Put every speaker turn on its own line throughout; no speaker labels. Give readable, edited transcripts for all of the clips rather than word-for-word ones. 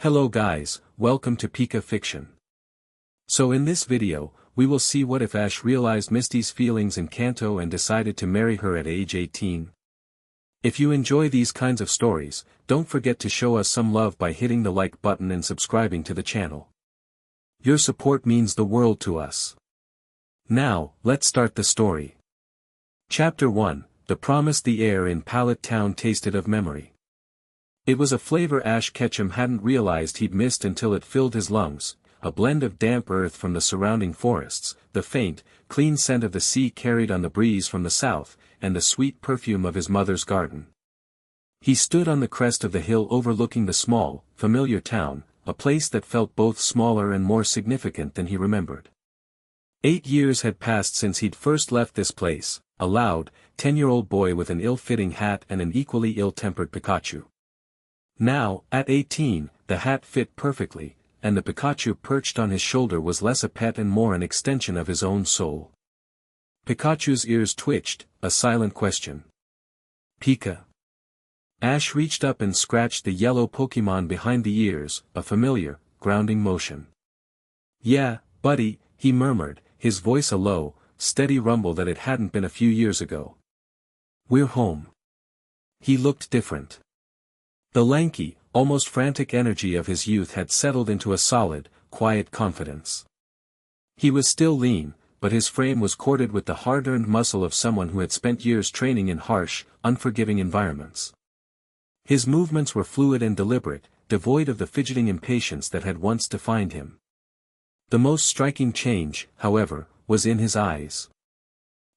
Hello guys, welcome to Pika Fiction. So in this video, we will see what if Ash realized Misty's feelings in Kanto and decided to marry her at age 18. If you enjoy these kinds of stories, don't forget to show us some love by hitting the like button and subscribing to the channel. Your support means the world to us. Now, let's start the story. Chapter 1, The Promise. The air in Pallet Town tasted of memory. It was a flavor Ash Ketchum hadn't realized he'd missed until it filled his lungs, a blend of damp earth from the surrounding forests, the faint, clean scent of the sea carried on the breeze from the south, and the sweet perfume of his mother's garden. He stood on the crest of the hill overlooking the small, familiar town, a place that felt both smaller and more significant than he remembered. 8 years had passed since he'd first left this place, a loud, 10-year-old boy with an ill-fitting hat and an equally ill-tempered Pikachu. Now, at 18, the hat fit perfectly, and the Pikachu perched on his shoulder was less a pet and more an extension of his own soul. Pikachu's ears twitched, a silent question. Pika. Ash reached up and scratched the yellow Pokemon behind the ears, a familiar, grounding motion. Yeah, buddy, he murmured, his voice a low, steady rumble that it hadn't been a few years ago. We're home. He looked different. The lanky, almost frantic energy of his youth had settled into a solid, quiet confidence. He was still lean, but his frame was corded with the hard-earned muscle of someone who had spent years training in harsh, unforgiving environments. His movements were fluid and deliberate, devoid of the fidgeting impatience that had once defined him. The most striking change, however, was in his eyes.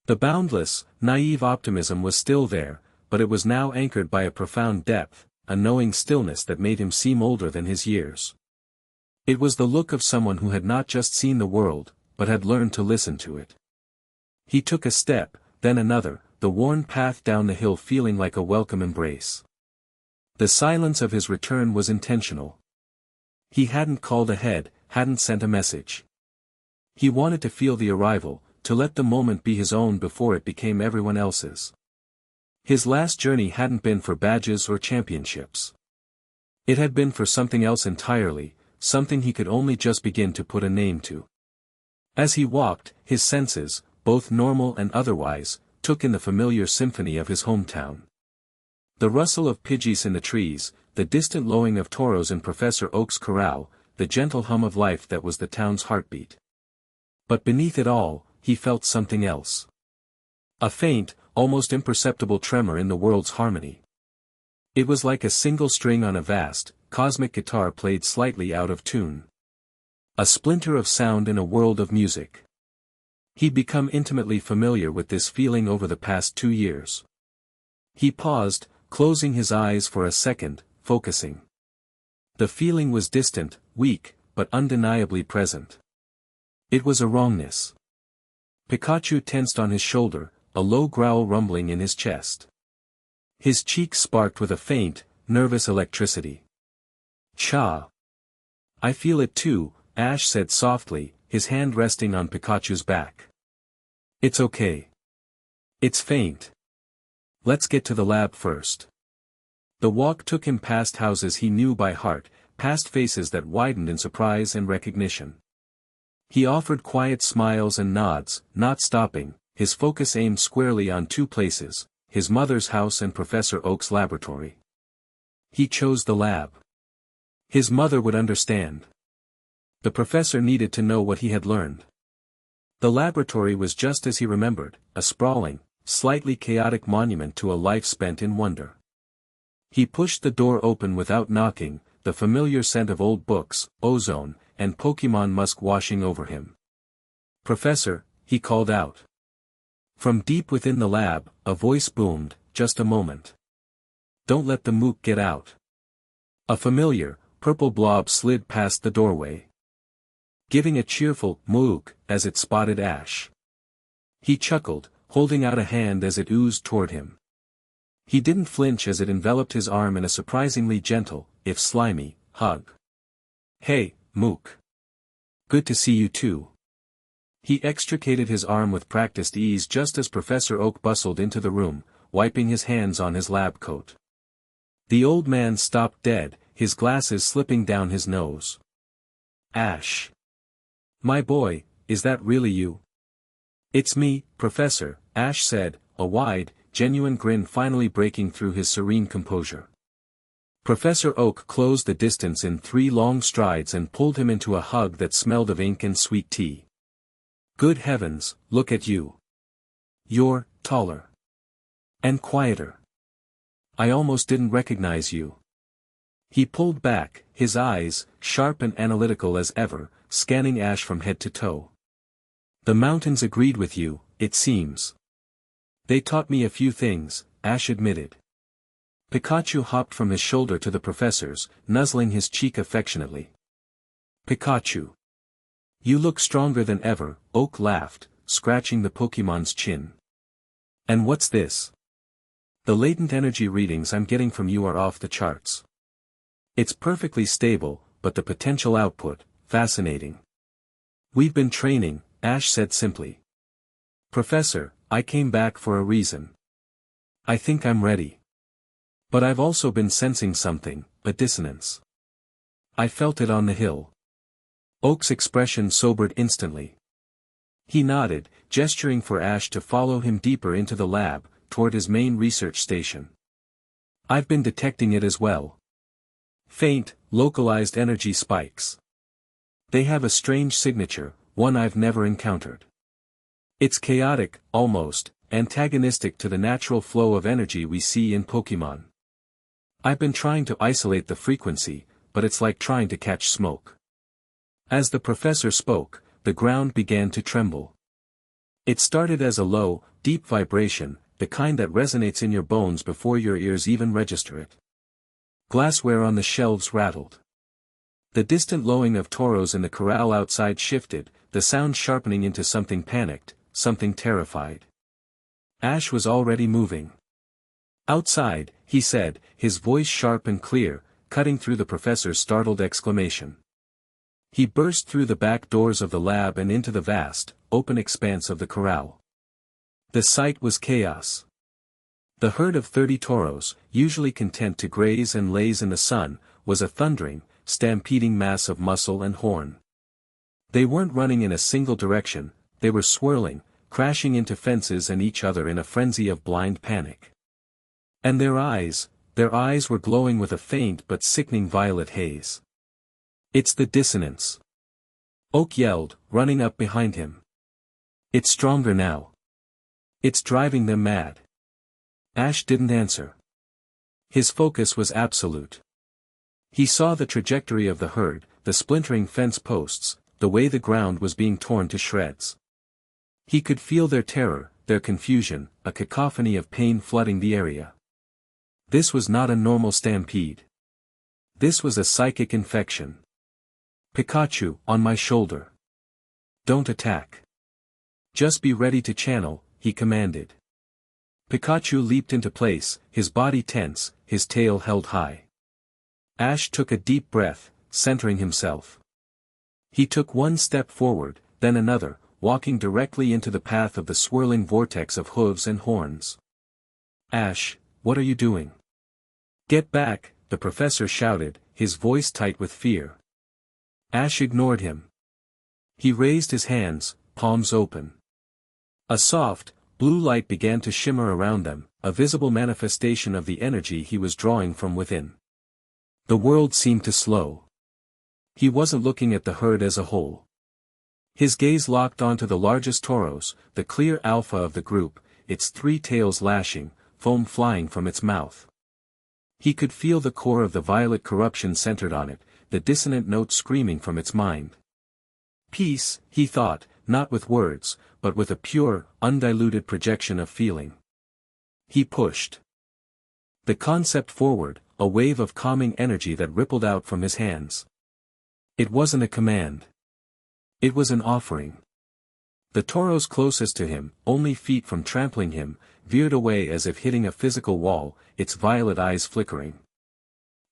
The boundless, naive optimism was still there, but it was now anchored by a profound depth, a knowing stillness that made him seem older than his years. It was the look of someone who had not just seen the world, but had learned to listen to it. He took a step, then another, the worn path down the hill feeling like a welcome embrace. The silence of his return was intentional. He hadn't called ahead, hadn't sent a message. He wanted to feel the arrival, to let the moment be his own before it became everyone else's. His last journey hadn't been for badges or championships. It had been for something else entirely, something he could only just begin to put a name to. As he walked, his senses, both normal and otherwise, took in the familiar symphony of his hometown. The rustle of Pidgeys in the trees, the distant lowing of toros in Professor Oak's corral, the gentle hum of life that was the town's heartbeat. But beneath it all, he felt something else. A faint, almost imperceptible tremor in the world's harmony. It was like a single string on a vast, cosmic guitar played slightly out of tune. A splinter of sound in a world of music. He'd become intimately familiar with this feeling over the past 2 years. He paused, closing his eyes for a second, focusing. The feeling was distant, weak, but undeniably present. It was a wrongness. Pikachu tensed on his shoulder, a low growl rumbling in his chest. His cheeks sparked with a faint, nervous electricity. Cha! I feel it too, Ash said softly, his hand resting on Pikachu's back. It's okay. It's faint. Let's get to the lab first. The walk took him past houses he knew by heart, past faces that widened in surprise and recognition. He offered quiet smiles and nods, not stopping, his focus aimed squarely on 2 places, his mother's house and Professor Oak's laboratory. He chose the lab. His mother would understand. The professor needed to know what he had learned. The laboratory was just as he remembered, a sprawling, slightly chaotic monument to a life spent in wonder. He pushed the door open without knocking, the familiar scent of old books, ozone, and Pokemon musk washing over him. Professor, he called out. From deep within the lab, a voice boomed, just a moment. Don't let the mook get out. A familiar, purple blob slid past the doorway. Giving a cheerful mook as it spotted Ash. He chuckled, holding out a hand as it oozed toward him. He didn't flinch as it enveloped his arm in a surprisingly gentle, if slimy, hug. Hey, mook. Good to see you too. He extricated his arm with practiced ease just as Professor Oak bustled into the room, wiping his hands on his lab coat. The old man stopped dead, his glasses slipping down his nose. Ash. My boy, is that really you? It's me, Professor, Ash said, a wide, genuine grin finally breaking through his serene composure. Professor Oak closed the distance in 3 long strides and pulled him into a hug that smelled of ink and sweet tea. Good heavens, look at you. You're taller. And quieter. I almost didn't recognize you. He pulled back, his eyes, sharp and analytical as ever, scanning Ash from head to toe. The mountains agreed with you, it seems. They taught me a few things, Ash admitted. Pikachu hopped from his shoulder to the professor's, nuzzling his cheek affectionately. Pikachu. You look stronger than ever, Oak laughed, scratching the Pokémon's chin. And what's this? The latent energy readings I'm getting from you are off the charts. It's perfectly stable, but the potential output, fascinating. We've been training, Ash said simply. Professor, I came back for a reason. I think I'm ready. But I've also been sensing something, a dissonance. I felt it on the hill. Oak's expression sobered instantly. He nodded, gesturing for Ash to follow him deeper into the lab, toward his main research station. I've been detecting it as well. Faint, localized energy spikes. They have a strange signature, one I've never encountered. It's chaotic, almost, antagonistic to the natural flow of energy we see in Pokémon. I've been trying to isolate the frequency, but it's like trying to catch smoke. As the professor spoke, the ground began to tremble. It started as a low, deep vibration, the kind that resonates in your bones before your ears even register it. Glassware on the shelves rattled. The distant lowing of toros in the corral outside shifted, the sound sharpening into something panicked, something terrified. Ash was already moving. Outside, he said, his voice sharp and clear, cutting through the professor's startled exclamation. He burst through the back doors of the lab and into the vast, open expanse of the corral. The sight was chaos. The herd of 30 toros, usually content to graze and laze in the sun, was a thundering, stampeding mass of muscle and horn. They weren't running in a single direction, they were swirling, crashing into fences and each other in a frenzy of blind panic. And their eyes were glowing with a faint but sickening violet haze. It's the dissonance. Oak yelled, running up behind him. It's stronger now. It's driving them mad. Ash didn't answer. His focus was absolute. He saw the trajectory of the herd, the splintering fence posts, the way the ground was being torn to shreds. He could feel their terror, their confusion, a cacophony of pain flooding the area. This was not a normal stampede. This was a psychic infection. Pikachu, on my shoulder. Don't attack. Just be ready to channel, he commanded. Pikachu leaped into place, his body tense, his tail held high. Ash took a deep breath, centering himself. He took one step forward, then another, walking directly into the path of the swirling vortex of hooves and horns. Ash, what are you doing? Get back, the professor shouted, his voice tight with fear. Ash ignored him. He raised his hands, palms open. A soft, blue light began to shimmer around them, a visible manifestation of the energy he was drawing from within. The world seemed to slow. He wasn't looking at the herd as a whole. His gaze locked onto the largest toros, the clear alpha of the group, its 3 tails lashing, foam flying from its mouth. He could feel the core of the violet corruption centered on it, the dissonant note screaming from its mind. Peace, he thought, not with words, but with a pure, undiluted projection of feeling. He pushed the concept forward, a wave of calming energy that rippled out from his hands. It wasn't a command. It was an offering. The toros closest to him, only feet from trampling him, veered away as if hitting a physical wall, its violet eyes flickering.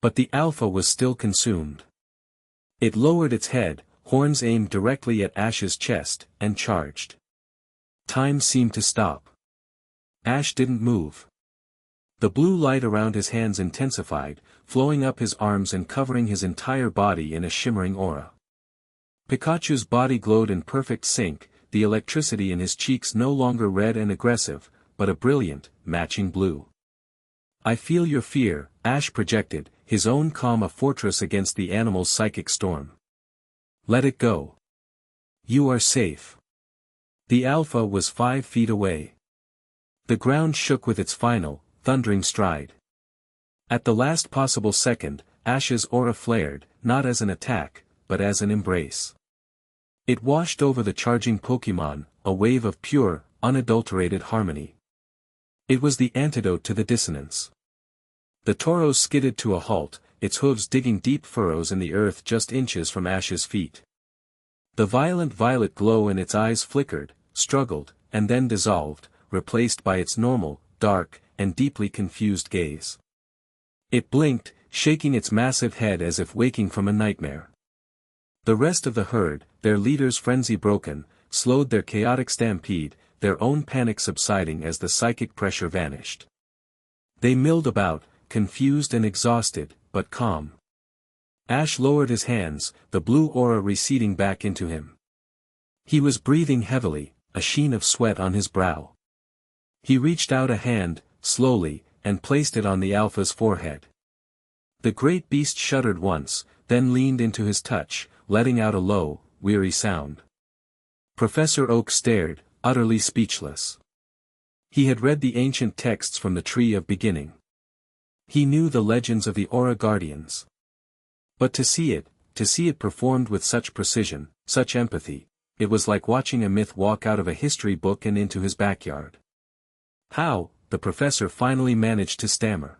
But the alpha was still consumed. It lowered its head, horns aimed directly at Ash's chest, and charged. Time seemed to stop. Ash didn't move. The blue light around his hands intensified, flowing up his arms and covering his entire body in a shimmering aura. Pikachu's body glowed in perfect sync, the electricity in his cheeks no longer red and aggressive, but a brilliant, matching blue. "I feel your fear," Ash projected, his own calm a fortress against the animal's psychic storm. "Let it go. You are safe." The Alpha was 5 feet away. The ground shook with its final, thundering stride. At the last possible second, Ash's aura flared, not as an attack, but as an embrace. It washed over the charging Pokémon, a wave of pure, unadulterated harmony. It was the antidote to the dissonance. The Tauros skidded to a halt, its hooves digging deep furrows in the earth just inches from Ash's feet. The violent violet glow in its eyes flickered, struggled, and then dissolved, replaced by its normal, dark, and deeply confused gaze. It blinked, shaking its massive head as if waking from a nightmare. The rest of the herd, their leader's frenzy broken, slowed their chaotic stampede, their own panic subsiding as the psychic pressure vanished. They milled about, confused and exhausted, but calm. Ash lowered his hands, the blue aura receding back into him. He was breathing heavily, a sheen of sweat on his brow. He reached out a hand, slowly, and placed it on the Alpha's forehead. The great beast shuddered once, then leaned into his touch, letting out a low, weary sound. Professor Oak stared, utterly speechless. He had read the ancient texts from the Tree of Beginning. He knew the legends of the Aura Guardians. But to see it performed with such precision, such empathy, it was like watching a myth walk out of a history book and into his backyard. "How?" the professor finally managed to stammer.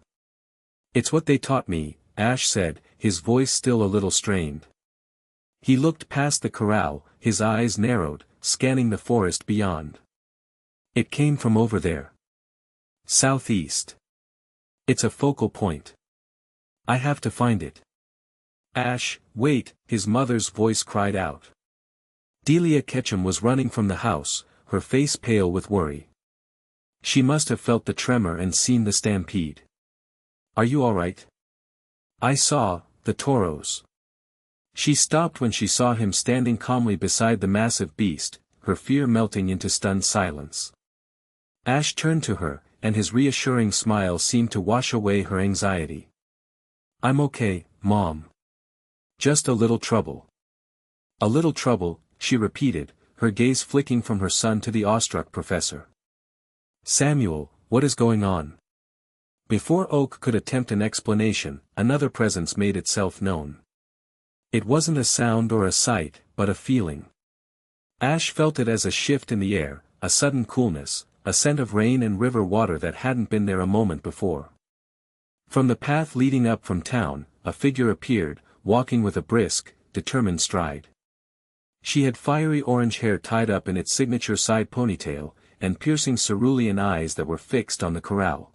"It's what they taught me," Ash said, his voice still a little strained. He looked past the corral, his eyes narrowed, scanning the forest beyond. "It came from over there. Southeast. It's a focal point. I have to find it." "Ash, wait," his mother's voice cried out. Delia Ketchum was running from the house, her face pale with worry. She must have felt the tremor and seen the stampede. "Are you all right?" "I saw the Tauros." She stopped when she saw him standing calmly beside the massive beast, her fear melting into stunned silence. Ash turned to her, and his reassuring smile seemed to wash away her anxiety. "I'm okay, Mom. Just a little trouble." "A little trouble," she repeated, her gaze flicking from her son to the awestruck professor. "Samuel, what is going on?" Before Oak could attempt an explanation, another presence made itself known. It wasn't a sound or a sight, but a feeling. Ash felt it as a shift in the air, a sudden coolness, a scent of rain and river water that hadn't been there a moment before. From the path leading up from town, a figure appeared, walking with a brisk, determined stride. She had fiery orange hair tied up in its signature side ponytail, and piercing cerulean eyes that were fixed on the corral.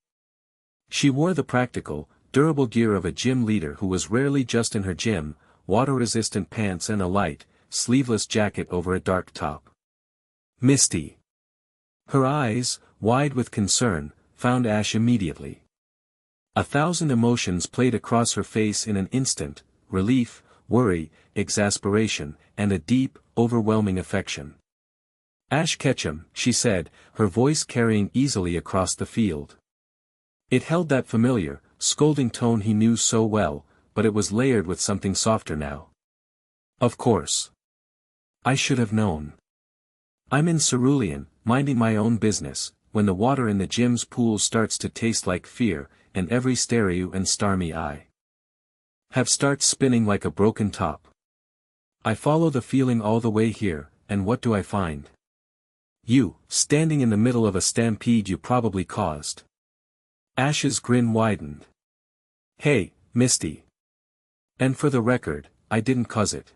She wore the practical, durable gear of a gym leader who was rarely just in her gym, water-resistant pants and a light, sleeveless jacket over a dark top. Misty. Her eyes, wide with concern, found Ash immediately. 1,000 emotions played across her face in an instant: relief, worry, exasperation, and a deep, overwhelming affection. "Ash Ketchum," she said, her voice carrying easily across the field. It held that familiar, scolding tone he knew so well, but it was layered with something softer now. "Of course. I should have known. I'm in Cerulean, minding my own business, when the water in the gym's pool starts to taste like fear, and every stereo and starmy eye starts spinning like a broken top. I follow the feeling all the way here, and what do I find? You, standing in the middle of a stampede you probably caused." Ash's grin widened. "Hey, Misty. And for the record, I didn't cause it.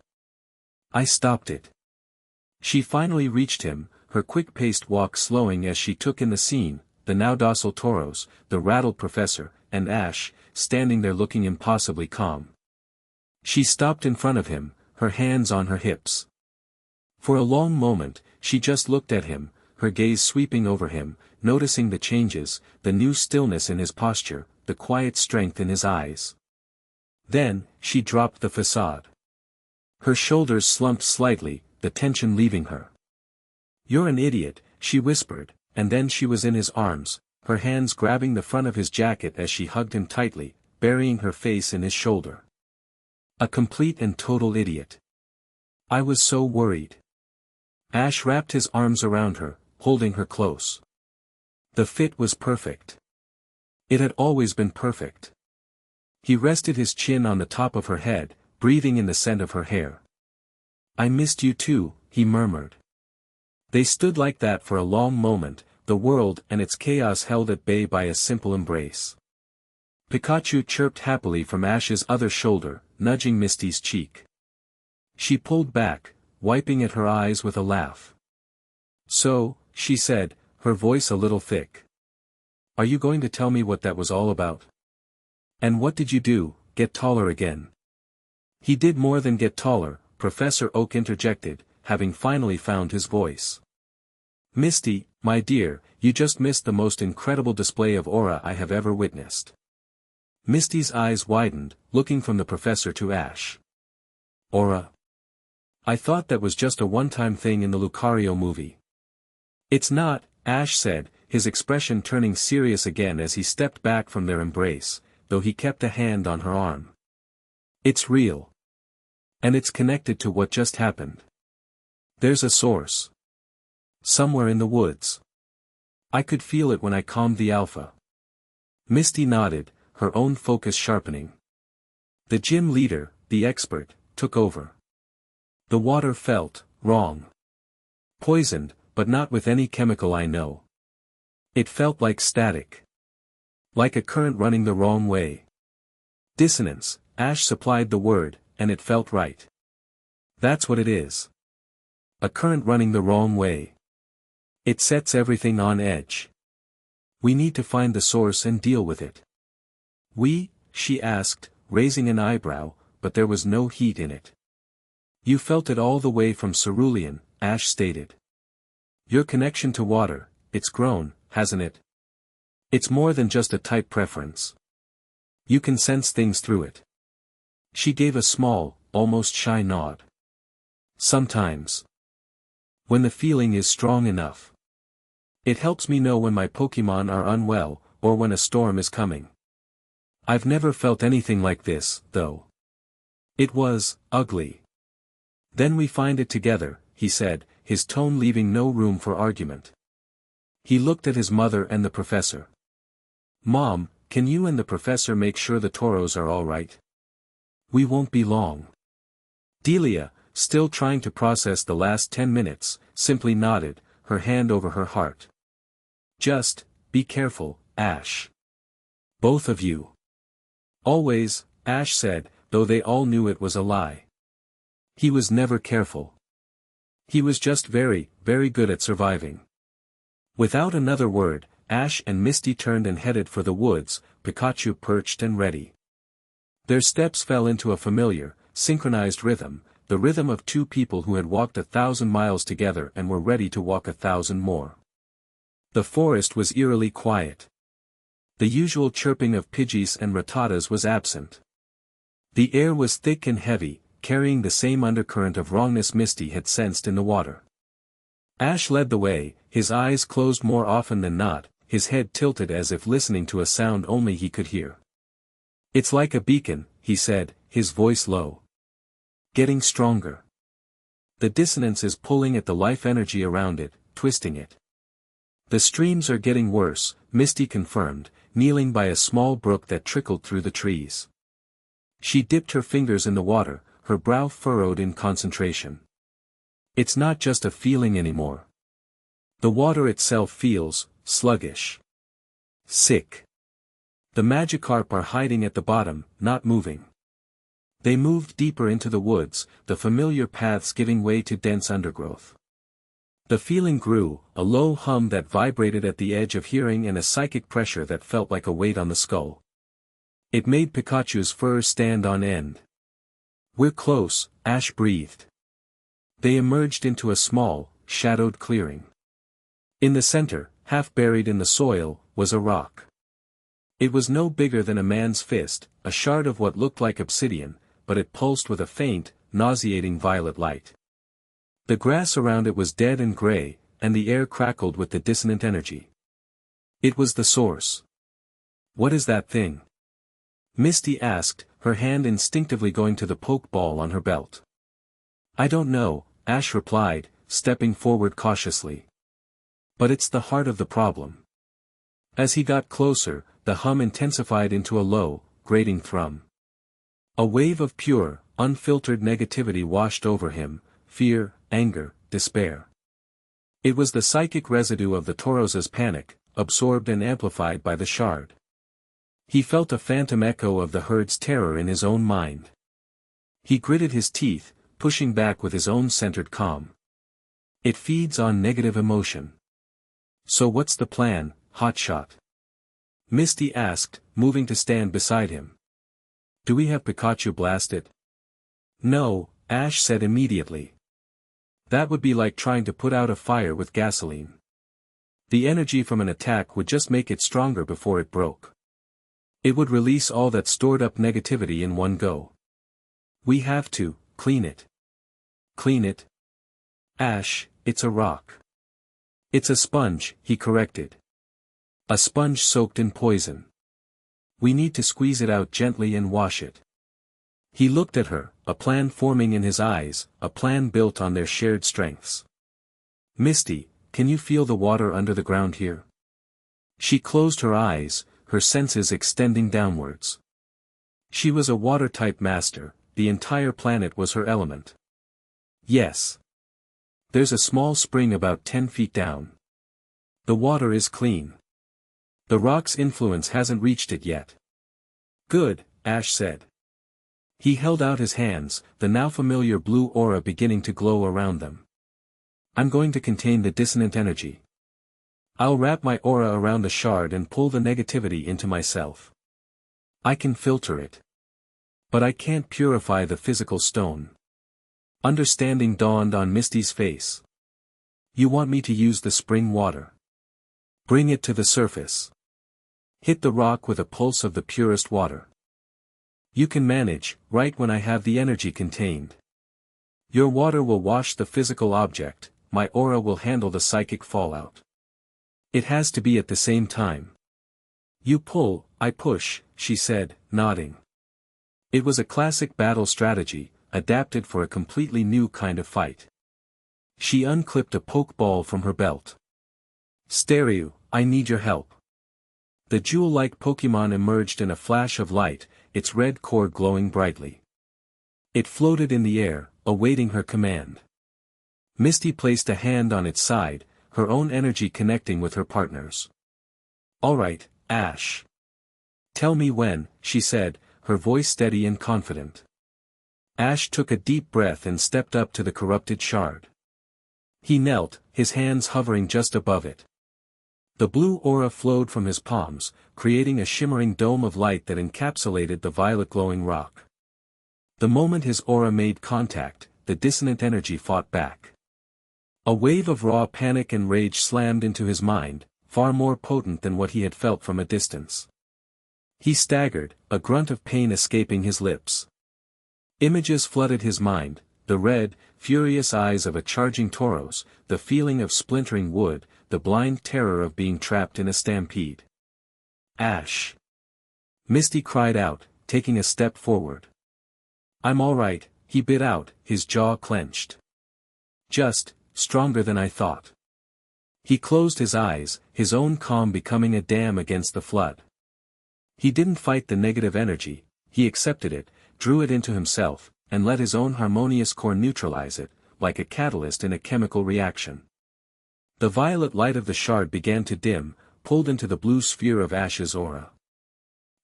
I stopped it." She finally reached him, her quick-paced walk slowing as she took in the scene, the now docile Tauros, the rattled professor, and Ash, standing there looking impossibly calm. She stopped in front of him, her hands on her hips. For a long moment, she just looked at him, her gaze sweeping over him, noticing the changes, the new stillness in his posture, the quiet strength in his eyes. Then, she dropped the facade. Her shoulders slumped slightly, the tension leaving her. "You're an idiot," she whispered, and then she was in his arms, her hands grabbing the front of his jacket as she hugged him tightly, burying her face in his shoulder. A complete and total idiot. I was so worried. Ash wrapped his arms around her, holding her close. The fit was perfect. It had always been perfect. He rested his chin on the top of her head, breathing in the scent of her hair. "I missed you too," he murmured. They stood like that for a long moment, the world and its chaos held at bay by a simple embrace. Pikachu chirped happily from Ash's other shoulder, nudging Misty's cheek. She pulled back, wiping at her eyes with a laugh. "So," she said, her voice a little thick. "Are you going to tell me what that was all about? And what did you do, get taller again?" "He did more than get taller," Professor Oak interjected, having finally found his voice. "Misty, my dear, you just missed the most incredible display of aura I have ever witnessed." Misty's eyes widened, looking from the professor to Ash. "Aura? I thought that was just a one-time thing in the Lucario movie." "It's not," Ash said, his expression turning serious again as he stepped back from their embrace, though he kept a hand on her arm. "It's real. And it's connected to what just happened. There's a source. Somewhere in the woods. I could feel it when I calmed the alpha." Misty nodded, her own focus sharpening. The gym leader, the expert, took over. "The water felt wrong. Poisoned, but not with any chemical I know. It felt like static. Like a current running the wrong way. Dissonance," Ash supplied the word, and it felt right. "That's what it is. A current running the wrong way. It sets everything on edge. We need to find the source and deal with it." "We?" she asked, raising an eyebrow, but there was no heat in it. "You felt it all the way from Cerulean," Ash stated. "Your connection to water, it's grown, hasn't it? It's more than just a type preference. You can sense things through it." She gave a small, almost shy nod. "Sometimes. When the feeling is strong enough. It helps me know when my Pokémon are unwell, or when a storm is coming. I've never felt anything like this, though. It was ugly." "Then we find it together," he said, his tone leaving no room for argument. He looked at his mother and the professor. "Mom, can you and the professor make sure the Toros are all right? We won't be long." Delia, still trying to process the last 10 minutes, simply nodded, her hand over her heart. "Just, be careful, Ash. Both of you." "Always," Ash said, though they all knew it was a lie. He was never careful. He was just very, very good at surviving. Without another word, Ash and Misty turned and headed for the woods, Pikachu perched and ready. Their steps fell into a familiar, synchronized rhythm, the rhythm of two people who had walked 1,000 miles together and were ready to walk 1,000 more. The forest was eerily quiet. The usual chirping of Pidgeys and Rattatas was absent. The air was thick and heavy, carrying the same undercurrent of wrongness Misty had sensed in the water. Ash led the way, his eyes closed more often than not, his head tilted as if listening to a sound only he could hear. "It's like a beacon," he said, his voice low. "Getting stronger. The dissonance is pulling at the life energy around it, twisting it." "The streams are getting worse," Misty confirmed, kneeling by a small brook that trickled through the trees. She dipped her fingers in the water, her brow furrowed in concentration. "It's not just a feeling anymore. The water itself feels sluggish. Sick. The Magikarp are hiding at the bottom, not moving." They moved deeper into the woods, the familiar paths giving way to dense undergrowth. The feeling grew, a low hum that vibrated at the edge of hearing and a psychic pressure that felt like a weight on the skull. It made Pikachu's fur stand on end. "We're close," Ash breathed. They emerged into a small, shadowed clearing. In the center, half buried in the soil, was a rock. It was no bigger than a man's fist, a shard of what looked like obsidian, but it pulsed with a faint, nauseating violet light. The grass around it was dead and gray, and the air crackled with the dissonant energy. It was the source. "What is that thing?" Misty asked, her hand instinctively going to the poke ball on her belt. "I don't know," Ash replied, stepping forward cautiously. "But it's the heart of the problem." As he got closer, the hum intensified into a low, grating thrum. A wave of pure, unfiltered negativity washed over him, fear, anger, despair. It was the psychic residue of the Tauros' panic, absorbed and amplified by the shard. He felt a phantom echo of the herd's terror in his own mind. He gritted his teeth, pushing back with his own centered calm. It feeds on negative emotion. "So what's the plan, hotshot?" Misty asked, moving to stand beside him. "Do we have Pikachu blast it?" "No," Ash said immediately. "That would be like trying to put out a fire with gasoline. The energy from an attack would just make it stronger before it broke. It would release all that stored up negativity in one go. We have to clean it." "Clean it?" "Ash, it's a rock." "It's a sponge," he corrected. "A sponge soaked in poison. We need to squeeze it out gently and wash it." He looked at her, a plan forming in his eyes, a plan built on their shared strengths. "Misty, can you feel the water under the ground here?" She closed her eyes, her senses extending downwards. She was a water-type master, the entire planet was her element. "Yes. There's a small spring about 10 feet down. The water is clean. The rock's influence hasn't reached it yet." "Good," Ash said. He held out his hands, the now familiar blue aura beginning to glow around them. "I'm going to contain the dissonant energy. I'll wrap my aura around the shard and pull the negativity into myself. I can filter it. But I can't purify the physical stone." Understanding dawned on Misty's face. "You want me to use the spring water? Bring it to the surface. Hit the rock with a pulse of the purest water. You can manage, right when I have the energy contained. Your water will wash the physical object, my aura will handle the psychic fallout. It has to be at the same time. You pull, I push," she said, nodding. It was a classic battle strategy, adapted for a completely new kind of fight. She unclipped a poke ball from her belt. "Stereo, I need your help." The jewel-like Pokemon emerged in a flash of light, its red core glowing brightly. It floated in the air, awaiting her command. Misty placed a hand on its side, her own energy connecting with her partner's. "All right, Ash. Tell me when," she said, her voice steady and confident. Ash took a deep breath and stepped up to the corrupted shard. He knelt, his hands hovering just above it. The blue aura flowed from his palms, creating a shimmering dome of light that encapsulated the violet glowing rock. The moment his aura made contact, the dissonant energy fought back. A wave of raw panic and rage slammed into his mind, far more potent than what he had felt from a distance. He staggered, a grunt of pain escaping his lips. Images flooded his mind, the red, furious eyes of a charging Tauros, the feeling of splintering wood, the blind terror of being trapped in a stampede. "Ash!" Misty cried out, taking a step forward. "I'm all right," he bit out, his jaw clenched. "Just, stronger than I thought." He closed his eyes, his own calm becoming a dam against the flood. He didn't fight the negative energy, he accepted it, drew it into himself, and let his own harmonious core neutralize it, like a catalyst in a chemical reaction. The violet light of the shard began to dim, pulled into the blue sphere of Ash's aura.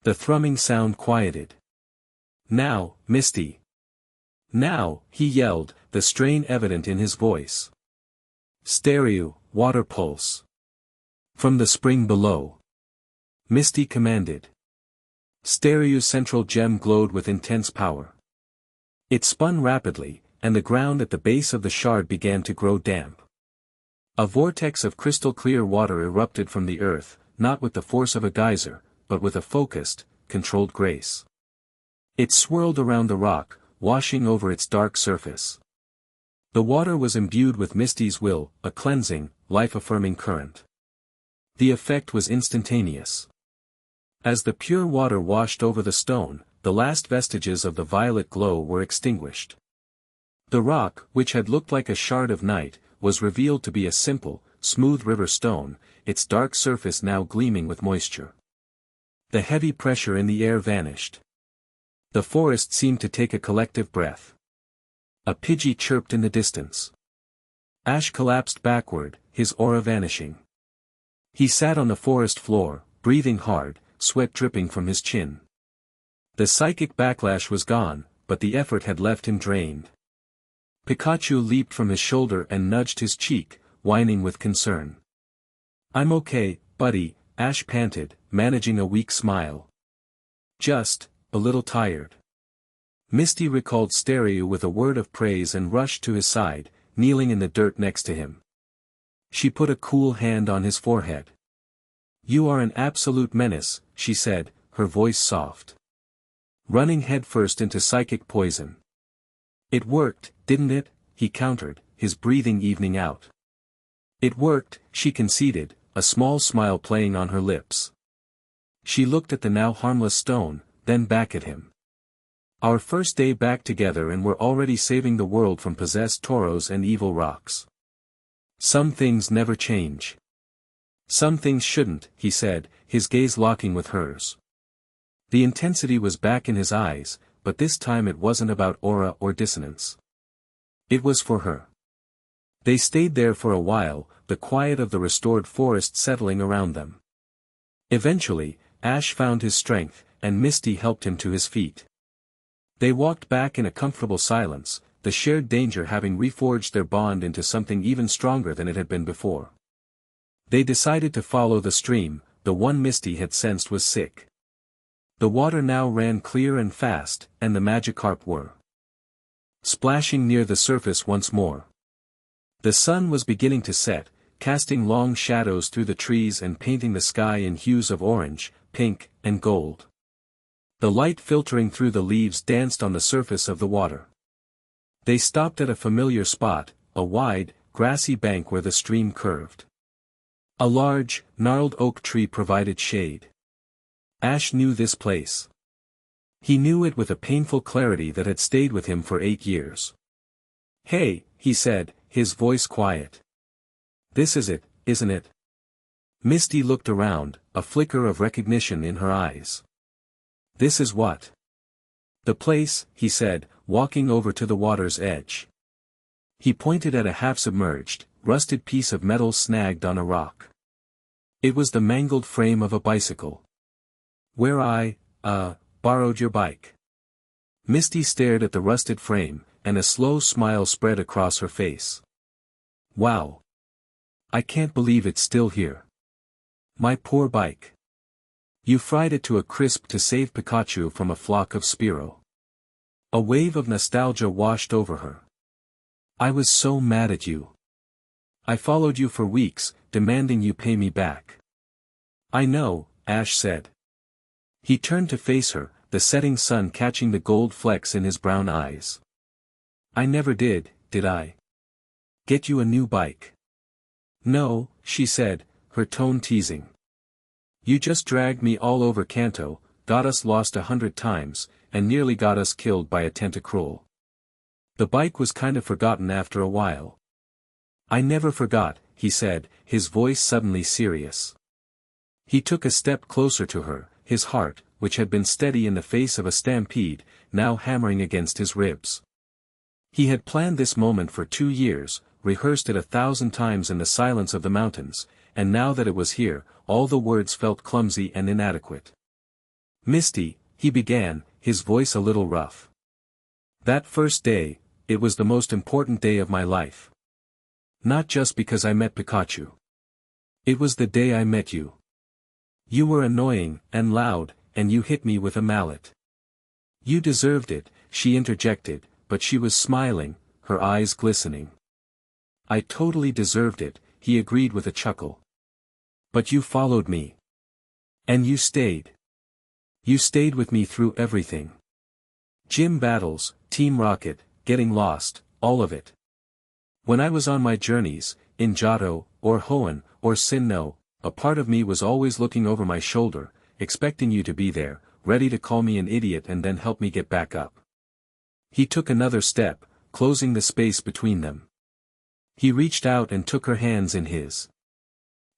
The thrumming sound quieted. "Now, Misty! Now!" he yelled, the strain evident in his voice. "Stereo, water pulse. From the spring below." Misty commanded. Stereo's central gem glowed with intense power. It spun rapidly, and the ground at the base of the shard began to grow damp. A vortex of crystal-clear water erupted from the earth, not with the force of a geyser, but with a focused, controlled grace. It swirled around the rock, washing over its dark surface. The water was imbued with Misty's will, a cleansing, life-affirming current. The effect was instantaneous. As the pure water washed over the stone, the last vestiges of the violet glow were extinguished. The rock, which had looked like a shard of night, was revealed to be a simple, smooth river stone, its dark surface now gleaming with moisture. The heavy pressure in the air vanished. The forest seemed to take a collective breath. A pidgey chirped in the distance. Ash collapsed backward, his aura vanishing. He sat on the forest floor, breathing hard, sweat dripping from his chin. The psychic backlash was gone, but the effort had left him drained. Pikachu leaped from his shoulder and nudged his cheek, whining with concern. "I'm okay, buddy," Ash panted, managing a weak smile. "Just a little tired." Misty recalled Stereo with a word of praise and rushed to his side, kneeling in the dirt next to him. She put a cool hand on his forehead. "You are an absolute menace," she said, her voice soft. "Running headfirst into psychic poison." "It worked, didn't it?" he countered, his breathing evening out. "It worked," she conceded, a small smile playing on her lips. She looked at the now harmless stone, then back at him. "Our first day back together and we're already saving the world from possessed toros and evil rocks. Some things never change." "Some things shouldn't," he said, his gaze locking with hers. The intensity was back in his eyes, but this time it wasn't about aura or dissonance. It was for her. They stayed there for a while, the quiet of the restored forest settling around them. Eventually, Ash found his strength, and Misty helped him to his feet. They walked back in a comfortable silence, the shared danger having reforged their bond into something even stronger than it had been before. They decided to follow the stream, the one Misty had sensed was sick. The water now ran clear and fast, and the Magikarp were splashing near the surface once more. The sun was beginning to set, casting long shadows through the trees and painting the sky in hues of orange, pink, and gold. The light filtering through the leaves danced on the surface of the water. They stopped at a familiar spot, a wide, grassy bank where the stream curved. A large, gnarled oak tree provided shade. Ash knew this place. He knew it with a painful clarity that had stayed with him for 8 years. "Hey," he said, his voice quiet. "This is it, isn't it?" Misty looked around, a flicker of recognition in her eyes. "This is what?" "The place," he said, walking over to the water's edge. He pointed at a half-submerged, rusted piece of metal snagged on a rock. It was the mangled frame of a bicycle. "Where I borrowed your bike." Misty stared at the rusted frame, and a slow smile spread across her face. "Wow. I can't believe it's still here. My poor bike. You fried it to a crisp to save Pikachu from a flock of Spearow." A wave of nostalgia washed over her. "I was so mad at you. I followed you for weeks, demanding you pay me back." "I know," Ash said. He turned to face her, the setting sun catching the gold flecks in his brown eyes. "I never did I? Get you a new bike?" "No," she said, her tone teasing. "You just dragged me all over Kanto, got us lost 100 times, and nearly got us killed by a tentacruel. The bike was kind of forgotten after a while." "I never forgot," he said, his voice suddenly serious. He took a step closer to her, his heart, which had been steady in the face of a stampede, now hammering against his ribs. He had planned this moment for 2 years, rehearsed it 1,000 times in the silence of the mountains, and now that it was here, all the words felt clumsy and inadequate. "Misty," he began, his voice a little rough. "That first day, it was the most important day of my life. Not just because I met Pikachu. It was the day I met you. You were annoying, and loud, and you hit me with a mallet." "You deserved it," she interjected, but she was smiling, her eyes glistening. "I totally deserved it," he agreed with a chuckle. "But you followed me. And you stayed. You stayed with me through everything. Gym battles, Team Rocket, getting lost, all of it. When I was on my journeys, in Johto, or Hoenn, or Sinnoh, a part of me was always looking over my shoulder, expecting you to be there, ready to call me an idiot and then help me get back up. He took another step, closing the space between them. He reached out and took her hands in his.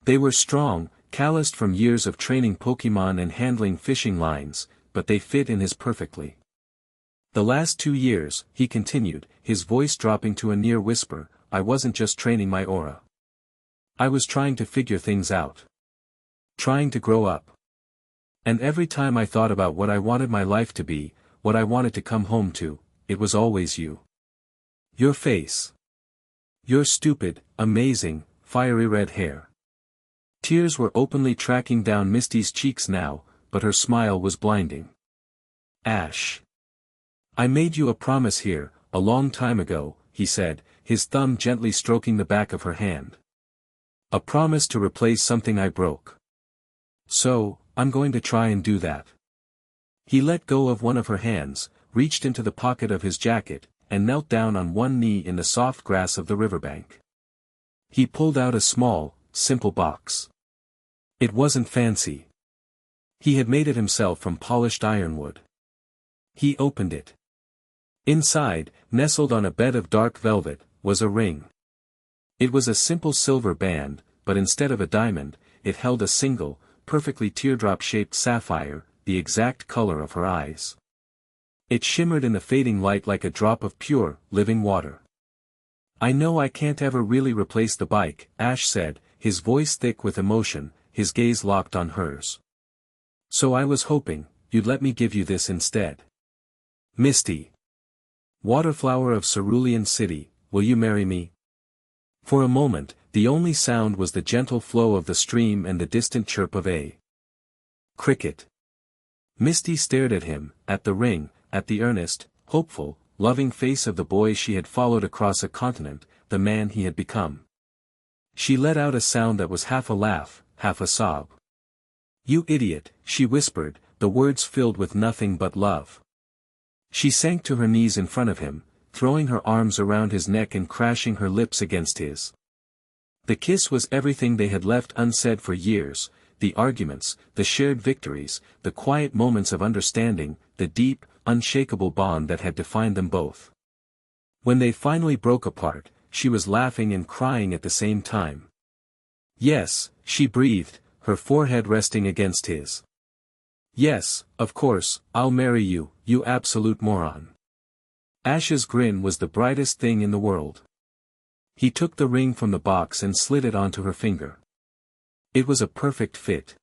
They were strong, calloused from years of training Pokémon and handling fishing lines, but they fit in his perfectly. The last 2 years, he continued, his voice dropping to a near whisper, I wasn't just training my aura. I was trying to figure things out. Trying to grow up. And every time I thought about what I wanted my life to be, what I wanted to come home to, it was always you. Your face. Your stupid, amazing, fiery red hair. Tears were openly tracking down Misty's cheeks now, but her smile was blinding. Ash. I made you a promise here, a long time ago, he said, his thumb gently stroking the back of her hand. A promise to replace something I broke. So, I'm going to try and do that. He let go of one of her hands, reached into the pocket of his jacket, and knelt down on one knee in the soft grass of the riverbank. He pulled out a small, simple box. It wasn't fancy. He had made it himself from polished ironwood. He opened it. Inside, nestled on a bed of dark velvet, was a ring. It was a simple silver band, but instead of a diamond, it held a single, perfectly teardrop-shaped sapphire, the exact color of her eyes. It shimmered in the fading light like a drop of pure, living water. I know I can't ever really replace the bike, Ash said, his voice thick with emotion, his gaze locked on hers. So I was hoping, you'd let me give you this instead. Misty. Waterflower of Cerulean City, will you marry me? For a moment, the only sound was the gentle flow of the stream and the distant chirp of a cricket. Misty stared at him, at the ring, at the earnest, hopeful, loving face of the boy she had followed across a continent, the man he had become. She let out a sound that was half a laugh, half a sob. You idiot, she whispered, the words filled with nothing but love. She sank to her knees in front of him, throwing her arms around his neck and crashing her lips against his. The kiss was everything they had left unsaid for years, the arguments, the shared victories, the quiet moments of understanding, the deep, unshakable bond that had defined them both. When they finally broke apart, she was laughing and crying at the same time. Yes, she breathed, her forehead resting against his. Yes, of course, I'll marry you, you absolute moron. Ash's grin was the brightest thing in the world. He took the ring from the box and slid it onto her finger. It was a perfect fit.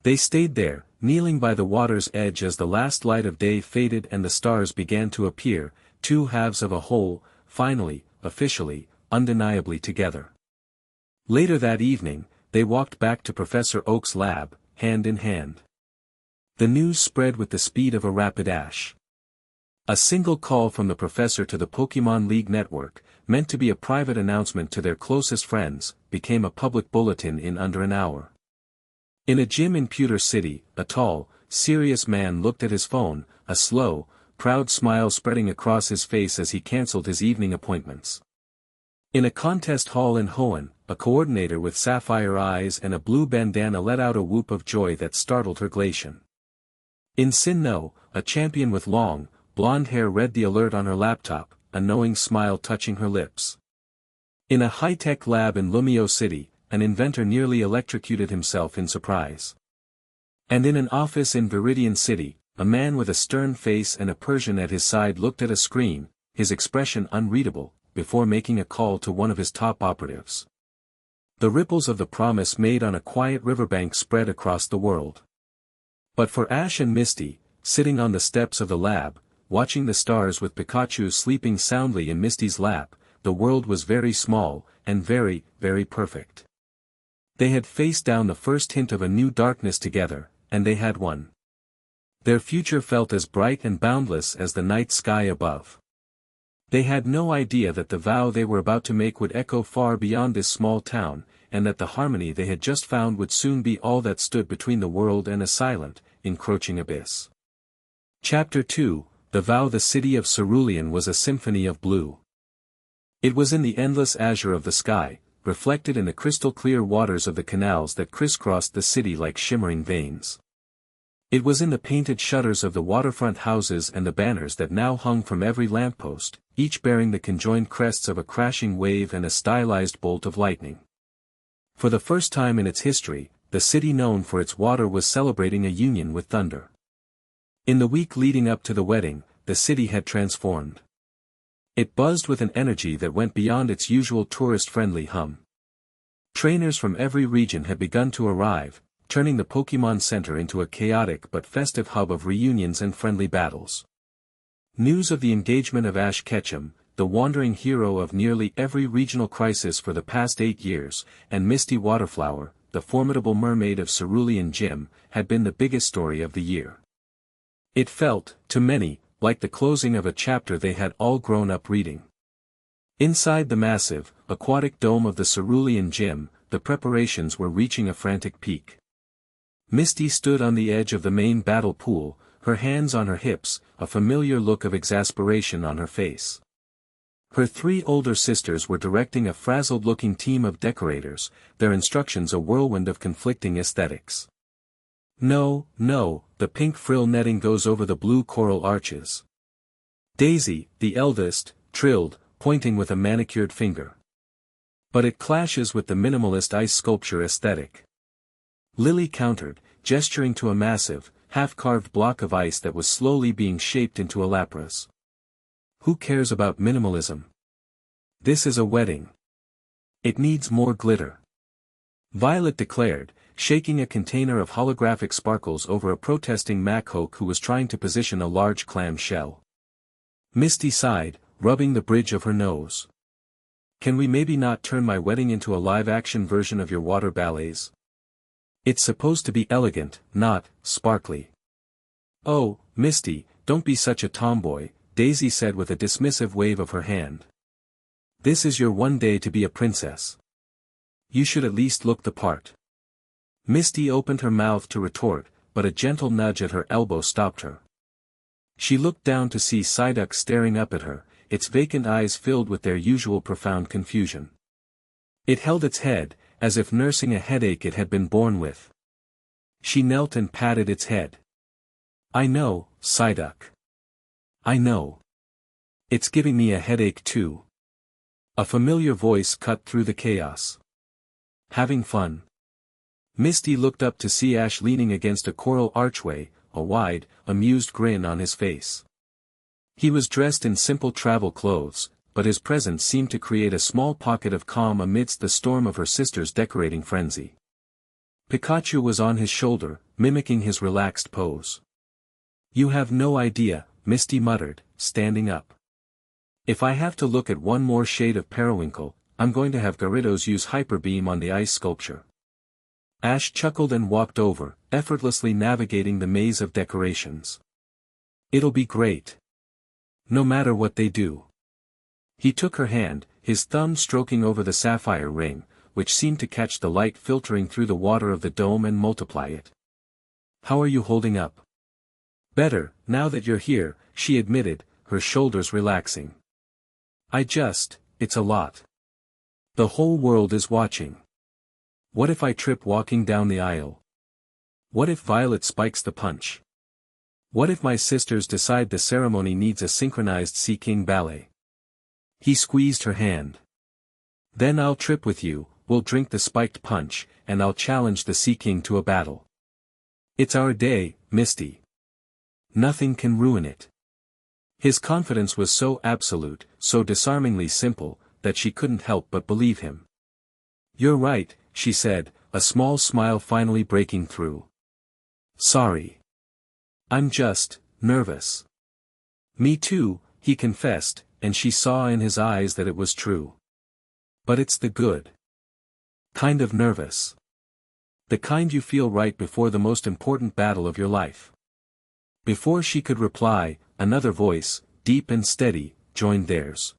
They stayed there, kneeling by the water's edge as the last light of day faded and the stars began to appear, two halves of a whole, finally, officially, undeniably together. Later that evening, they walked back to Professor Oak's lab, hand in hand. The news spread with the speed of a rapid ash. A single call from the professor to the Pokémon League network, meant to be a private announcement to their closest friends, became a public bulletin in under an hour. In a gym in Pewter City, a tall, serious man looked at his phone, a slow, proud smile spreading across his face as he cancelled his evening appointments. In a contest hall in Hoenn, a coordinator with sapphire eyes and a blue bandana let out a whoop of joy that startled her Glacian. In Sinnoh, a champion with long, blonde hair read the alert on her laptop, a knowing smile touching her lips. In a high-tech lab in Lumio City, an inventor nearly electrocuted himself in surprise. And in an office in Viridian City, a man with a stern face and a Persian at his side looked at a screen, his expression unreadable, before making a call to one of his top operatives. The ripples of the promise made on a quiet riverbank spread across the world. But for Ash and Misty, sitting on the steps of the lab, watching the stars with Pikachu sleeping soundly in Misty's lap, the world was very small, and very, very perfect. They had faced down the first hint of a new darkness together, and they had won. Their future felt as bright and boundless as the night sky above. They had no idea that the vow they were about to make would echo far beyond this small town, and that the harmony they had just found would soon be all that stood between the world and a silent, encroaching abyss. Chapter 2, The Vow. The city of Cerulean was a symphony of blue. It was in the endless azure of the sky, reflected in the crystal-clear waters of the canals that crisscrossed the city like shimmering veins. It was in the painted shutters of the waterfront houses and the banners that now hung from every lamppost, each bearing the conjoined crests of a crashing wave and a stylized bolt of lightning. For the first time in its history, the city known for its water was celebrating a union with thunder. In the week leading up to the wedding, the city had transformed. It buzzed with an energy that went beyond its usual tourist-friendly hum. Trainers from every region had begun to arrive, turning the Pokémon Center into a chaotic but festive hub of reunions and friendly battles. News of the engagement of Ash Ketchum, the wandering hero of nearly every regional crisis for the past 8 years, and Misty Waterflower, the formidable mermaid of Cerulean Gym, had been the biggest story of the year. It felt, to many, like the closing of a chapter they had all grown up reading. Inside the massive, aquatic dome of the Cerulean Gym, the preparations were reaching a frantic peak. Misty stood on the edge of the main battle pool, her hands on her hips, a familiar look of exasperation on her face. Her 3 older sisters were directing a frazzled-looking team of decorators, their instructions a whirlwind of conflicting aesthetics. No, the pink frill netting goes over the blue coral arches. Daisy, the eldest, trilled, pointing with a manicured finger. But it clashes with the minimalist ice sculpture aesthetic. Lily countered, gesturing to a massive, half-carved block of ice that was slowly being shaped into a lapras. Who cares about minimalism? This is a wedding. It needs more glitter. Violet declared, shaking a container of holographic sparkles over a protesting Machoke who was trying to position a large clam shell. Misty sighed, rubbing the bridge of her nose. Can we maybe not turn my wedding into a live-action version of your water ballets? It's supposed to be elegant, not sparkly. Oh, Misty, don't be such a tomboy, Daisy said with a dismissive wave of her hand. This is your one day to be a princess. You should at least look the part. Misty opened her mouth to retort, but a gentle nudge at her elbow stopped her. She looked down to see Psyduck staring up at her, its vacant eyes filled with their usual profound confusion. It held its head, as if nursing a headache it had been born with. She knelt and patted its head. I know, Psyduck. I know. It's giving me a headache too. A familiar voice cut through the chaos. Having fun? Misty looked up to see Ash leaning against a coral archway, a wide, amused grin on his face. He was dressed in simple travel clothes, but his presence seemed to create a small pocket of calm amidst the storm of her sister's decorating frenzy. Pikachu was on his shoulder, mimicking his relaxed pose. You have no idea, Misty muttered, standing up. If I have to look at one more shade of periwinkle, I'm going to have Gyarados use Hyper Beam on the ice sculpture. Ash chuckled and walked over, effortlessly navigating the maze of decorations. It'll be great. No matter what they do. He took her hand, his thumb stroking over the sapphire ring, which seemed to catch the light filtering through the water of the dome and multiply it. How are you holding up? Better, now that you're here, she admitted, her shoulders relaxing. It's a lot. The whole world is watching. What if I trip walking down the aisle? What if Violet spikes the punch? What if my sisters decide the ceremony needs a synchronized Sea King ballet? He squeezed her hand. Then I'll trip with you, we'll drink the spiked punch, and I'll challenge the Sea King to a battle. It's our day, Misty. Nothing can ruin it. His confidence was so absolute, so disarmingly simple, that she couldn't help but believe him. You're right, she said, a small smile finally breaking through. Sorry. I'm just nervous. Me too, he confessed, and she saw in his eyes that it was true. But it's the good kind of nervous. The kind you feel right before the most important battle of your life. Before she could reply, another voice, deep and steady, joined theirs.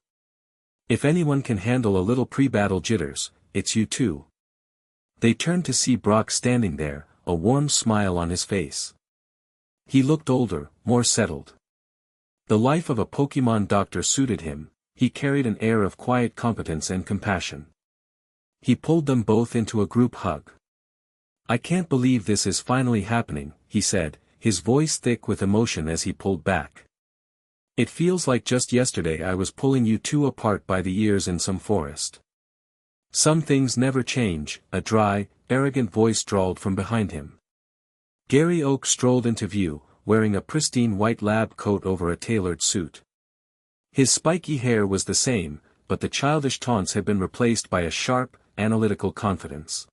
If anyone can handle a little pre-battle jitters, it's you too. They turned to see Brock standing there, a warm smile on his face. He looked older, more settled. The life of a Pokemon doctor suited him, he carried an air of quiet competence and compassion. He pulled them both into a group hug. "I can't believe this is finally happening," he said, his voice thick with emotion as he pulled back. "It feels like just yesterday I was pulling you two apart by the ears in some forest." "Some things never change," a dry, arrogant voice drawled from behind him. Gary Oak strolled into view, wearing a pristine white lab coat over a tailored suit. His spiky hair was the same, but the childish taunts had been replaced by a sharp, analytical confidence.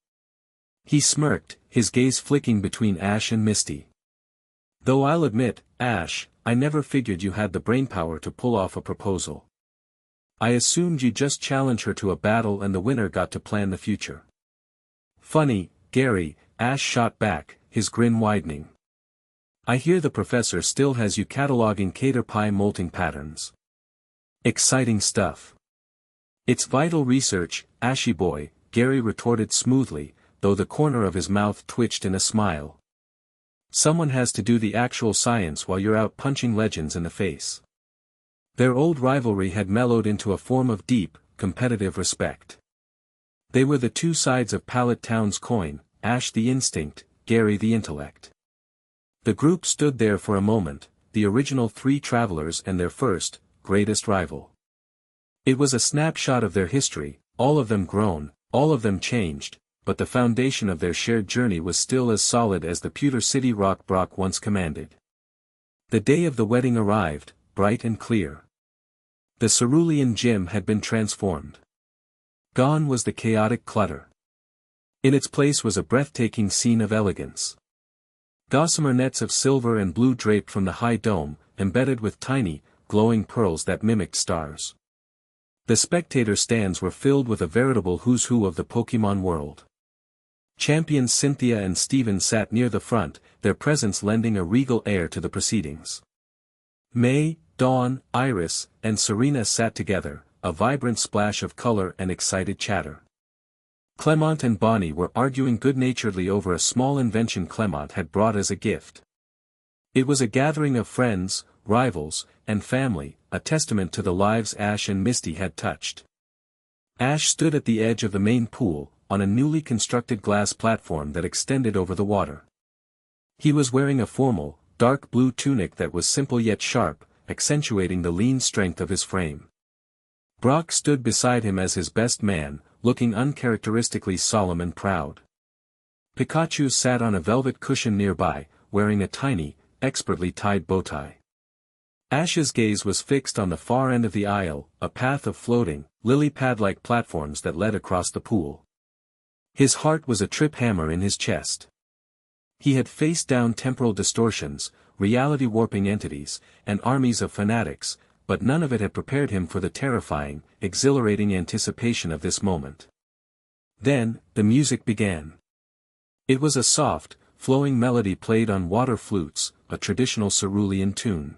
He smirked, his gaze flicking between Ash and Misty. "Though I'll admit, Ash, I never figured you had the brainpower to pull off a proposal. I assumed you'd just challenge her to a battle and the winner got to plan the future." "Funny, Gary," Ash shot back, his grin widening. "I hear the professor still has you cataloging caterpie molting patterns. Exciting stuff." "It's vital research, Ashy boy," Gary retorted smoothly, though the corner of his mouth twitched in a smile. "Someone has to do the actual science while you're out punching legends in the face." Their old rivalry had mellowed into a form of deep, competitive respect. They were the two sides of Pallet Town's coin, Ash the instinct, Gary the intellect. The group stood there for a moment, the original three travelers and their first, greatest rival. It was a snapshot of their history, all of them grown, all of them changed, but the foundation of their shared journey was still as solid as the Pewter City rock Brock once commanded. The day of the wedding arrived, bright and clear. The cerulean gym had been transformed. Gone was the chaotic clutter. In its place was a breathtaking scene of elegance. Gossamer nets of silver and blue draped from the high dome, embedded with tiny, glowing pearls that mimicked stars. The spectator stands were filled with a veritable who's who of the Pokemon world. Champions Cynthia and Steven sat near the front, their presence lending a regal air to the proceedings. May, Dawn, Iris, and Serena sat together, a vibrant splash of color and excited chatter. Clement and Bonnie were arguing good-naturedly over a small invention Clement had brought as a gift. It was a gathering of friends, rivals, and family, a testament to the lives Ash and Misty had touched. Ash stood at the edge of the main pool, on a newly constructed glass platform that extended over the water. He was wearing a formal, dark blue tunic that was simple yet sharp, accentuating the lean strength of his frame. Brock stood beside him as his best man, looking uncharacteristically solemn and proud. Pikachu sat on a velvet cushion nearby, wearing a tiny, expertly tied bow tie. Ash's gaze was fixed on the far end of the aisle, a path of floating, lily-pad-like platforms that led across the pool. His heart was a trip hammer in his chest. He had faced down temporal distortions, reality-warping entities, and armies of fanatics, but none of it had prepared him for the terrifying, exhilarating anticipation of this moment. Then, the music began. It was a soft, flowing melody played on water flutes, a traditional cerulean tune.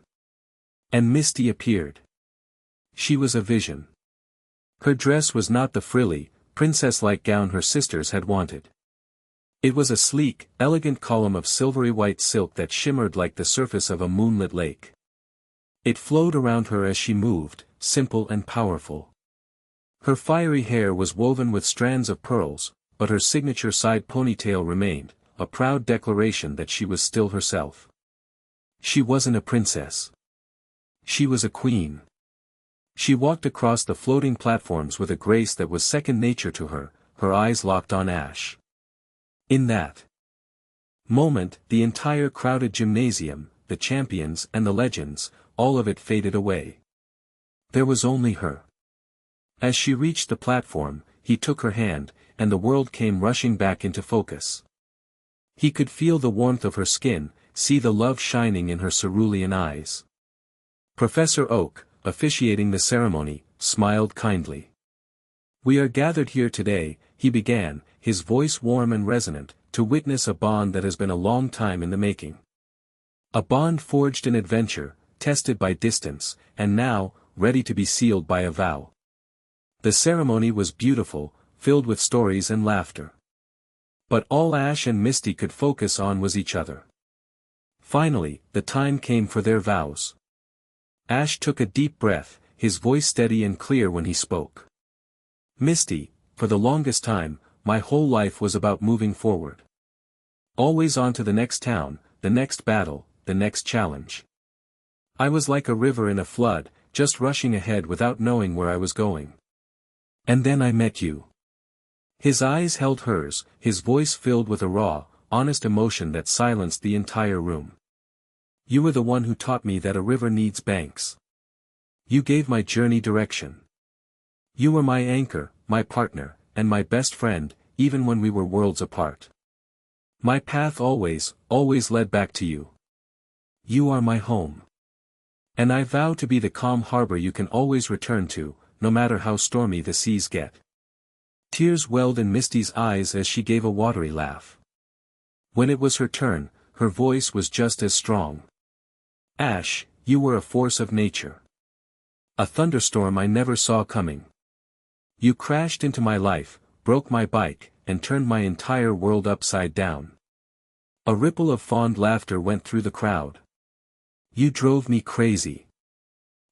And Misty appeared. She was a vision. Her dress was not the frilly, princess-like gown her sisters had wanted. It was a sleek, elegant column of silvery white silk that shimmered like the surface of a moonlit lake. It flowed around her as she moved, simple and powerful. Her fiery hair was woven with strands of pearls, but her signature side ponytail remained, a proud declaration that she was still herself. She wasn't a princess. She was a queen. She walked across the floating platforms with a grace that was second nature to her, her eyes locked on Ash. In that moment, the entire crowded gymnasium, the champions and the legends, all of it faded away. There was only her. As she reached the platform, he took her hand, and the world came rushing back into focus. He could feel the warmth of her skin, see the love shining in her cerulean eyes. Professor Oak, officiating the ceremony, smiled kindly. "We are gathered here today," he began, his voice warm and resonant, "to witness a bond that has been a long time in the making. A bond forged in adventure, tested by distance, and now, ready to be sealed by a vow." The ceremony was beautiful, filled with stories and laughter. But all Ash and Misty could focus on was each other. Finally, the time came for their vows. Ash took a deep breath, his voice steady and clear when he spoke. Misty, for the longest time, my whole life was about moving forward. Always on to the next town, the next battle, the next challenge. I was like a river in a flood, just rushing ahead without knowing where I was going. And then I met you. His eyes held hers, his voice filled with a raw, honest emotion that silenced the entire room. You were the one who taught me that a river needs banks. You gave my journey direction. You were my anchor, my partner, and my best friend, even when we were worlds apart. My path always led back to you. You are my home. And I vow to be the calm harbor you can always return to, no matter how stormy the seas get. Tears welled in Misty's eyes as she gave a watery laugh. When it was her turn, her voice was just as strong. Ash, you were a force of nature. A thunderstorm I never saw coming. You crashed into my life, broke my bike, and turned my entire world upside down. A ripple of fond laughter went through the crowd. You drove me crazy.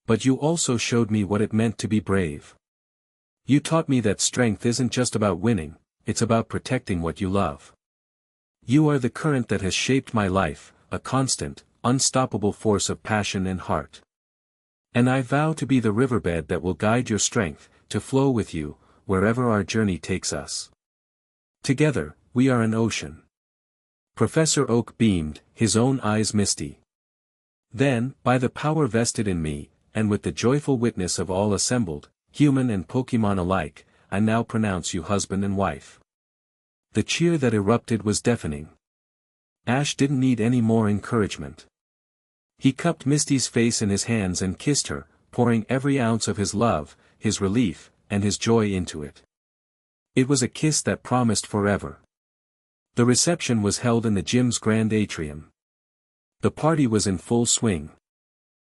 But you also showed me what it meant to be brave. You taught me that strength isn't just about winning, it's about protecting what you love. You are the current that has shaped my life, a constant, unstoppable force of passion and heart. And I vow to be the riverbed that will guide your strength, to flow with you, wherever our journey takes us. Together, we are an ocean. Professor Oak beamed, his own eyes misty. Then, by the power vested in me, and with the joyful witness of all assembled, human and Pokemon alike, I now pronounce you husband and wife. The cheer that erupted was deafening. Ash didn't need any more encouragement. He cupped Misty's face in his hands and kissed her, pouring every ounce of his love, his relief, and his joy into it. It was a kiss that promised forever. The reception was held in the gym's grand atrium. The party was in full swing.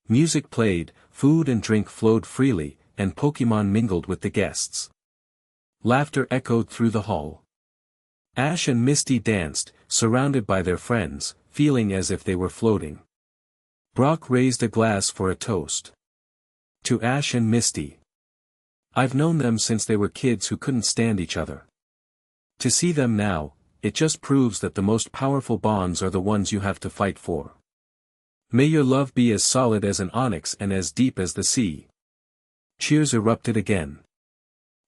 Music played, food and drink flowed freely, and Pokemon mingled with the guests. Laughter echoed through the hall. Ash and Misty danced, surrounded by their friends, feeling as if they were floating. Brock raised a glass for a toast. To Ash and Misty. I've known them since they were kids who couldn't stand each other. To see them now, it just proves that the most powerful bonds are the ones you have to fight for. May your love be as solid as an onyx and as deep as the sea. Cheers erupted again.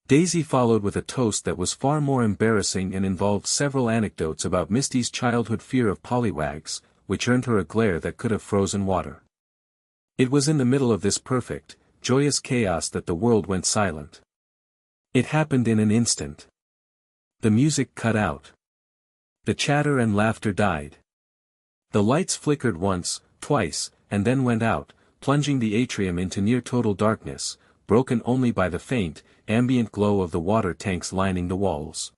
Daisy followed with a toast that was far more embarrassing and involved several anecdotes about Misty's childhood fear of pollywags, which earned her a glare that could have frozen water. It was in the middle of this perfect, joyous chaos that the world went silent. It happened in an instant. The music cut out. The chatter and laughter died. The lights flickered once, twice, and then went out, plunging the atrium into near total darkness, broken only by the faint, ambient glow of the water tanks lining the walls.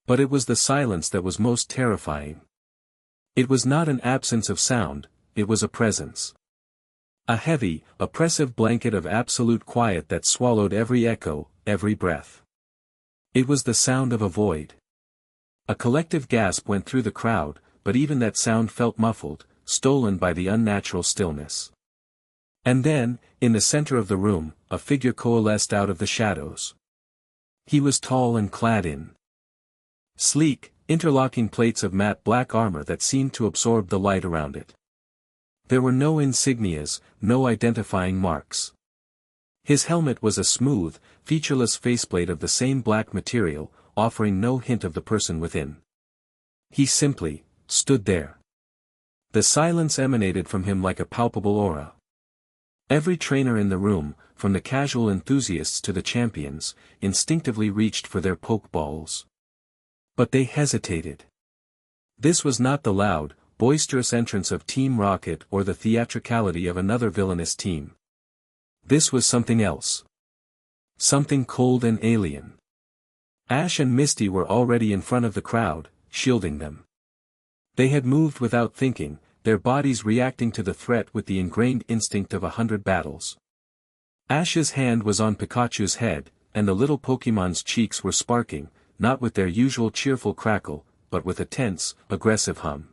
But it was the silence that was most terrifying. It was not an absence of sound, it was a presence. A heavy, oppressive blanket of absolute quiet that swallowed every echo, every breath. It was the sound of a void. A collective gasp went through the crowd, but even that sound felt muffled, stolen by the unnatural stillness. And then, in the center of the room, a figure coalesced out of the shadows. He was tall and clad in sleek, interlocking plates of matte black armor that seemed to absorb the light around it. There were no insignias, no identifying marks. His helmet was a smooth, featureless faceplate of the same black material, offering no hint of the person within. He simply stood there. The silence emanated from him like a palpable aura. Every trainer in the room, from the casual enthusiasts to the champions, instinctively reached for their pokeballs. But they hesitated. This was not the loud, boisterous entrance of Team Rocket or the theatricality of another villainous team. This was something else. Something cold and alien. Ash and Misty were already in front of the crowd, shielding them. They had moved without thinking, their bodies reacting to the threat with the ingrained instinct of 100 battles. Ash's hand was on Pikachu's head, and the little Pokemon's cheeks were sparking, not with their usual cheerful crackle, but with a tense, aggressive hum.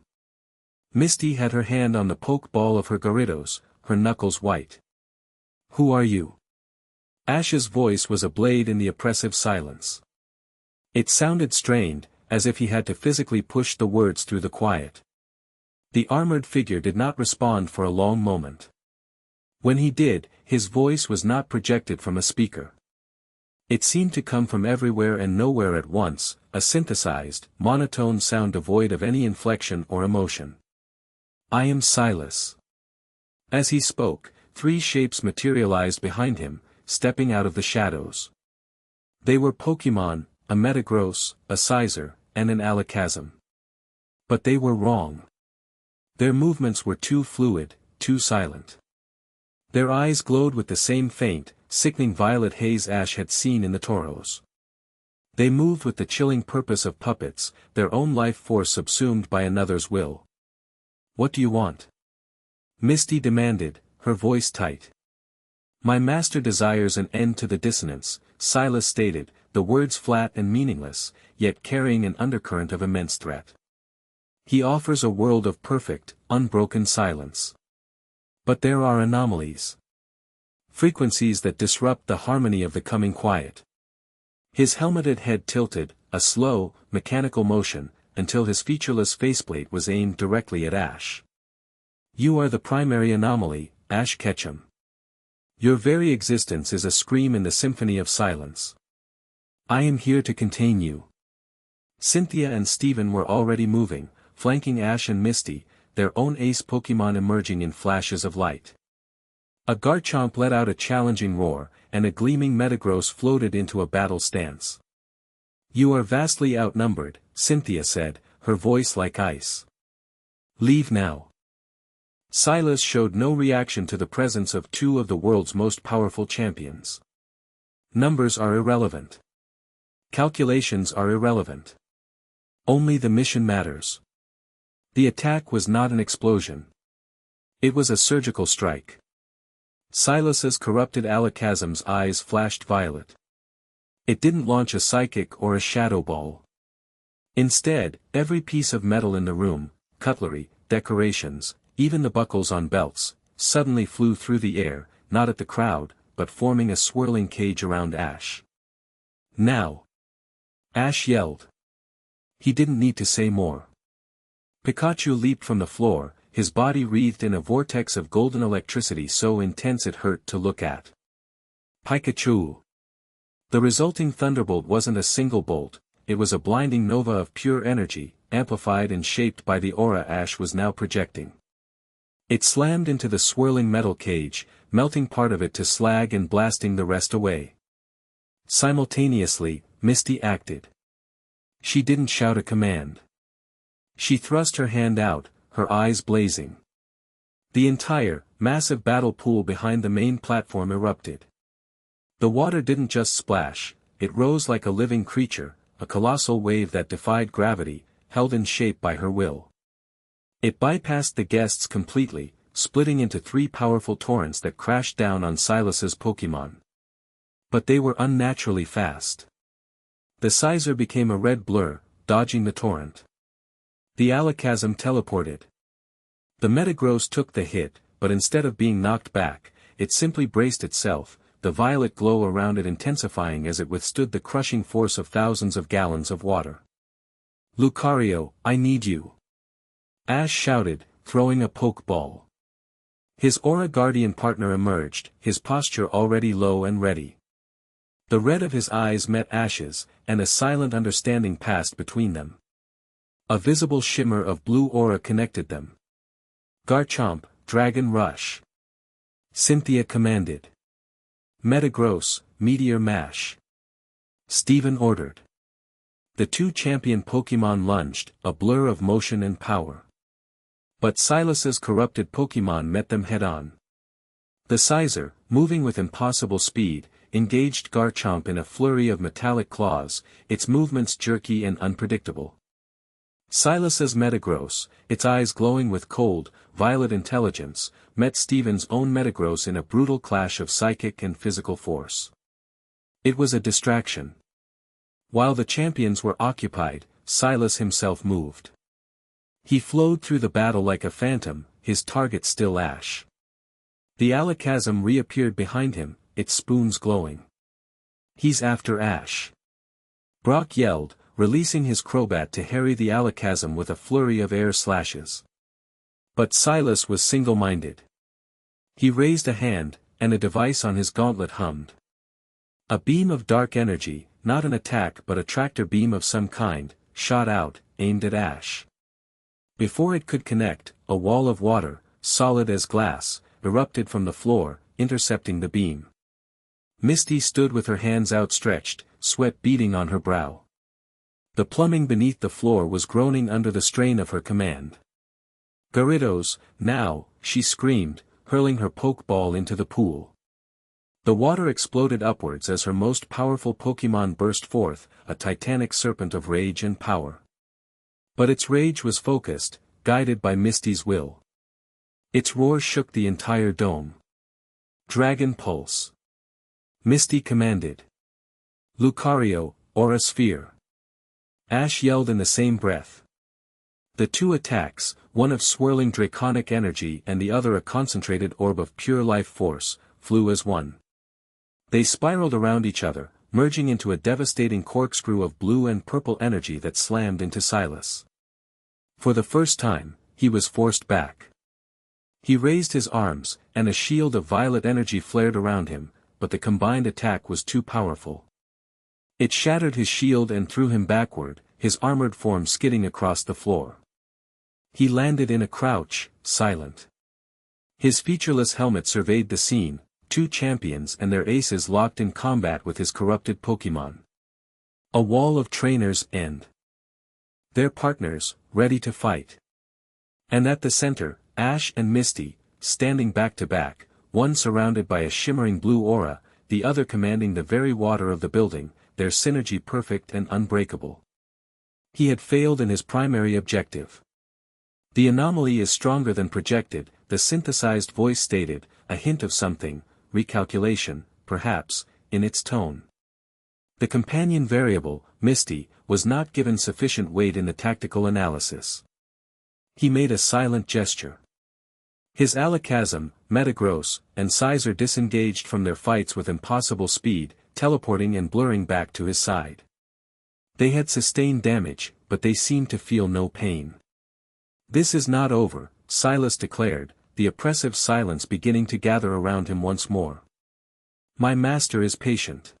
Misty had her hand on the poke ball of her Gyarados, her knuckles white. "Who are you?" Ash's voice was a blade in the oppressive silence. It sounded strained, as if he had to physically push the words through the quiet. The armored figure did not respond for a long moment. When he did, his voice was not projected from a speaker. It seemed to come from everywhere and nowhere at once, a synthesized, monotone sound devoid of any inflection or emotion. "I am Silas." As he spoke, three shapes materialized behind him, stepping out of the shadows. They were Pokémon, a Metagross, a Scizor, and an Alakazam. But they were wrong. Their movements were too fluid, too silent. Their eyes glowed with the same faint, sickening violet haze Ash had seen in the Tauros. They moved with the chilling purpose of puppets, their own life force subsumed by another's will. "What do you want?" Misty demanded, her voice tight. "My master desires an end to the dissonance," Silas stated, the words flat and meaningless, yet carrying an undercurrent of immense threat. "He offers a world of perfect, unbroken silence. But there are anomalies. Frequencies that disrupt the harmony of the coming quiet." His helmeted head tilted, a slow, mechanical motion, until his featureless faceplate was aimed directly at Ash. "You are the primary anomaly, Ash Ketchum. Your very existence is a scream in the symphony of silence. I am here to contain you." Cynthia and Steven were already moving, flanking Ash and Misty, their own ace Pokémon emerging in flashes of light. A Garchomp let out a challenging roar, and a gleaming Metagross floated into a battle stance. "You are vastly outnumbered," Cynthia said, her voice like ice. "Leave now." Silas showed no reaction to the presence of two of the world's most powerful champions. Numbers are irrelevant. Calculations are irrelevant. Only the mission matters. The attack was not an explosion. It was a surgical strike. Silas's corrupted Alakazam's eyes flashed violet. It didn't launch a psychic or a shadow ball. Instead, every piece of metal in the room, cutlery, decorations, even the buckles on belts, suddenly flew through the air, not at the crowd, but forming a swirling cage around Ash. "Now!" Ash yelled. He didn't need to say more. Pikachu leaped from the floor, his body wreathed in a vortex of golden electricity so intense it hurt to look at. Pikachu! The resulting thunderbolt wasn't a single bolt, it was a blinding nova of pure energy, amplified and shaped by the aura Ash was now projecting. It slammed into the swirling metal cage, melting part of it to slag and blasting the rest away. Simultaneously, Misty acted. She didn't shout a command. She thrust her hand out, her eyes blazing. The entire, massive battle pool behind the main platform erupted. The water didn't just splash, it rose like a living creature, a colossal wave that defied gravity, held in shape by her will. It bypassed the guests completely, splitting into three powerful torrents that crashed down on Silas's Pokémon. But they were unnaturally fast. The Scizor became a red blur, dodging the torrent. The Alakazam teleported. The Metagross took the hit, but instead of being knocked back, it simply braced itself, the violet glow around it intensifying as it withstood the crushing force of thousands of gallons of water. "Lucario, I need you!" Ash shouted, throwing a Pokeball. His Aura Guardian partner emerged, his posture already low and ready. The red of his eyes met Ash's, and a silent understanding passed between them. A visible shimmer of blue aura connected them. "Garchomp, Dragon Rush!" Cynthia commanded. "Metagross, Meteor Mash!" Steven ordered. The two champion Pokémon lunged, a blur of motion and power. But Silas's corrupted Pokémon met them head-on. The Scizor, moving with impossible speed, engaged Garchomp in a flurry of metallic claws, its movements jerky and unpredictable. Silas's Metagross, its eyes glowing with cold, violet intelligence, met Steven's own Metagross in a brutal clash of psychic and physical force. It was a distraction. While the champions were occupied, Silas himself moved. He flowed through the battle like a phantom, his target still Ash. The alakazam reappeared behind him, its spoons glowing. He's after Ash. Brock yelled, releasing his Crobat to harry the alakazam with a flurry of air slashes. But Silas was single-minded. He raised a hand, and a device on his gauntlet hummed. A beam of dark energy, not an attack but a tractor beam of some kind, shot out, aimed at Ash. Before it could connect, a wall of water, solid as glass, erupted from the floor, intercepting the beam. Misty stood with her hands outstretched, sweat beading on her brow. The plumbing beneath the floor was groaning under the strain of her command. Gyarados, now, she screamed, hurling her Pokeball into the pool. The water exploded upwards as her most powerful Pokémon burst forth, a titanic serpent of rage and power. But its rage was focused, guided by Misty's will. Its roar shook the entire dome. Dragon Pulse. Misty commanded. Lucario, Aura Sphere. Ash yelled in the same breath. The two attacks, one of swirling draconic energy and the other a concentrated orb of pure life force, flew as one. They spiraled around each other, merging into a devastating corkscrew of blue and purple energy that slammed into Silas. For the first time, he was forced back. He raised his arms, and a shield of violet energy flared around him, but the combined attack was too powerful. It shattered his shield and threw him backward, his armored form skidding across the floor. He landed in a crouch, silent. His featureless helmet surveyed the scene, two champions and their aces locked in combat with his corrupted Pokémon. A wall of trainers and their partners, ready to fight. And at the center, Ash and Misty, standing back to back, one surrounded by a shimmering blue aura, the other commanding the very water of the building, their synergy perfect and unbreakable. He had failed in his primary objective. The anomaly is stronger than projected, the synthesized voice stated, a hint of something, recalculation, perhaps, in its tone. The companion variable, Misty, was not given sufficient weight in the tactical analysis. He made a silent gesture. His alakazam, Metagross, and Scizor disengaged from their fights with impossible speed, teleporting and blurring back to his side. They had sustained damage, but they seemed to feel no pain. "This is not over," Silas declared, the oppressive silence beginning to gather around him once more. "My master is patient.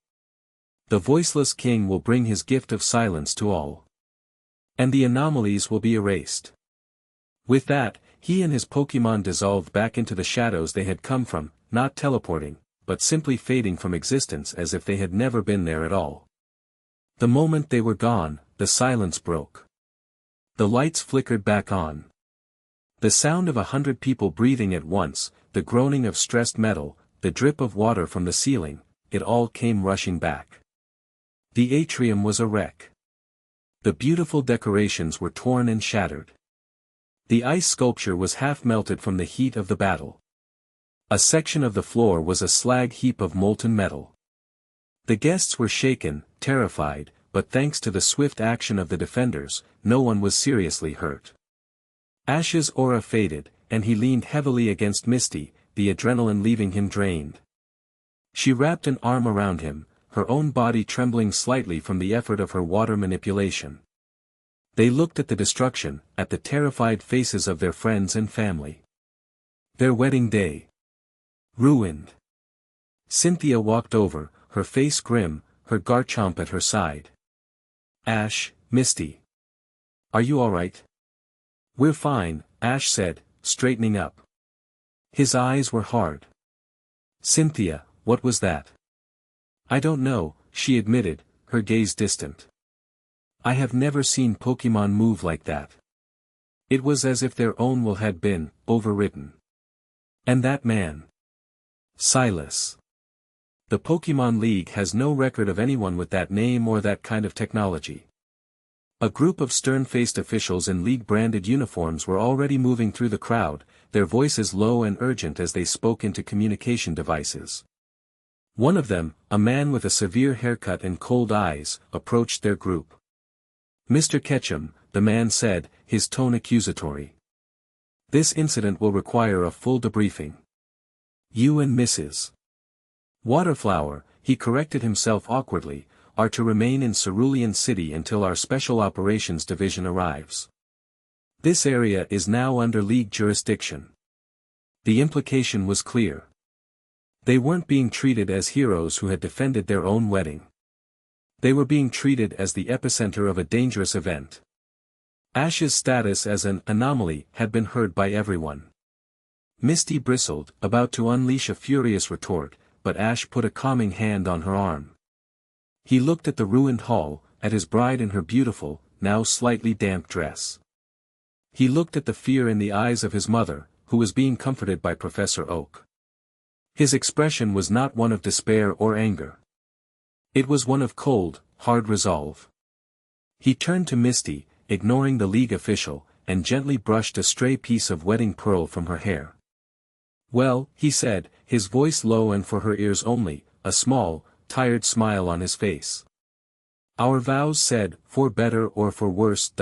The voiceless king will bring his gift of silence to all. And the anomalies will be erased." With that, he and his Pokémon dissolved back into the shadows they had come from, not teleporting, but simply fading from existence as if they had never been there at all. The moment they were gone, the silence broke. The lights flickered back on. The sound of 100 people breathing at once, the groaning of stressed metal, the drip of water from the ceiling, it all came rushing back. The atrium was a wreck. The beautiful decorations were torn and shattered. The ice sculpture was half melted from the heat of the battle. A section of the floor was a slag heap of molten metal. The guests were shaken, terrified, but thanks to the swift action of the defenders, no one was seriously hurt. Ash's aura faded, and he leaned heavily against Misty, the adrenaline leaving him drained. She wrapped an arm around him, her own body trembling slightly from the effort of her water manipulation. They looked at the destruction, at the terrified faces of their friends and family. Their wedding day. Ruined. Cynthia walked over, her face grim, her Garchomp at her side. "Ash, Misty. Are you alright?" "We're fine," Ash said, straightening up. His eyes were hard. "Cynthia, what was that?" "I don't know," she admitted, her gaze distant. "I have never seen Pokémon move like that." It was as if their own will had been overridden. And that man? Silas. The Pokémon League has no record of anyone with that name or that kind of technology. A group of stern-faced officials in League-branded uniforms were already moving through the crowd, their voices low and urgent as they spoke into communication devices. One of them, a man with a severe haircut and cold eyes, approached their group. "Mr. Ketchum, the man said, his tone accusatory. This incident will require a full debriefing. You and Mrs. Waterflower, he corrected himself awkwardly, are to remain in Cerulean City until our Special Operations Division arrives. This area is now under League jurisdiction. The implication was clear. They weren't being treated as heroes who had defended their own wedding. They were being treated as the epicenter of a dangerous event. Ash's status as an anomaly had been heard by everyone. Misty bristled, about to unleash a furious retort, but Ash put a calming hand on her arm. He looked at the ruined hall, at his bride in her beautiful, now slightly damp dress. He looked at the fear in the eyes of his mother, who was being comforted by Professor Oak. His expression was not one of despair or anger. It was one of cold, hard resolve. He turned to Misty, ignoring the League official, and gently brushed a stray piece of wedding pearl from her hair. Well, he said, his voice low and for her ears only, a small, tired smile on his face. Our vows said, for better or for worse.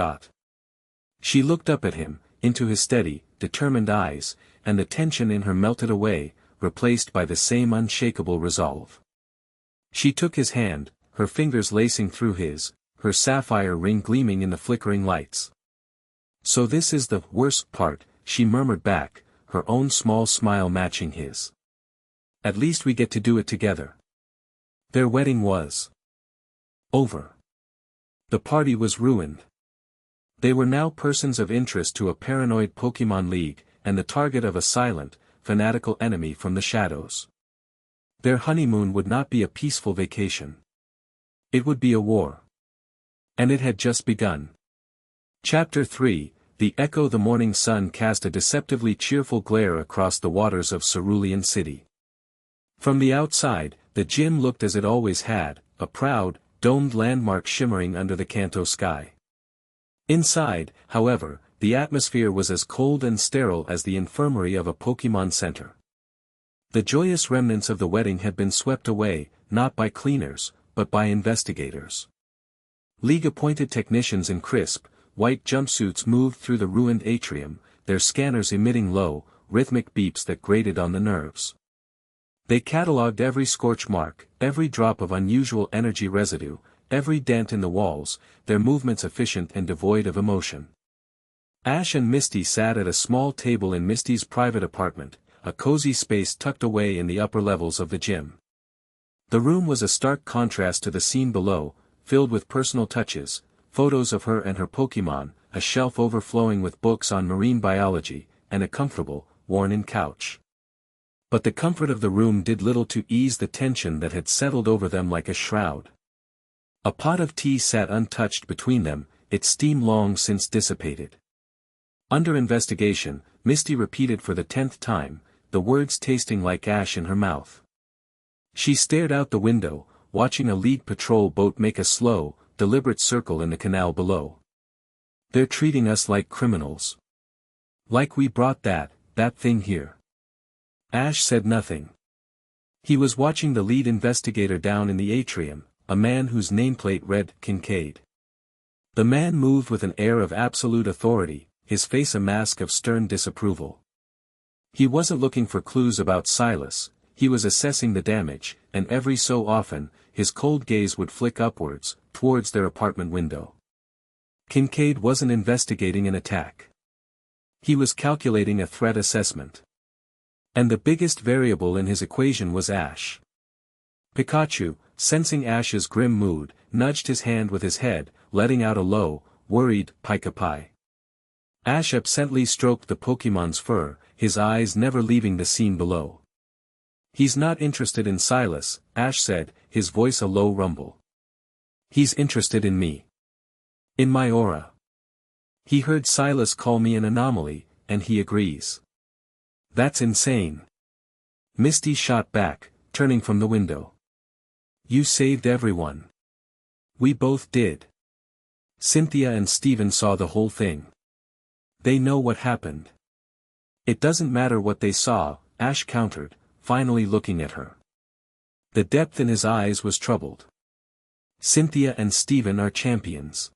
She looked up at him, into his steady, determined eyes, and the tension in her melted away, replaced by the same unshakable resolve. She took his hand, her fingers lacing through his, her sapphire ring gleaming in the flickering lights. So this is the worst part, she murmured back, her own small smile matching his. At least we get to do it together. Their wedding was over. The party was ruined. They were now persons of interest to a paranoid Pokemon League, and the target of a silent, fanatical enemy from the shadows. Their honeymoon would not be a peaceful vacation. It would be a war. And it had just begun. Chapter 3, The Echo. The morning sun cast a deceptively cheerful glare across the waters of Cerulean City. From the outside, the gym looked as it always had, a proud, domed landmark shimmering under the Kanto sky. Inside, however, the atmosphere was as cold and sterile as the infirmary of a Pokemon Center. The joyous remnants of the wedding had been swept away, not by cleaners, but by investigators. League-appointed technicians in crisp, white jumpsuits moved through the ruined atrium, their scanners emitting low, rhythmic beeps that grated on the nerves. They catalogued every scorch mark, every drop of unusual energy residue, every dent in the walls, their movements efficient and devoid of emotion. Ash and Misty sat at a small table in Misty's private apartment, a cozy space tucked away in the upper levels of the gym. The room was a stark contrast to the scene below, filled with personal touches, photos of her and her Pokemon, a shelf overflowing with books on marine biology, and a comfortable, worn-in couch. But the comfort of the room did little to ease the tension that had settled over them like a shroud. A pot of tea sat untouched between them, its steam long since dissipated. Under investigation, Misty repeated for the 10th time, the words tasting like ash in her mouth. She stared out the window, watching a League patrol boat make a slow, deliberate circle in the canal below. They're treating us like criminals. Like we brought that thing here. Ash said nothing. He was watching the lead investigator down in the atrium, a man whose nameplate read Kincaid. The man moved with an air of absolute authority, his face a mask of stern disapproval. He wasn't looking for clues about Silas, he was assessing the damage, and every so often, his cold gaze would flick upwards, towards their apartment window. Kincaid wasn't investigating an attack. He was calculating a threat assessment. And the biggest variable in his equation was Ash. Pikachu, sensing Ash's grim mood, nudged his hand with his head, letting out a low, worried Pika-Pi. Ash absently stroked the Pokemon's fur, his eyes never leaving the scene below. He's not interested in Silas, Ash said, his voice a low rumble. He's interested in me. In my aura. He heard Silas call me an anomaly, and he agrees. That's insane. Misty shot back, turning from the window. You saved everyone. We both did. Cynthia and Steven saw the whole thing. They know what happened. It doesn't matter what they saw, Ash countered, finally looking at her. The depth in his eyes was troubled. Cynthia and Steven are champions.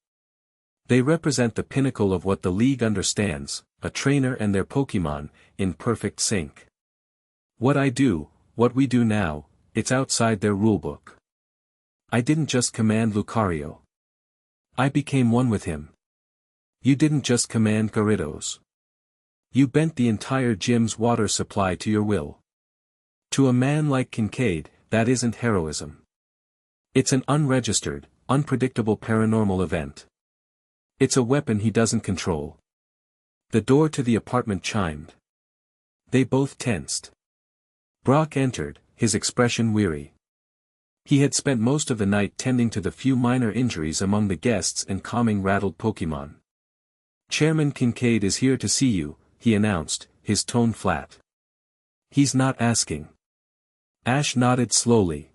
They represent the pinnacle of what the League understands, a trainer and their Pokémon, in perfect sync. What I do, what we do now, it's outside their rulebook. I didn't just command Lucario. I became one with him. You didn't just command Gyarados. You bent the entire gym's water supply to your will. To a man like Kincaid, that isn't heroism. It's an unregistered, unpredictable paranormal event. It's a weapon he doesn't control. The door to the apartment chimed. They both tensed. Brock entered, his expression weary. He had spent most of the night tending to the few minor injuries among the guests and calming rattled Pokémon. Chairman Kincaid is here to see you, he announced, his tone flat. He's not asking. Ash nodded slowly.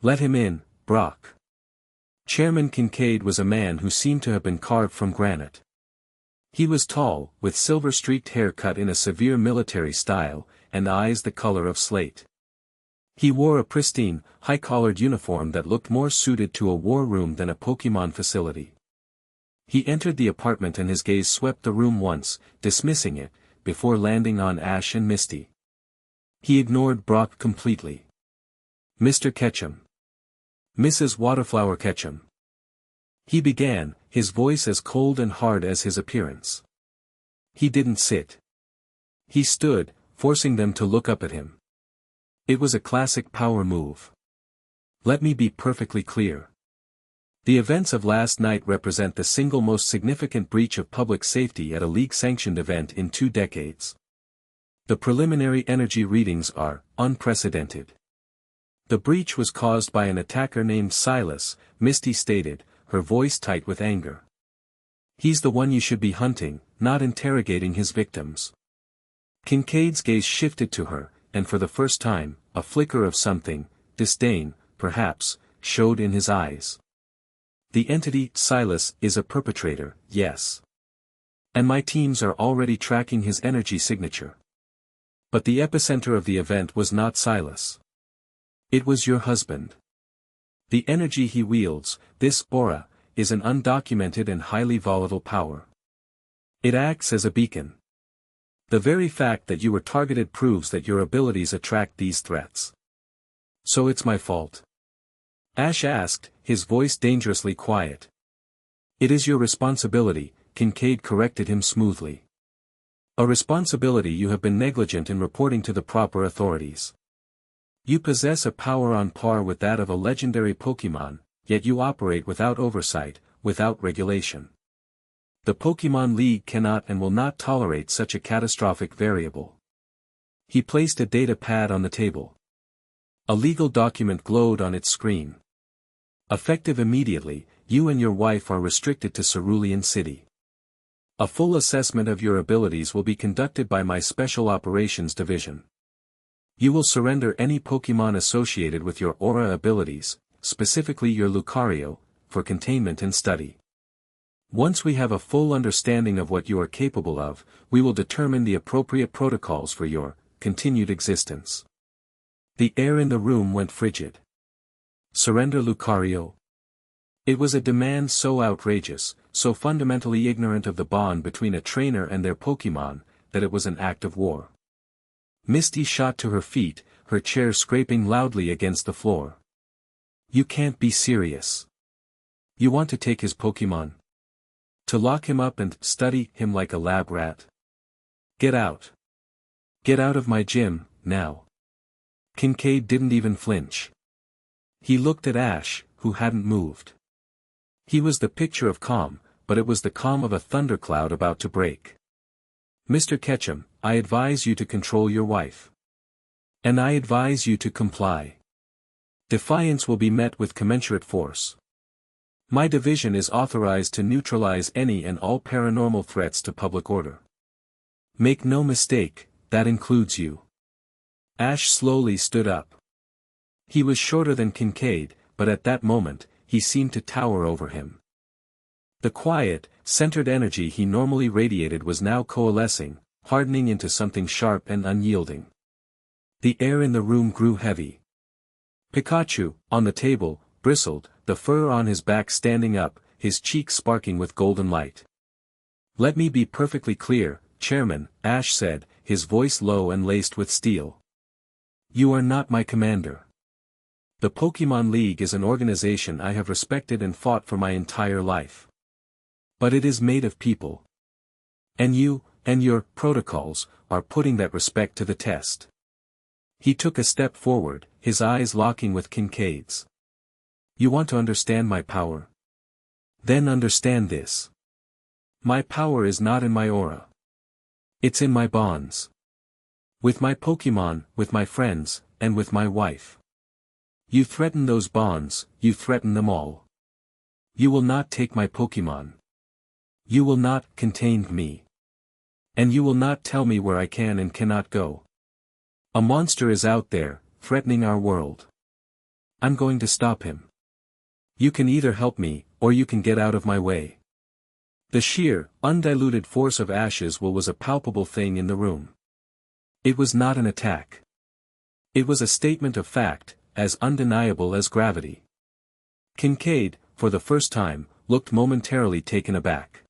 Let him in, Brock. Chairman Kincaid was a man who seemed to have been carved from granite. He was tall, with silver-streaked hair cut in a severe military style, and eyes the color of slate. He wore a pristine, high-collared uniform that looked more suited to a war room than a Pokémon facility. He entered the apartment and his gaze swept the room once, dismissing it, before landing on Ash and Misty. He ignored Brock completely. Mr. Ketchum. Mrs. Waterflower Ketchum. He began, his voice as cold and hard as his appearance. He didn't sit. He stood, forcing them to look up at him. It was a classic power move. Let me be perfectly clear. The events of last night represent the single most significant breach of public safety at a league-sanctioned event in 2 decades. The preliminary energy readings are unprecedented. The breach was caused by an attacker named Silas, Misty stated, her voice tight with anger. He's the one you should be hunting, not interrogating his victims. Kincaid's gaze shifted to her, and for the first time, a flicker of something, disdain, perhaps, showed in his eyes. The entity, Silas, is a perpetrator, yes. And my teams are already tracking his energy signature. But the epicenter of the event was not Silas. It was your husband. The energy he wields, this aura, is an undocumented and highly volatile power. It acts as a beacon. The very fact that you were targeted proves that your abilities attract these threats. So it's my fault? Ash asked, his voice dangerously quiet. It is your responsibility, Kincaid corrected him smoothly. A responsibility you have been negligent in reporting to the proper authorities. You possess a power on par with that of a legendary Pokémon, yet you operate without oversight, without regulation. The Pokémon League cannot and will not tolerate such a catastrophic variable. He placed a data pad on the table. A legal document glowed on its screen. Effective immediately, you and your wife are restricted to Cerulean City. A full assessment of your abilities will be conducted by my Special Operations Division. You will surrender any Pokémon associated with your aura abilities, specifically your Lucario, for containment and study. Once we have a full understanding of what you are capable of, we will determine the appropriate protocols for your continued existence. The air in the room went frigid. Surrender Lucario? It was a demand so outrageous, so fundamentally ignorant of the bond between a trainer and their Pokémon, that it was an act of war. Misty shot to her feet, her chair scraping loudly against the floor. You can't be serious. You want to take his Pokémon? To lock him up and study him like a lab rat? Get out. Get out of my gym, now. Kincaid didn't even flinch. He looked at Ash, who hadn't moved. He was the picture of calm, but it was the calm of a thundercloud about to break. Mr. Ketchum, I advise you to control your wife. And I advise you to comply. Defiance will be met with commensurate force. My division is authorized to neutralize any and all paranormal threats to public order. Make no mistake, that includes you. Ash slowly stood up. He was shorter than Kincaid, but at that moment, he seemed to tower over him. The quiet, centered energy he normally radiated was now coalescing, hardening into something sharp and unyielding. The air in the room grew heavy. Pikachu, on the table, bristled, the fur on his back standing up, his cheeks sparking with golden light. "Let me be perfectly clear, Chairman," Ash said, his voice low and laced with steel. "You are not my commander. The Pokémon League is an organization I have respected and fought for my entire life. But it is made of people. And you, and your protocols, are putting that respect to the test." He took a step forward, his eyes locking with Kincaid's. "You want to understand my power? Then understand this. My power is not in my aura. It's in my bonds. With my Pokémon, with my friends, and with my wife. You threaten those bonds, you threaten them all. You will not take my Pokémon. You will not contain me. And you will not tell me where I can and cannot go. A monster is out there, threatening our world. I'm going to stop him. You can either help me, or you can get out of my way." The sheer, undiluted force of Ash's will was a palpable thing in the room. It was not an attack. It was a statement of fact, as undeniable as gravity. Kincaid, for the first time, looked momentarily taken aback.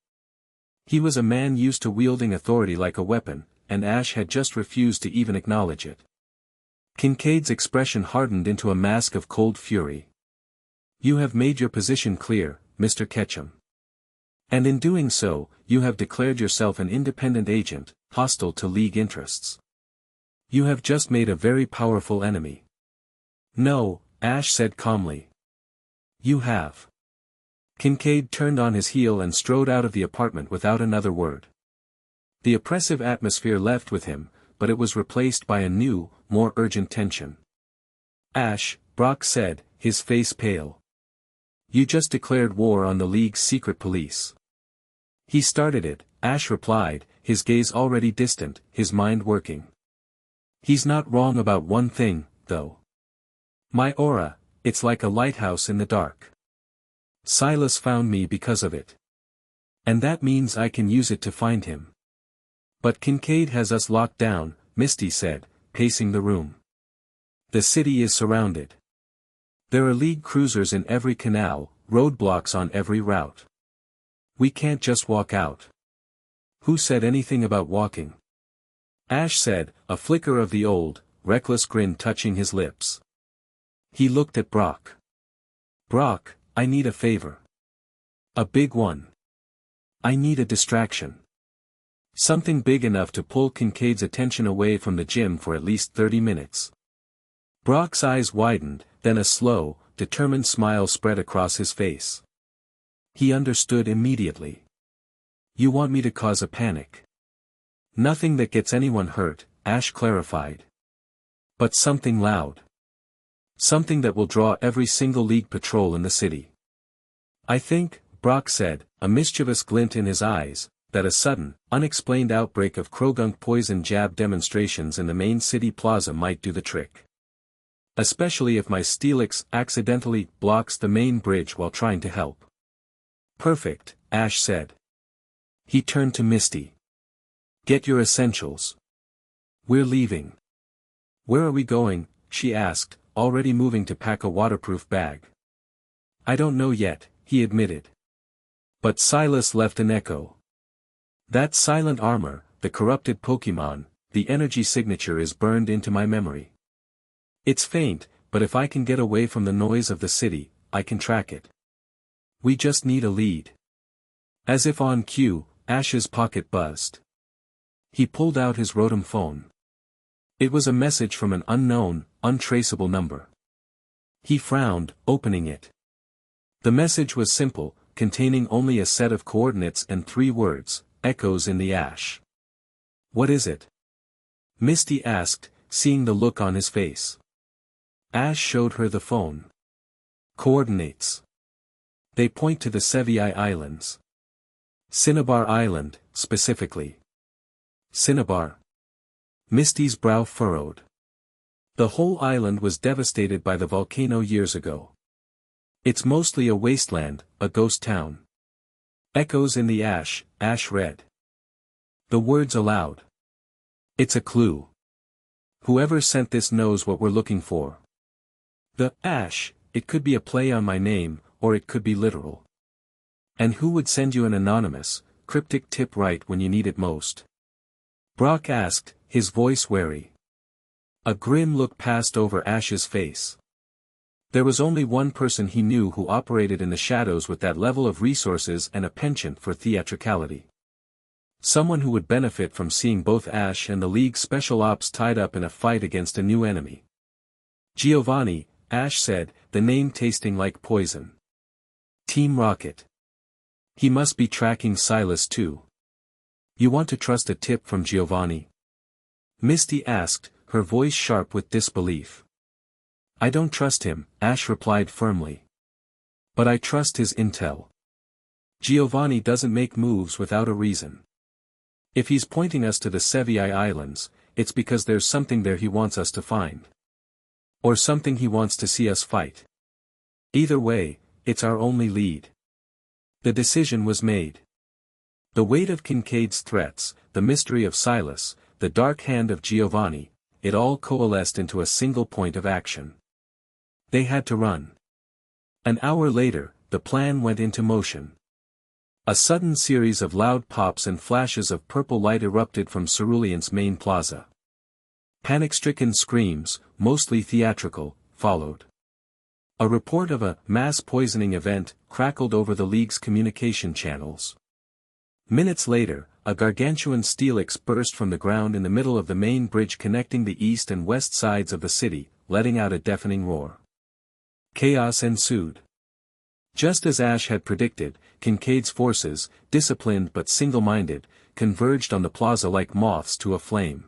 He was a man used to wielding authority like a weapon, and Ash had just refused to even acknowledge it. Kincaid's expression hardened into a mask of cold fury. "You have made your position clear, Mr. Ketchum. And in doing so, you have declared yourself an independent agent, hostile to League interests. You have just made a very powerful enemy." "No," Ash said calmly. "You have." Kincaid turned on his heel and strode out of the apartment without another word. The oppressive atmosphere left with him, but it was replaced by a new, more urgent tension. "Ash," Brock said, his face pale. "You just declared war on the League's secret police." "He started it," Ash replied, his gaze already distant, his mind working. "He's not wrong about one thing, though. My aura, it's like a lighthouse in the dark. Silas found me because of it. And that means I can use it to find him." "But Kincaid has us locked down," Misty said, pacing the room. "The city is surrounded. There are League cruisers in every canal, roadblocks on every route. We can't just walk out." "Who said anything about walking?" Ash said, a flicker of the old, reckless grin touching his lips. He looked at Brock. "Brock, I need a favor. A big one. I need a distraction. Something big enough to pull Kincaid's attention away from the gym for at least 30 minutes. Brock's eyes widened, then a slow, determined smile spread across his face. He understood immediately. "You want me to cause a panic?" "Nothing that gets anyone hurt," Ash clarified. "But something loud. Something that will draw every single League patrol in the city. I think," Brock said, a mischievous glint in his eyes, "that a sudden, unexplained outbreak of Krogunk poison jab demonstrations in the main city plaza might do the trick. Especially if my Steelix accidentally blocks the main bridge while trying to help." "Perfect," Ash said. He turned to Misty. "Get your essentials. We're leaving." "Where are we going?" she asked, already moving to pack a waterproof bag. "I don't know yet," he admitted. But Silas left an echo. "That silent armor, the corrupted Pokémon, the energy signature is burned into my memory. It's faint, but if I can get away from the noise of the city, I can track it. We just need a lead." As if on cue, Ash's pocket buzzed. He pulled out his Rotom phone. It was a message from an unknown, untraceable number. He frowned, opening it. The message was simple, containing only a set of coordinates and 3 words, "Echoes in the ash." "What is it?" Misty asked, seeing the look on his face. Ash showed her the phone. "Coordinates. They point to the Sevii Islands. Cinnabar Island, specifically." "Cinnabar?" Misty's brow furrowed. "The whole island was devastated by the volcano years ago. It's mostly a wasteland, a ghost town." "Echoes in the ash," Ash read. The words aloud. "It's a clue. Whoever sent this knows what we're looking for. The ash, it could be a play on my name, or it could be literal. And who would send you an anonymous, cryptic tip right when you need it most? Brock asked, his voice wary. A grim look passed over Ash's face. There was only one person he knew who operated in the shadows with that level of resources and a penchant for theatricality. Someone who would benefit from seeing both Ash and the League's special ops tied up in a fight against a new enemy. Giovanni, Ash said, the name tasting like poison. Team Rocket. He must be tracking Silas too. You want to trust a tip from Giovanni? Misty asked, her voice sharp with disbelief. I don't trust him, Ash replied firmly. But I trust his intel. Giovanni doesn't make moves without a reason. If he's pointing us to the Sevii Islands, it's because there's something there he wants us to find. Or something he wants to see us fight. Either way, it's our only lead. The decision was made. The weight of Kincaid's threats, the mystery of Silas, the dark hand of Giovanni, it all coalesced into a single point of action. They had to run. An hour later, the plan went into motion. A sudden series of loud pops and flashes of purple light erupted from Cerulean's main plaza. Panic-stricken screams, mostly theatrical, followed. A report of a mass poisoning event crackled over the League's communication channels. Minutes later, a gargantuan steelix burst from the ground in the middle of the main bridge connecting the east and west sides of the city, letting out a deafening roar. Chaos ensued. Just as Ash had predicted, Kincaid's forces, disciplined but single-minded, converged on the plaza like moths to a flame.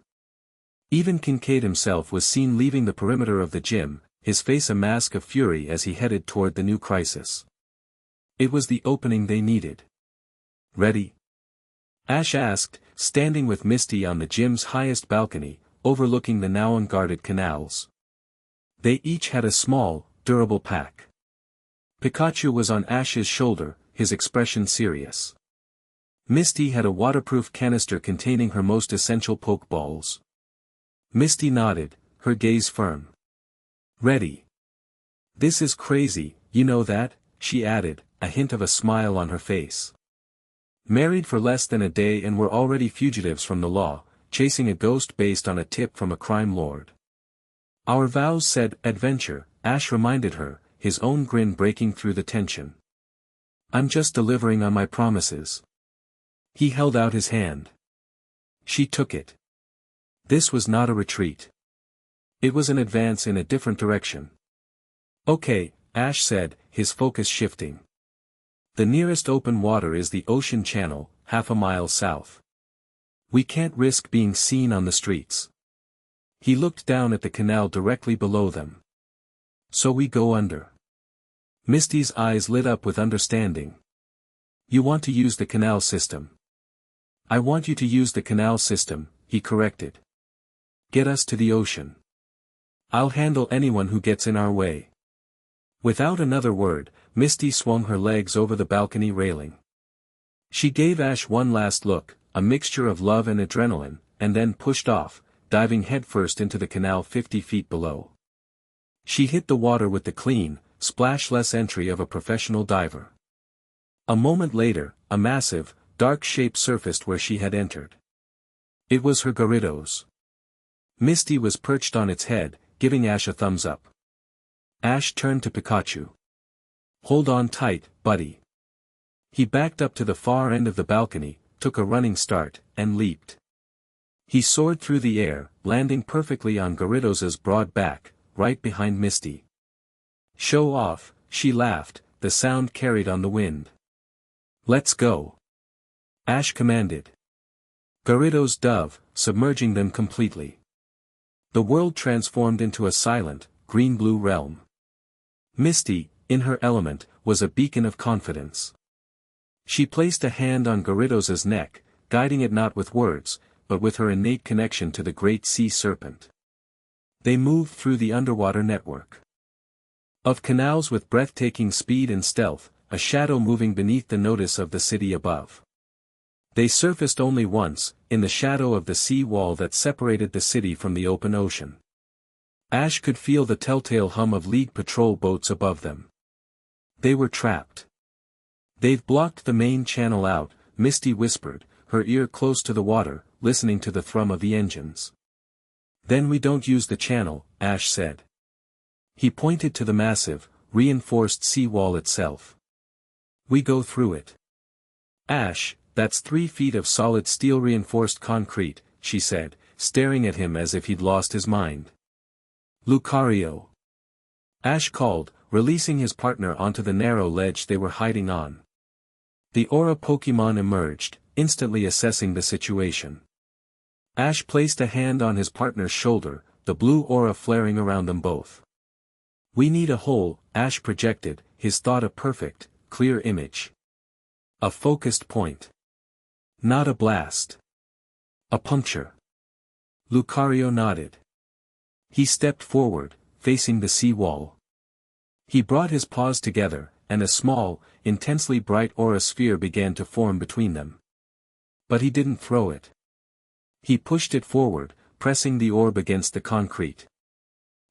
Even Kincaid himself was seen leaving the perimeter of the gym, his face a mask of fury as he headed toward the new crisis. It was the opening they needed. Ready? Ash asked, standing with Misty on the gym's highest balcony, overlooking the now unguarded canals. They each had a small, durable pack. Pikachu was on Ash's shoulder, his expression serious. Misty had a waterproof canister containing her most essential pokeballs. Misty nodded, her gaze firm. Ready. This is crazy, you know that, she added, a hint of a smile on her face. Married for less than a day and were already fugitives from the law, chasing a ghost based on a tip from a crime lord. Our vows said adventure, Ash reminded her, his own grin breaking through the tension. I'm just delivering on my promises. He held out his hand. She took it. This was not a retreat. It was an advance in a different direction. Okay, Ash said, his focus shifting. The nearest open water is the ocean channel, half a mile south. We can't risk being seen on the streets. He looked down at the canal directly below them. So we go under. Misty's eyes lit up with understanding. You want to use the canal system. I want you to use the canal system, he corrected. Get us to the ocean. I'll handle anyone who gets in our way. Without another word, Misty swung her legs over the balcony railing. She gave Ash one last look, a mixture of love and adrenaline, and then pushed off, diving headfirst into the canal 50 feet below. She hit the water with the clean, splashless entry of a professional diver. A moment later, a massive, dark shape surfaced where she had entered. It was her Gyarados. Misty was perched on its head, giving Ash a thumbs up. Ash turned to Pikachu. Hold on tight, buddy. He backed up to the far end of the balcony, took a running start, and leaped. He soared through the air, landing perfectly on Gyarados' broad back, right behind Misty. Show off, she laughed, the sound carried on the wind. Let's go. Ash commanded. Gyarados dove, submerging them completely. The world transformed into a silent, green-blue realm. Misty, in her element, was a beacon of confidence. She placed a hand on Gyarados' neck, guiding it not with words, but with her innate connection to the great sea serpent. They moved through the underwater network of canals with breathtaking speed and stealth, a shadow moving beneath the notice of the city above. They surfaced only once, in the shadow of the sea wall that separated the city from the open ocean. Ash could feel the telltale hum of League patrol boats above them. They were trapped. They've blocked the main channel out, Misty whispered, her ear close to the water, listening to the thrum of the engines. Then we don't use the channel, Ash said. He pointed to the massive, reinforced seawall itself. We go through it. Ash, that's 3 feet of solid steel reinforced concrete, she said, staring at him as if he'd lost his mind. Lucario. Ash called, releasing his partner onto the narrow ledge they were hiding on. The Aura Pokémon emerged, instantly assessing the situation. Ash placed a hand on his partner's shoulder, the blue aura flaring around them both. We need a hole, Ash projected, his thought a perfect, clear image. A focused point. Not a blast. A puncture. Lucario nodded. He stepped forward, facing the sea wall. He brought his paws together, and a small, intensely bright aura sphere began to form between them. But he didn't throw it. He pushed it forward, pressing the orb against the concrete.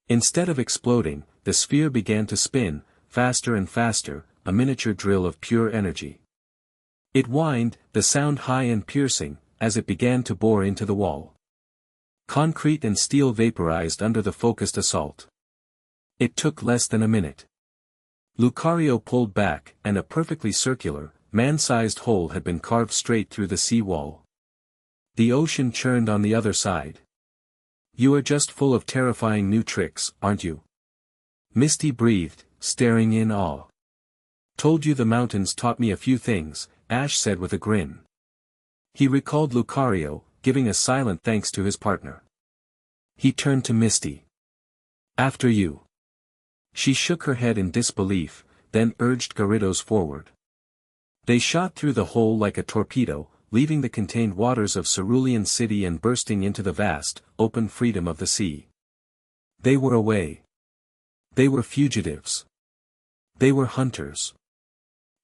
Instead of exploding, the sphere began to spin, faster and faster, a miniature drill of pure energy. It whined, the sound high and piercing, as it began to bore into the wall. Concrete and steel vaporized under the focused assault. It took less than a minute. Lucario pulled back, and a perfectly circular, man-sized hole had been carved straight through the sea wall. The ocean churned on the other side. You are just full of terrifying new tricks, aren't you? Misty breathed, staring in awe. Told you the mountains taught me a few things, Ash said with a grin. He recalled Lucario, giving a silent thanks to his partner. He turned to Misty. After you. She shook her head in disbelief, then urged Gyarados forward. They shot through the hole like a torpedo, leaving the contained waters of Cerulean City and bursting into the vast, open freedom of the sea. They were away. They were fugitives. They were hunters.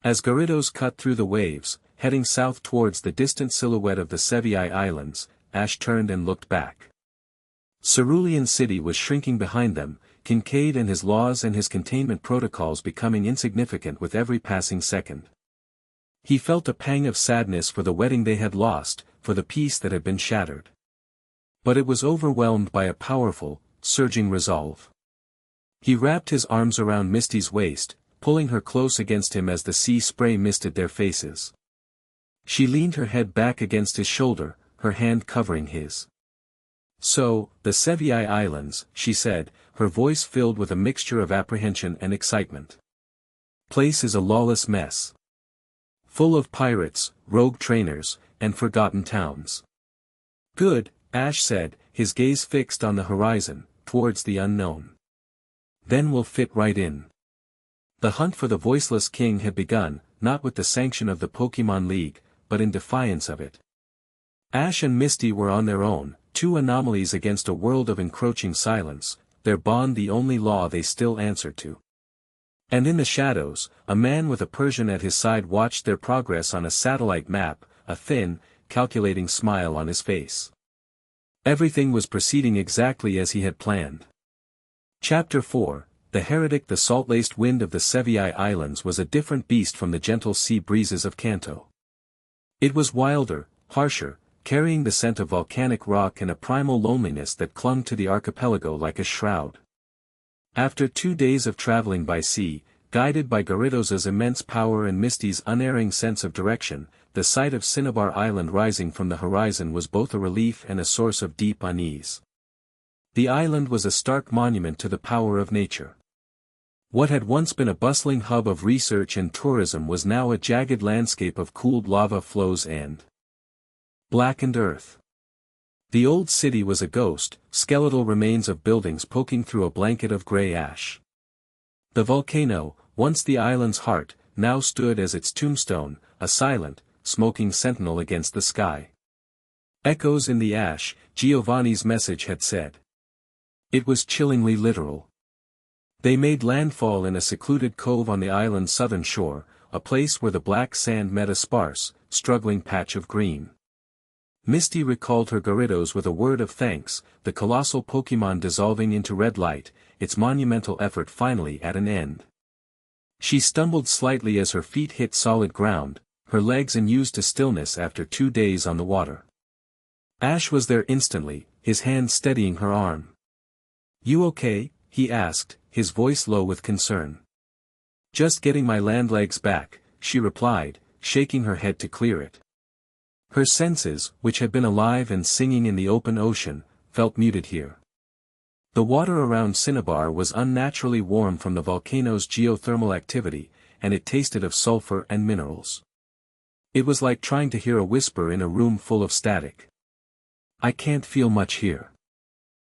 As Gyarados cut through the waves, heading south towards the distant silhouette of the Sevii Islands, Ash turned and looked back. Cerulean City was shrinking behind them, Kincaid and his laws and his containment protocols becoming insignificant with every passing second. He felt a pang of sadness for the wedding they had lost, for the peace that had been shattered. But it was overwhelmed by a powerful, surging resolve. He wrapped his arms around Misty's waist, pulling her close against him as the sea spray misted their faces. She leaned her head back against his shoulder, her hand covering his. So, the Sevii Islands, she said, her voice filled with a mixture of apprehension and excitement. Place is a lawless mess. Full of pirates, rogue trainers, and forgotten towns. Good, Ash said, his gaze fixed on the horizon, towards the unknown. Then we'll fit right in. The hunt for the voiceless king had begun, not with the sanction of the Pokémon League, but in defiance of it. Ash and Misty were on their own, two anomalies against a world of encroaching silence, their bond the only law they still answered to. And in the shadows, a man with a Persian at his side watched their progress on a satellite map, a thin, calculating smile on his face. Everything was proceeding exactly as he had planned. Chapter 4, The Heretic. The salt-laced wind of the Sevii Islands was a different beast from the gentle sea breezes of Kanto. It was wilder, harsher, carrying the scent of volcanic rock and a primal loneliness that clung to the archipelago like a shroud. After 2 days of traveling by sea, guided by Gyarados' immense power and Misty's unerring sense of direction, the sight of Cinnabar Island rising from the horizon was both a relief and a source of deep unease. The island was a stark monument to the power of nature. What had once been a bustling hub of research and tourism was now a jagged landscape of cooled lava flows and blackened earth. The old city was a ghost, skeletal remains of buildings poking through a blanket of grey ash. The volcano, once the island's heart, now stood as its tombstone, a silent, smoking sentinel against the sky. Echoes in the ash, Giovanni's message had said. It was chillingly literal. They made landfall in a secluded cove on the island's southern shore, a place where the black sand met a sparse, struggling patch of green. Misty recalled her Gyarados with a word of thanks, the colossal Pokémon dissolving into red light, its monumental effort finally at an end. She stumbled slightly as her feet hit solid ground, her legs unused to stillness after 2 days on the water. Ash was there instantly, his hand steadying her arm. "You okay?" he asked, his voice low with concern. "Just getting my land legs back," she replied, shaking her head to clear it. Her senses, which had been alive and singing in the open ocean, felt muted here. The water around Cinnabar was unnaturally warm from the volcano's geothermal activity, and it tasted of sulfur and minerals. It was like trying to hear a whisper in a room full of static. "I can't feel much here.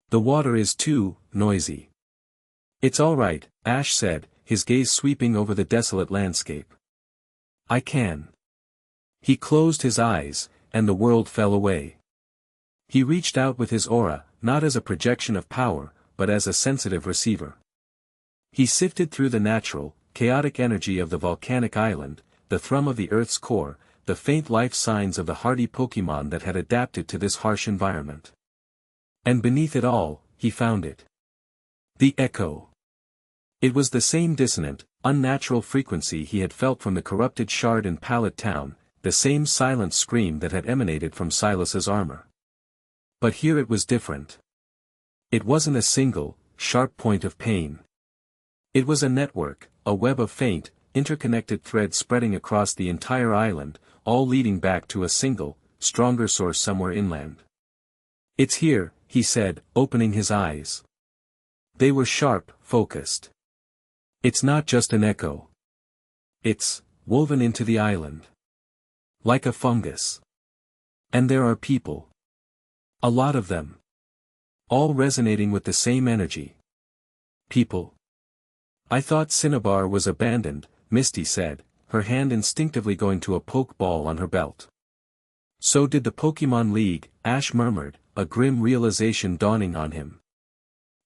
The water is too noisy." "It's all right," Ash said, his gaze sweeping over the desolate landscape. "I can." He closed his eyes, and the world fell away. He reached out with his aura, not as a projection of power, but as a sensitive receiver. He sifted through the natural, chaotic energy of the volcanic island, the thrum of the Earth's core, the faint life signs of the hardy Pokémon that had adapted to this harsh environment. And beneath it all, he found it. The echo. It was the same dissonant, unnatural frequency he had felt from the corrupted shard in Pallet Town, the same silent scream that had emanated from Silas's armor. But here it was different. It wasn't a single, sharp point of pain. It was a network, a web of faint, interconnected threads spreading across the entire island, all leading back to a single, stronger source somewhere inland. "It's here," he said, opening his eyes. They were sharp, focused. "It's not just an echo. It's woven into the island. Like a fungus. And there are people. A lot of them. All resonating with the same energy." "People? I thought Cinnabar was abandoned," Misty said, her hand instinctively going to a poke ball on her belt. "So did the Pokémon League," Ash murmured, a grim realization dawning on him.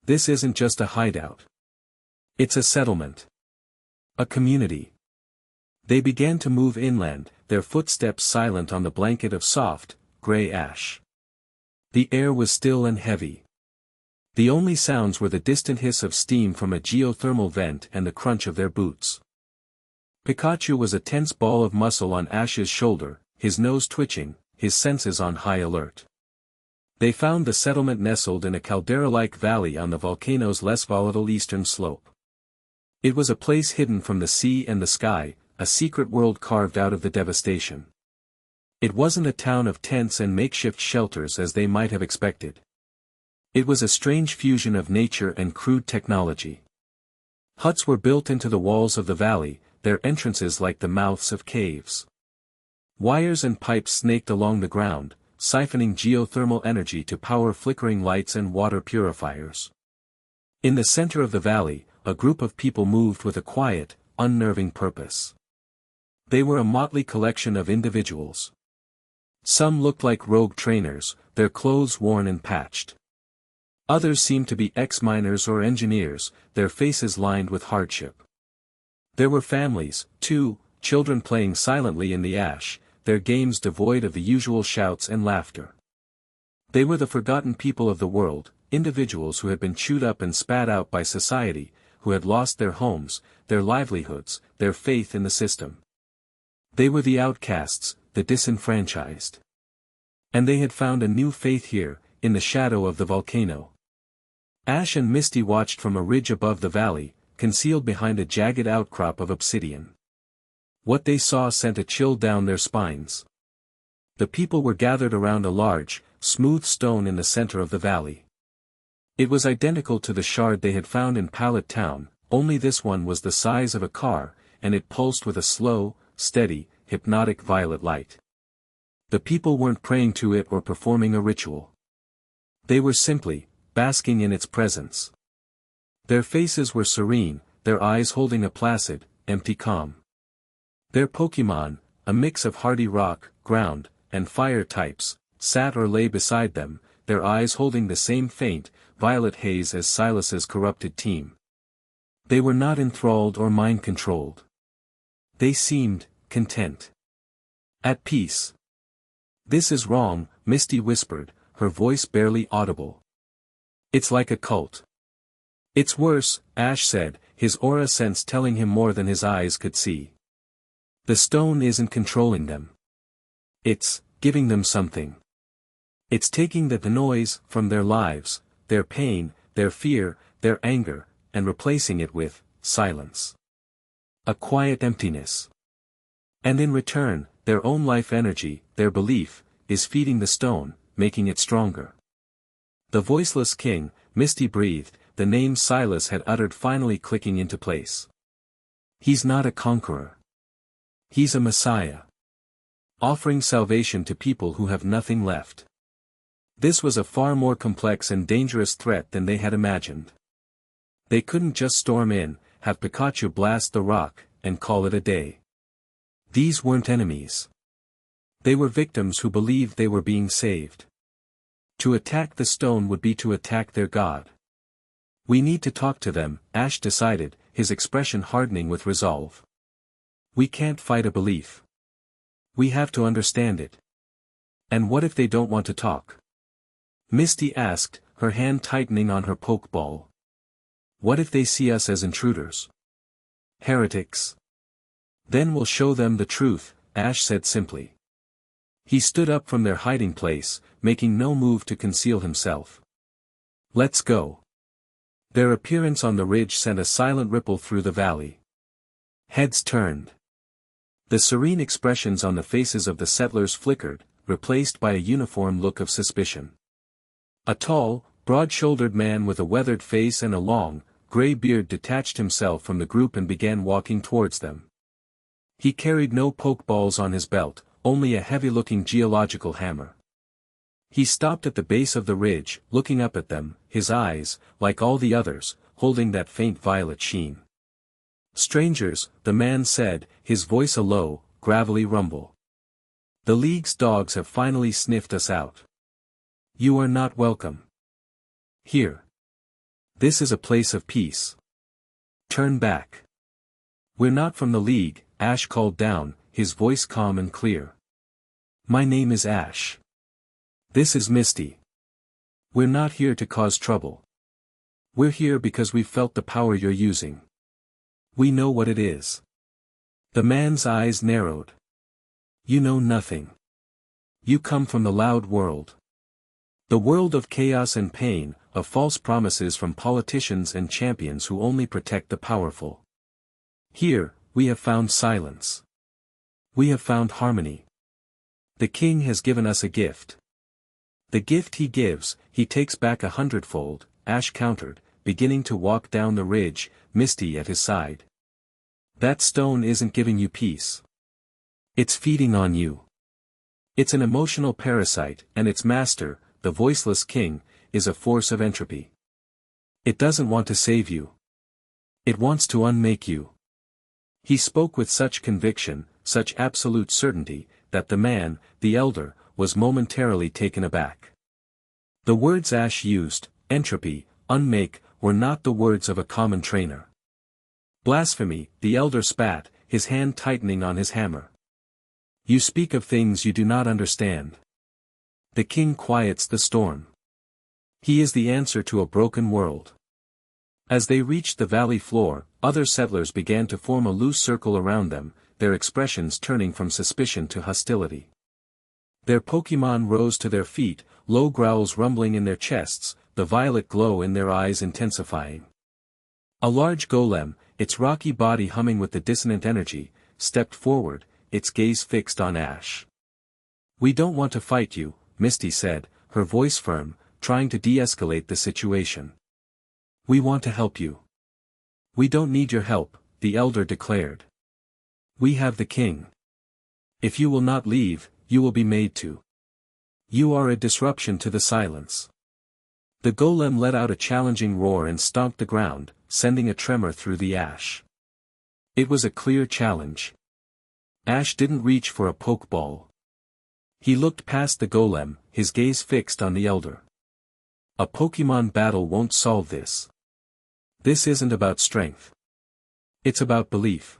"This isn't just a hideout. It's a settlement. A community." They began to move inland, their footsteps silent on the blanket of soft, gray ash. The air was still and heavy. The only sounds were the distant hiss of steam from a geothermal vent and the crunch of their boots. Pikachu was a tense ball of muscle on Ash's shoulder, his nose twitching, his senses on high alert. They found the settlement nestled in a caldera-like valley on the volcano's less volatile eastern slope. It was a place hidden from the sea and the sky, a secret world carved out of the devastation. It wasn't a town of tents and makeshift shelters as they might have expected. It was a strange fusion of nature and crude technology. Huts were built into the walls of the valley, their entrances like the mouths of caves. Wires and pipes snaked along the ground, siphoning geothermal energy to power flickering lights and water purifiers. In the center of the valley, a group of people moved with a quiet, unnerving purpose. They were a motley collection of individuals. Some looked like rogue trainers, their clothes worn and patched. Others seemed to be ex-miners or engineers, their faces lined with hardship. There were families, too, children playing silently in the ash, their games devoid of the usual shouts and laughter. They were the forgotten people of the world, individuals who had been chewed up and spat out by society, who had lost their homes, their livelihoods, their faith in the system. They were the outcasts, the disenfranchised. And they had found a new faith here, in the shadow of the volcano. Ash and Misty watched from a ridge above the valley, concealed behind a jagged outcrop of obsidian. What they saw sent a chill down their spines. The people were gathered around a large, smooth stone in the center of the valley. It was identical to the shard they had found in Pallet Town, only this one was the size of a car, and it pulsed with a slow, steady, hypnotic violet light. The people weren't praying to it or performing a ritual. They were simply basking in its presence. Their faces were serene, their eyes holding a placid, empty calm. Their Pokémon, a mix of hardy rock, ground, and fire types, sat or lay beside them, their eyes holding the same faint, violet haze as Silas's corrupted team. They were not enthralled or mind-controlled. They seemed content. At peace. "This is wrong," Misty whispered, her voice barely audible. "It's like a cult." "It's worse," Ash said, his aura sense telling him more than his eyes could see. The stone isn't controlling them. It's giving them something. It's taking the noise from their lives, their pain, their fear, their anger, and replacing it with silence. A quiet emptiness. And in return, their own life energy, their belief, is feeding the stone, making it stronger. The voiceless king, Misty breathed, the name Silas had uttered finally clicking into place. He's not a conqueror. He's a Messiah. Offering salvation to people who have nothing left. This was a far more complex and dangerous threat than they had imagined. They couldn't just storm in, have Pikachu blast the rock, and call it a day. These weren't enemies. They were victims who believed they were being saved. To attack the stone would be to attack their god. We need to talk to them, Ash decided, his expression hardening with resolve. We can't fight a belief. We have to understand it. And what if they don't want to talk? Misty asked, her hand tightening on her pokeball. What if they see us as intruders? Heretics. Then we'll show them the truth, Ash said simply. He stood up from their hiding place, making no move to conceal himself. Let's go. Their appearance on the ridge sent a silent ripple through the valley. Heads turned. The serene expressions on the faces of the settlers flickered, replaced by a uniform look of suspicion. A tall, broad-shouldered man with a weathered face and a long, gray beard detached himself from the group and began walking towards them. He carried no pokeballs on his belt, only a heavy-looking geological hammer. He stopped at the base of the ridge, looking up at them, his eyes, like all the others, holding that faint violet sheen. Strangers, the man said, his voice a low, gravelly rumble. The League's dogs have finally sniffed us out. You are not welcome. Here. This is a place of peace. Turn back. We're not from the League, Ash called down, his voice calm and clear. My name is Ash. This is Misty. We're not here to cause trouble. We're here because we've felt the power you're using. We know what it is. The man's eyes narrowed. You know nothing. You come from the loud world. The world of chaos and pain, of false promises from politicians and champions who only protect the powerful. Here, we have found silence. We have found harmony. The king has given us a gift. The gift he gives, he takes back 100-fold, Ash countered, beginning to walk down the ridge, Misty at his side. That stone isn't giving you peace. It's feeding on you. It's an emotional parasite, and its master, the voiceless king, is a force of entropy. It doesn't want to save you. It wants to unmake you. He spoke with such conviction, such absolute certainty, that the man, the elder, was momentarily taken aback. The words Ash used, entropy, unmake, were not the words of a common trainer. Blasphemy, the elder spat, his hand tightening on his hammer. You speak of things you do not understand. The king quiets the storm. He is the answer to a broken world. As they reached the valley floor, other settlers began to form a loose circle around them, their expressions turning from suspicion to hostility. Their Pokémon rose to their feet, low growls rumbling in their chests, the violet glow in their eyes intensifying. A large golem, its rocky body humming with the dissonant energy, stepped forward, its gaze fixed on Ash. We don't want to fight you, Misty said, her voice firm, trying to de-escalate the situation. We want to help you. We don't need your help, the elder declared. We have the king. If you will not leave, you will be made to. You are a disruption to the silence. The golem let out a challenging roar and stomped the ground, sending a tremor through the ash. It was a clear challenge. Ash didn't reach for a pokeball. He looked past the golem, his gaze fixed on the elder. A Pokemon battle won't solve this. This isn't about strength. It's about belief.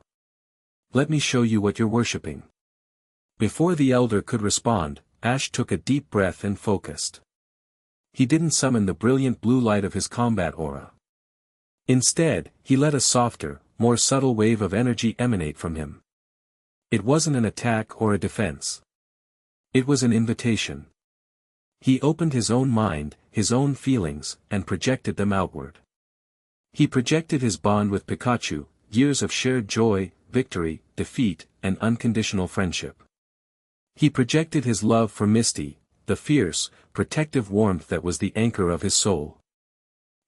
Let me show you what you're worshipping. Before the elder could respond, Ash took a deep breath and focused. He didn't summon the brilliant blue light of his combat aura. Instead, he let a softer, more subtle wave of energy emanate from him. It wasn't an attack or a defense. It was an invitation. He opened his own mind, his own feelings, and projected them outward. He projected his bond with Pikachu, years of shared joy, victory, defeat, and unconditional friendship. He projected his love for Misty, the fierce, protective warmth that was the anchor of his soul.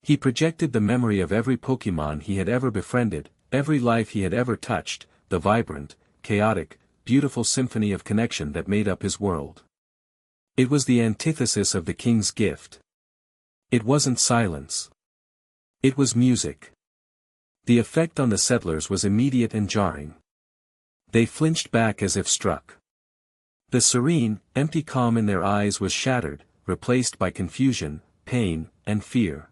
He projected the memory of every Pokémon he had ever befriended, every life he had ever touched, the vibrant, chaotic, beautiful symphony of connection that made up his world. It was the antithesis of the king's gift. It wasn't silence. It was music. The effect on the settlers was immediate and jarring. They flinched back as if struck. The serene, empty calm in their eyes was shattered, replaced by confusion, pain, and fear.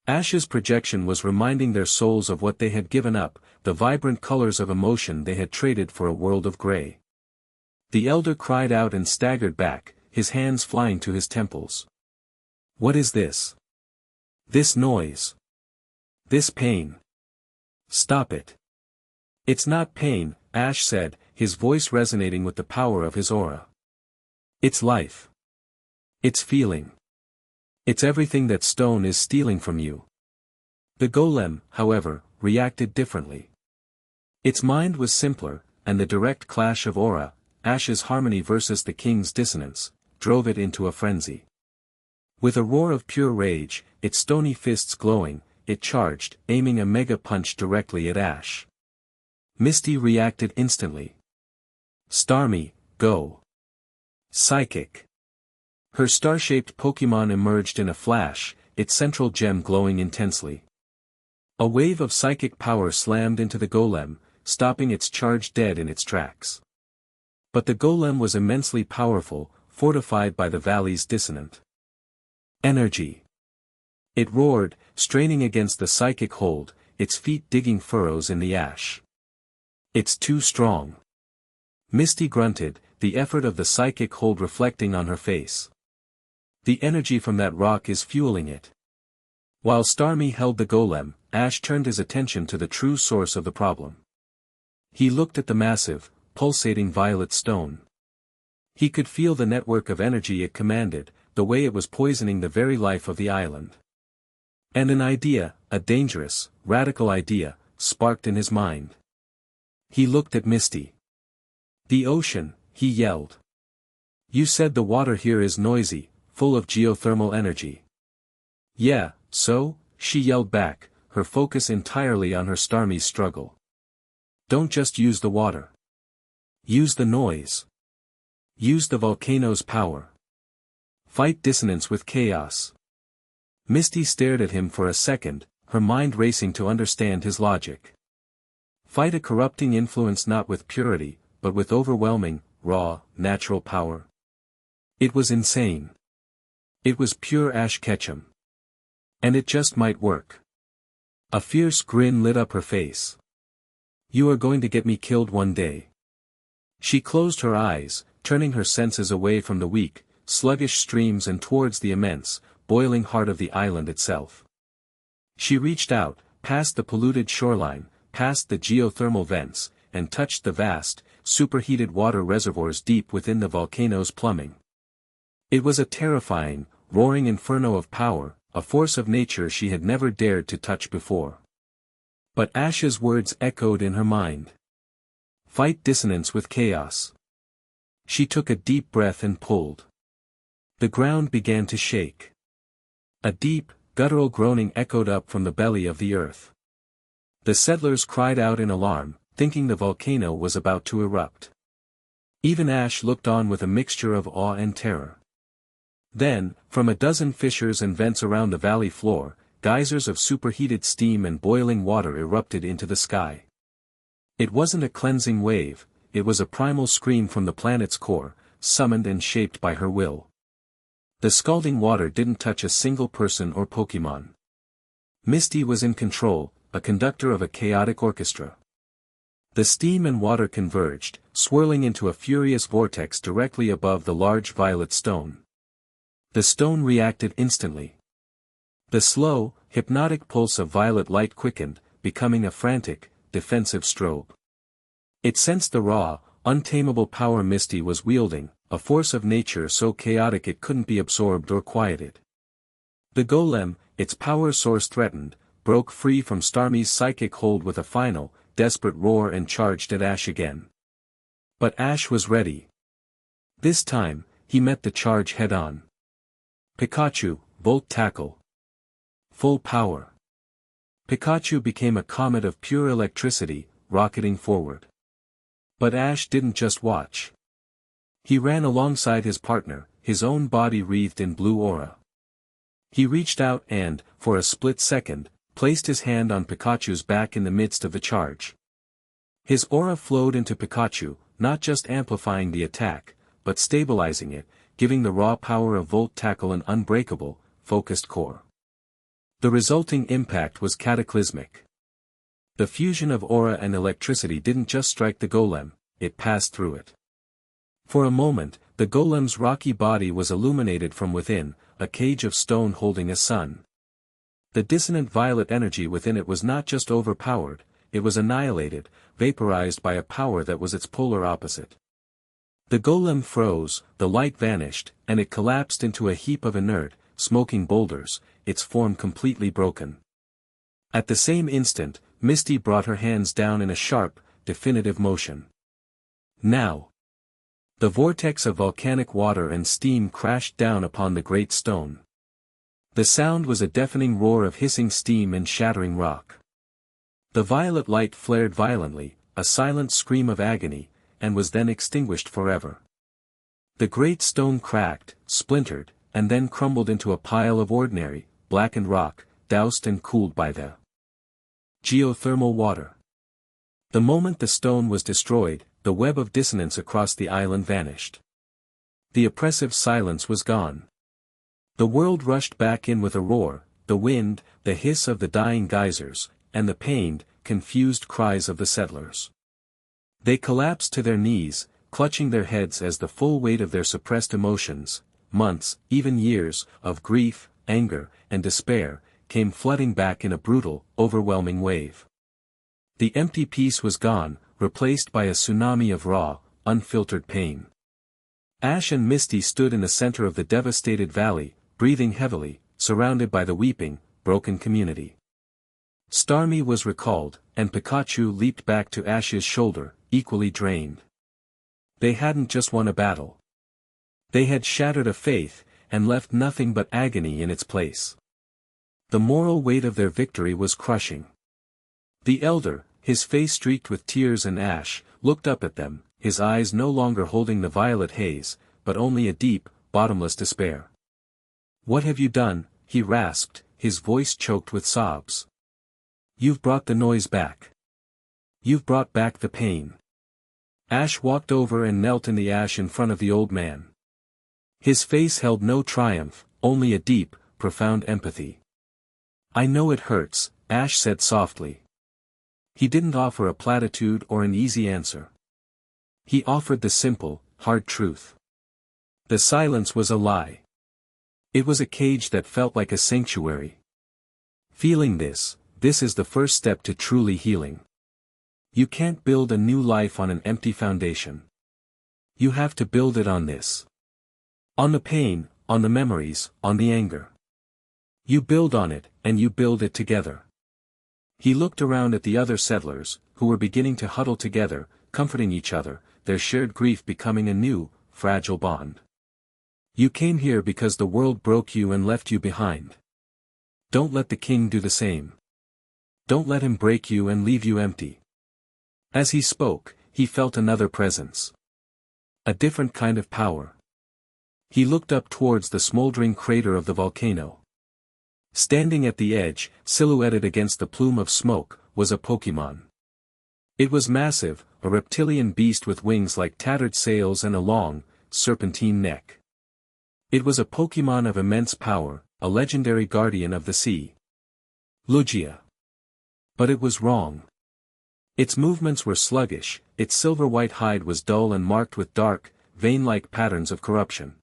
Ash's projection was reminding their souls of what they had given up, the vibrant colors of emotion they had traded for a world of gray. The elder cried out and staggered back, his hands flying to his temples. What is this? This noise. This pain. Stop it. It's not pain, Ash said, his voice resonating with the power of his aura. It's life. It's feeling. It's everything that stone is stealing from you. The golem, however, reacted differently. Its mind was simpler, and the direct clash of aura, Ash's harmony versus the king's dissonance, drove it into a frenzy. With a roar of pure rage, its stony fists glowing, it charged, aiming a mega punch directly at Ash. Misty reacted instantly. Starmie, go. Psychic. Her star-shaped Pokémon emerged in a flash, its central gem glowing intensely. A wave of psychic power slammed into the golem, stopping its charge dead in its tracks. But the golem was immensely powerful, fortified by the valley's dissonant energy. It roared, straining against the psychic hold, its feet digging furrows in the ash. It's too strong. Misty grunted, the effort of the psychic hold reflecting on her face. The energy from that rock is fueling it. While Starmie held the golem, Ash turned his attention to the true source of the problem. He looked at the massive, pulsating violet stone. He could feel the network of energy it commanded, the way it was poisoning the very life of the island. And an idea, a dangerous, radical idea, sparked in his mind. He looked at Misty. The ocean, he yelled. You said the water here is noisy, full of geothermal energy. Yeah, so, she yelled back, her focus entirely on her Starmie's struggle. Don't just use the water. Use the noise. Use the volcano's power. Fight dissonance with chaos. Misty stared at him for a second, her mind racing to understand his logic. Fight a corrupting influence not with purity, but with overwhelming, raw, natural power. It was insane. It was pure Ash Ketchum. And it just might work. A fierce grin lit up her face. You are going to get me killed one day. She closed her eyes, turning her senses away from the weak, sluggish streams and towards the immense, boiling heart of the island itself. She reached out, past the polluted shoreline, past the geothermal vents, and touched the vast, superheated water reservoirs deep within the volcano's plumbing. It was a terrifying, roaring inferno of power, a force of nature she had never dared to touch before. But Ash's words echoed in her mind. Fight dissonance with chaos. She took a deep breath and pulled. The ground began to shake. A deep, guttural groaning echoed up from the belly of the earth. The settlers cried out in alarm, thinking the volcano was about to erupt. Even Ash looked on with a mixture of awe and terror. Then, from a dozen fissures and vents around the valley floor, geysers of superheated steam and boiling water erupted into the sky. It wasn't a cleansing wave, it was a primal scream from the planet's core, summoned and shaped by her will. The scalding water didn't touch a single person or Pokémon. Misty was in control, a conductor of a chaotic orchestra. The steam and water converged, swirling into a furious vortex directly above the large violet stone. The stone reacted instantly. The slow, hypnotic pulse of violet light quickened, becoming a frantic, defensive strobe. It sensed the raw, untamable power Misty was wielding, a force of nature so chaotic it couldn't be absorbed or quieted. The golem, its power source threatened, broke free from Starmie's psychic hold with a final, desperate roar and charged at Ash again. But Ash was ready. This time, he met the charge head-on. Pikachu, Volt Tackle. Full power. Pikachu became a comet of pure electricity, rocketing forward. But Ash didn't just watch. He ran alongside his partner, his own body wreathed in blue aura. He reached out and, for a split second, placed his hand on Pikachu's back in the midst of the charge. His aura flowed into Pikachu, not just amplifying the attack, but stabilizing it, giving the raw power of Volt Tackle an unbreakable, focused core. The resulting impact was cataclysmic. The fusion of aura and electricity didn't just strike the golem, it passed through it. For a moment, the golem's rocky body was illuminated from within, a cage of stone holding a sun. The dissonant violet energy within it was not just overpowered, it was annihilated, vaporized by a power that was its polar opposite. The golem froze, the light vanished, and it collapsed into a heap of inert, smoking boulders, its form completely broken. At the same instant, Misty brought her hands down in a sharp, definitive motion. Now! The vortex of volcanic water and steam crashed down upon the great stone. The sound was a deafening roar of hissing steam and shattering rock. The violet light flared violently, a silent scream of agony, and was then extinguished forever. The great stone cracked, splintered, and then crumbled into a pile of ordinary, blackened rock, doused and cooled by the geothermal water. The moment the stone was destroyed, the web of dissonance across the island vanished. The oppressive silence was gone. The world rushed back in with a roar, the wind, the hiss of the dying geysers, and the pained, confused cries of the settlers. They collapsed to their knees, clutching their heads as the full weight of their suppressed emotions, months, even years, of grief, anger, and despair, came flooding back in a brutal, overwhelming wave. The empty peace was gone, replaced by a tsunami of raw, unfiltered pain. Ash and Misty stood in the center of the devastated valley, breathing heavily, surrounded by the weeping, broken community. Starmie was recalled, and Pikachu leaped back to Ash's shoulder, equally drained. They hadn't just won a battle. They had shattered a faith, and left nothing but agony in its place. The moral weight of their victory was crushing. The elder, his face streaked with tears and ash, looked up at them, his eyes no longer holding the violet haze, but only a deep, bottomless despair. "What have you done?" he rasped, his voice choked with sobs. "You've brought the noise back. You've brought back the pain." Ash walked over and knelt in the ash in front of the old man. His face held no triumph, only a deep, profound empathy. "I know it hurts," Ash said softly. He didn't offer a platitude or an easy answer. He offered the simple, hard truth. The silence was a lie. It was a cage that felt like a sanctuary. Feeling this is the first step to truly healing. You can't build a new life on an empty foundation. You have to build it on this. On the pain, on the memories, on the anger. You build on it, and you build it together. He looked around at the other settlers, who were beginning to huddle together, comforting each other, their shared grief becoming a new, fragile bond. You came here because the world broke you and left you behind. Don't let the king do the same. Don't let him break you and leave you empty. As he spoke, he felt another presence. A different kind of power. He looked up towards the smoldering crater of the volcano. Standing at the edge, silhouetted against the plume of smoke, was a Pokémon. It was massive, a reptilian beast with wings like tattered sails and a long, serpentine neck. It was a Pokémon of immense power, a legendary guardian of the sea. Lugia. But it was wrong. Its movements were sluggish, its silver-white hide was dull and marked with dark, vein-like patterns of corruption.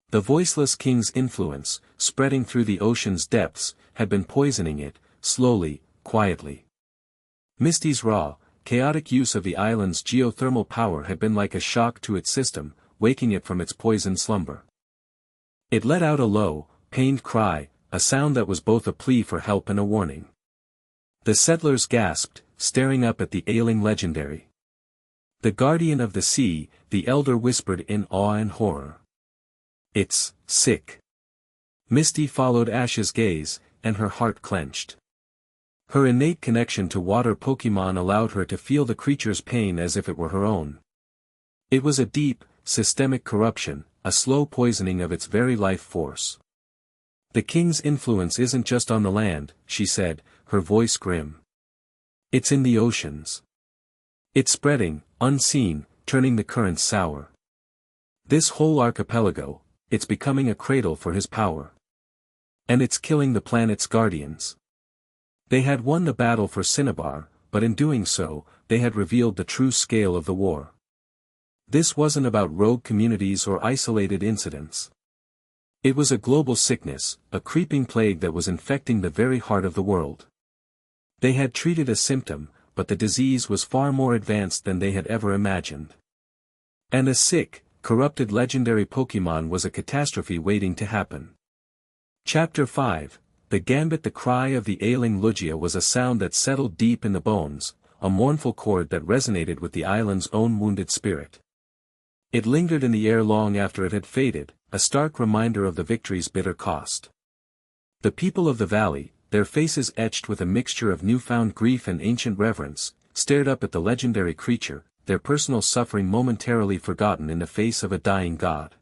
The voiceless king's influence, spreading through the ocean's depths, had been poisoning it, slowly, quietly. Misty's raw, chaotic use of the island's geothermal power had been like a shock to its system, waking it from its poisoned slumber. It let out a low, pained cry, a sound that was both a plea for help and a warning. The settlers gasped, staring up at the ailing legendary. The guardian of the sea, the elder whispered in awe and horror. "It's sick." Misty followed Ash's gaze, and her heart clenched. Her innate connection to water Pokémon allowed her to feel the creature's pain as if it were her own. It was a deep, systemic corruption, a slow poisoning of its very life force. "The king's influence isn't just on the land," she said, her voice grim. "It's in the oceans. It's spreading, unseen, turning the currents sour. This whole archipelago, it's becoming a cradle for his power. And it's killing the planet's guardians." They had won the battle for Cinnabar, but in doing so, they had revealed the true scale of the war. This wasn't about rogue communities or isolated incidents. It was a global sickness, a creeping plague that was infecting the very heart of the world. They had treated a symptom, but the disease was far more advanced than they had ever imagined. And a sick, corrupted legendary Pokémon was a catastrophe waiting to happen. Chapter 5, The Gambit. The cry of the ailing Lugia was a sound that settled deep in the bones, a mournful chord that resonated with the island's own wounded spirit. It lingered in the air long after it had faded, a stark reminder of the victory's bitter cost. The people of the valley, their faces etched with a mixture of newfound grief and ancient reverence, stared up at the legendary creature, their personal suffering momentarily forgotten in the face of a dying god.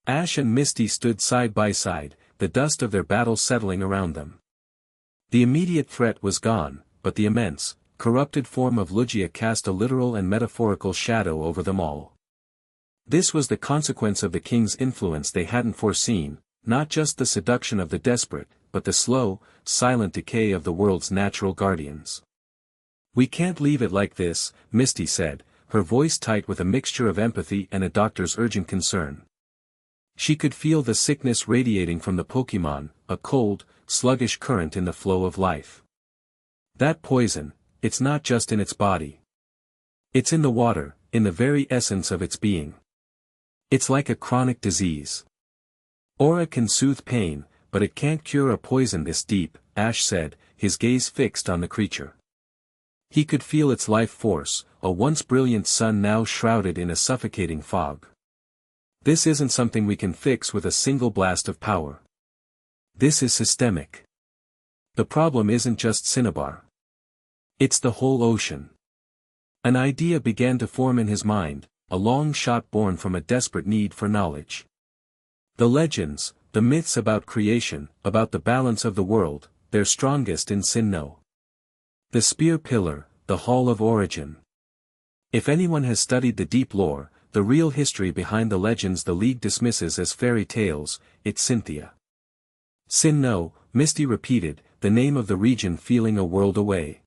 Ash and Misty stood side by side, the dust of their battle settling around them. The immediate threat was gone, but the immense, corrupted form of Lugia cast a literal and metaphorical shadow over them all. This was the consequence of the king's influence they hadn't foreseen, not just the seduction of the desperate, but the slow, silent decay of the world's natural guardians. "We can't leave it like this," Misty said, her voice tight with a mixture of empathy and a doctor's urgent concern. She could feel the sickness radiating from the Pokémon, a cold, sluggish current in the flow of life. "That poison, it's not just in its body. It's in the water, in the very essence of its being. It's like a chronic disease. Aura can soothe pain, but it can't cure a poison this deep," Ash said, his gaze fixed on the creature. He could feel its life force, a once brilliant sun now shrouded in a suffocating fog. "This isn't something we can fix with a single blast of power. This is systemic. The problem isn't just Cinnabar. It's the whole ocean." An idea began to form in his mind, a long shot born from a desperate need for knowledge. The legends, the myths about creation, about the balance of the world, they're strongest in Sinnoh. The spear pillar, the hall of origin. If anyone has studied the deep lore, the real history behind the legends the League dismisses as fairy tales, it's Cynthia. Sinnoh, Misty repeated, the name of the region feeling a world away.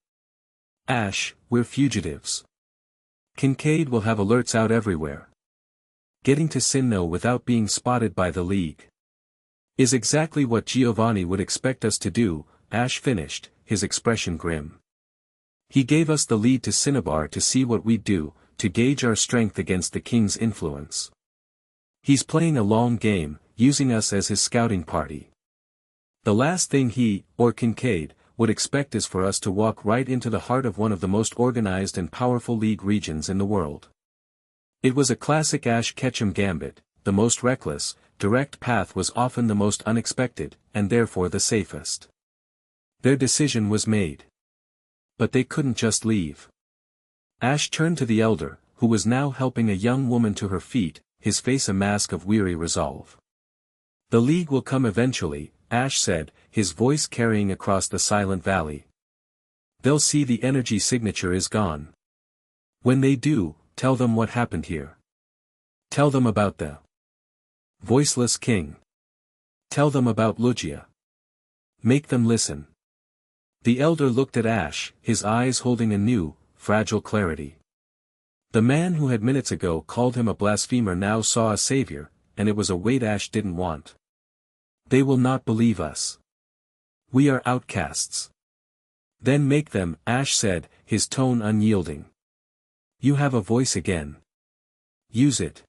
"Ash, we're fugitives. Kincaid will have alerts out everywhere. Getting to Sinnoh without being spotted by the League is exactly what Giovanni would expect us to do," Ash finished, his expression grim. "He gave us the lead to Cinnabar to see what we'd do, to gauge our strength against the king's influence. He's playing a long game, using us as his scouting party. The last thing he, or Kincaid, would expect is for us to walk right into the heart of one of the most organized and powerful League regions in the world." It was a classic Ash Ketchum gambit, the most reckless, direct path was often the most unexpected, and therefore the safest. Their decision was made. But they couldn't just leave. Ash turned to the elder, who was now helping a young woman to her feet, his face a mask of weary resolve. "The League will come eventually," Ash said, his voice carrying across the silent valley. "They'll see the energy signature is gone. When they do, tell them what happened here. Tell them about the voiceless king. Tell them about Lugia. Make them listen." The elder looked at Ash, his eyes holding a new, fragile clarity. The man who had minutes ago called him a blasphemer now saw a savior, and it was a weight Ash didn't want. "They will not believe us. We are outcasts. Then make them, Ash said, his tone unyielding. You have a voice again. Use it.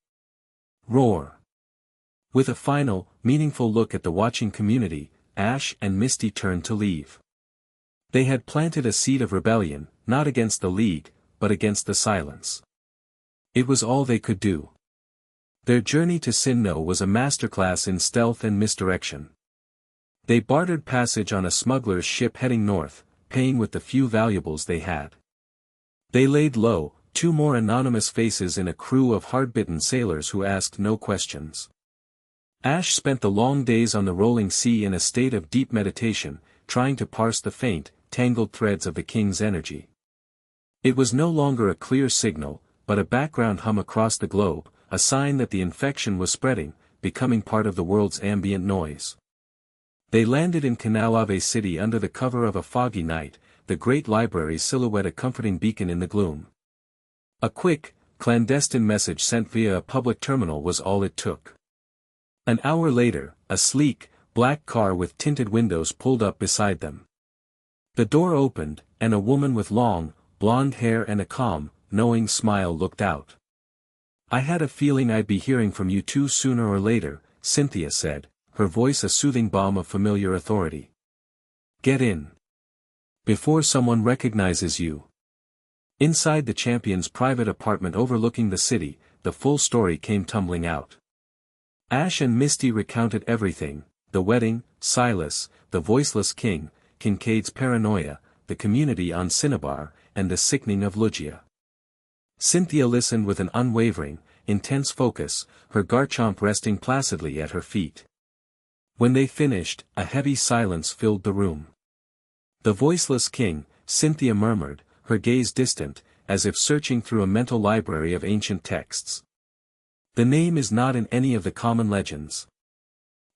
Roar. With a final, meaningful look at the watching community, Ash and Misty turned to leave. They had planted a seed of rebellion, not against the League, but against the silence. It was all they could do. Their journey to Sinnoh was a masterclass in stealth and misdirection. They bartered passage on a smuggler's ship heading north, paying with the few valuables they had. They laid low, 2 more anonymous faces in a crew of hard-bitten sailors who asked no questions. Ash spent the long days on the rolling sea in a state of deep meditation, trying to parse the faint, tangled threads of the king's energy. It was no longer a clear signal, but a background hum across the globe, a sign that the infection was spreading, becoming part of the world's ambient noise. They landed in Kanto City under the cover of a foggy night, the great library silhouette a comforting beacon in the gloom. A quick, clandestine message sent via a public terminal was all it took. An hour later, a sleek, black car with tinted windows pulled up beside them. The door opened, and a woman with long, blonde hair and a calm, knowing smile looked out. I had a feeling I'd be hearing from you two sooner or later, Cynthia said, her voice a soothing balm of familiar authority. Get in. Before someone recognizes you. Inside the champion's private apartment overlooking the city, the full story came tumbling out. Ash and Misty recounted everything, the wedding, Silas, the voiceless king, Kincaid's paranoia, the community on Cinnabar, and the sickening of Lugia. Cynthia listened with an unwavering, intense focus, her Garchomp resting placidly at her feet. When they finished, a heavy silence filled the room. The voiceless king, Cynthia murmured, her gaze distant, as if searching through a mental library of ancient texts. The name is not in any of the common legends.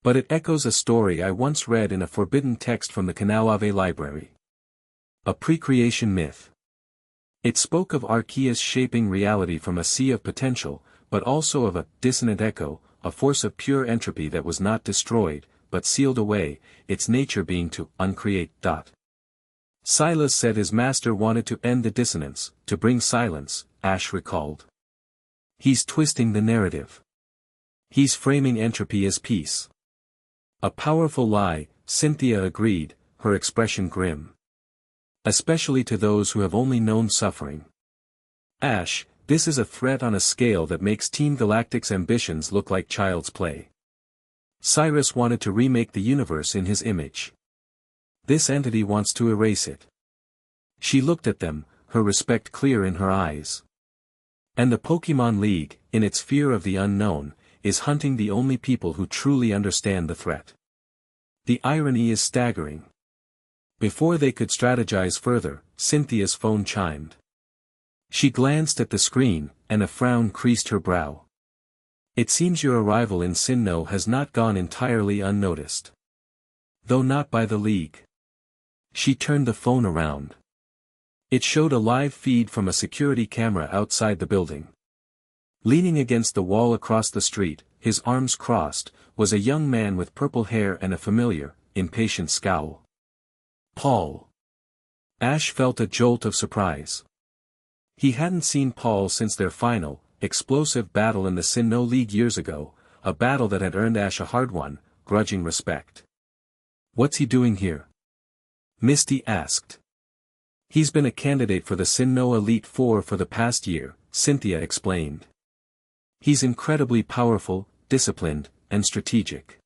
But it echoes a story I once read in a forbidden text from the Kanto library. A pre-creation myth. It spoke of Arceus shaping reality from a sea of potential, but also of a dissonant echo, a force of pure entropy that was not destroyed, but sealed away, its nature being to uncreate. Silas said his master wanted to end the dissonance, to bring silence, Ash recalled. He's twisting the narrative. He's framing entropy as peace. A powerful lie, Cynthia agreed, her expression grim. Especially to those who have only known suffering. Ash, this is a threat on a scale that makes Team Galactic's ambitions look like child's play. Cyrus wanted to remake the universe in his image. This entity wants to erase it. She looked at them, her respect clear in her eyes. And the Pokémon League, in its fear of the unknown, is hunting the only people who truly understand the threat. The irony is staggering. Before they could strategize further, Cynthia's phone chimed. She glanced at the screen, and a frown creased her brow. It seems your arrival in Sinnoh has not gone entirely unnoticed. Though not by the League. She turned the phone around. It showed a live feed from a security camera outside the building. Leaning against the wall across the street, his arms crossed, was a young man with purple hair and a familiar, impatient scowl. Paul. Ash felt a jolt of surprise. He hadn't seen Paul since their final, explosive battle in the Sinnoh League years ago, a battle that had earned Ash a hard-won, grudging respect. What's he doing here? Misty asked. He's been a candidate for the Sinnoh Elite Four for the past year, Cynthia explained. He's incredibly powerful, disciplined, and strategic.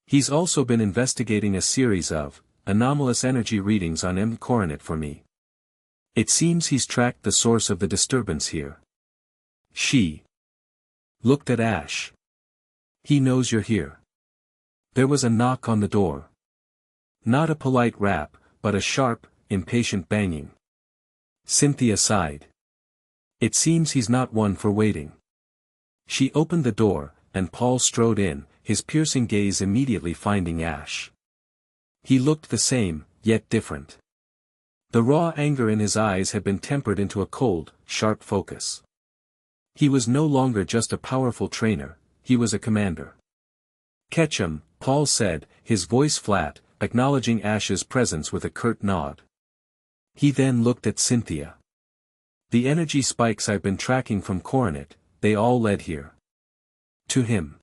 He's also been investigating a series of anomalous energy readings on M Coronet for me. It seems he's tracked the source of the disturbance here. She looked at Ash. He knows you're here. There was a knock on the door. Not a polite rap, but a sharp, impatient banging. Cynthia sighed. It seems he's not one for waiting. She opened the door, and Paul strode in, his piercing gaze immediately finding Ash. He looked the same, yet different. The raw anger in his eyes had been tempered into a cold, sharp focus. He was no longer just a powerful trainer, he was a commander. Catch 'em, Paul said, his voice flat, acknowledging Ash's presence with a curt nod. He then looked at Cynthia. The energy spikes I've been tracking from Coronet, they all led here. To him.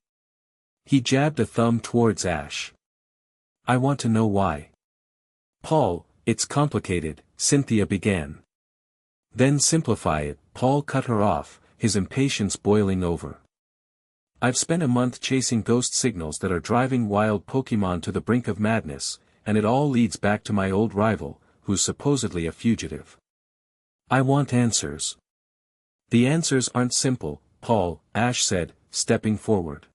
He jabbed a thumb towards Ash. I want to know why. Paul, it's complicated, Cynthia began. Then simplify it, Paul cut her off, his impatience boiling over. I've spent a month chasing ghost signals that are driving wild Pokemon to the brink of madness, and it all leads back to my old rival, who's supposedly a fugitive. I want answers. The answers aren't simple, Paul, Ash said, stepping forward.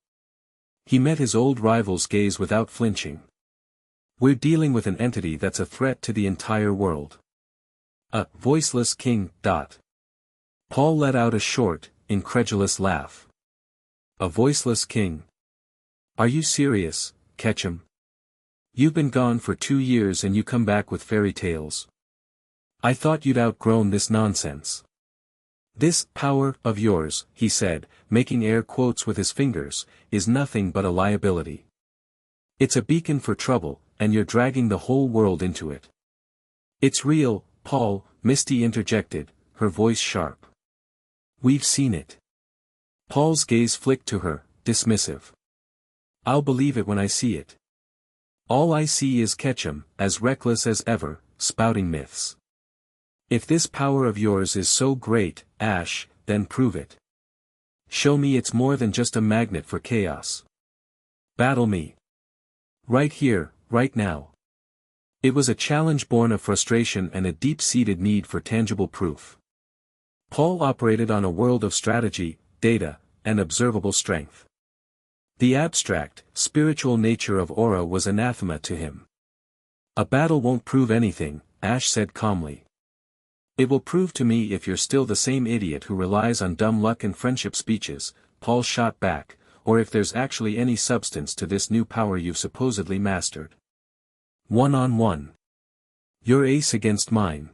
He met his old rival's gaze without flinching. We're dealing with an entity that's a threat to the entire world. A voiceless king. Paul let out a short, incredulous laugh. A voiceless king? Are you serious, Ketchum? You've been gone for 2 years and you come back with fairy tales. I thought you'd outgrown this nonsense. This power of yours, he said, making air quotes with his fingers, is nothing but a liability. It's a beacon for trouble, and you're dragging the whole world into it. It's real, Paul, Misty interjected, her voice sharp. We've seen it. Paul's gaze flicked to her, dismissive. I'll believe it when I see it. All I see is Ketchum, as reckless as ever, spouting myths. If this power of yours is so great, Ash, then prove it. Show me it's more than just a magnet for chaos. Battle me. Right here, right now. It was a challenge born of frustration and a deep-seated need for tangible proof. Paul operated on a world of strategy, data, and observable strength. The abstract, spiritual nature of aura was anathema to him. A battle won't prove anything, Ash said calmly. It will prove to me if you're still the same idiot who relies on dumb luck and friendship speeches, Paul shot back, or if there's actually any substance to this new power you've supposedly mastered. 1-on-1. Your ace against mine.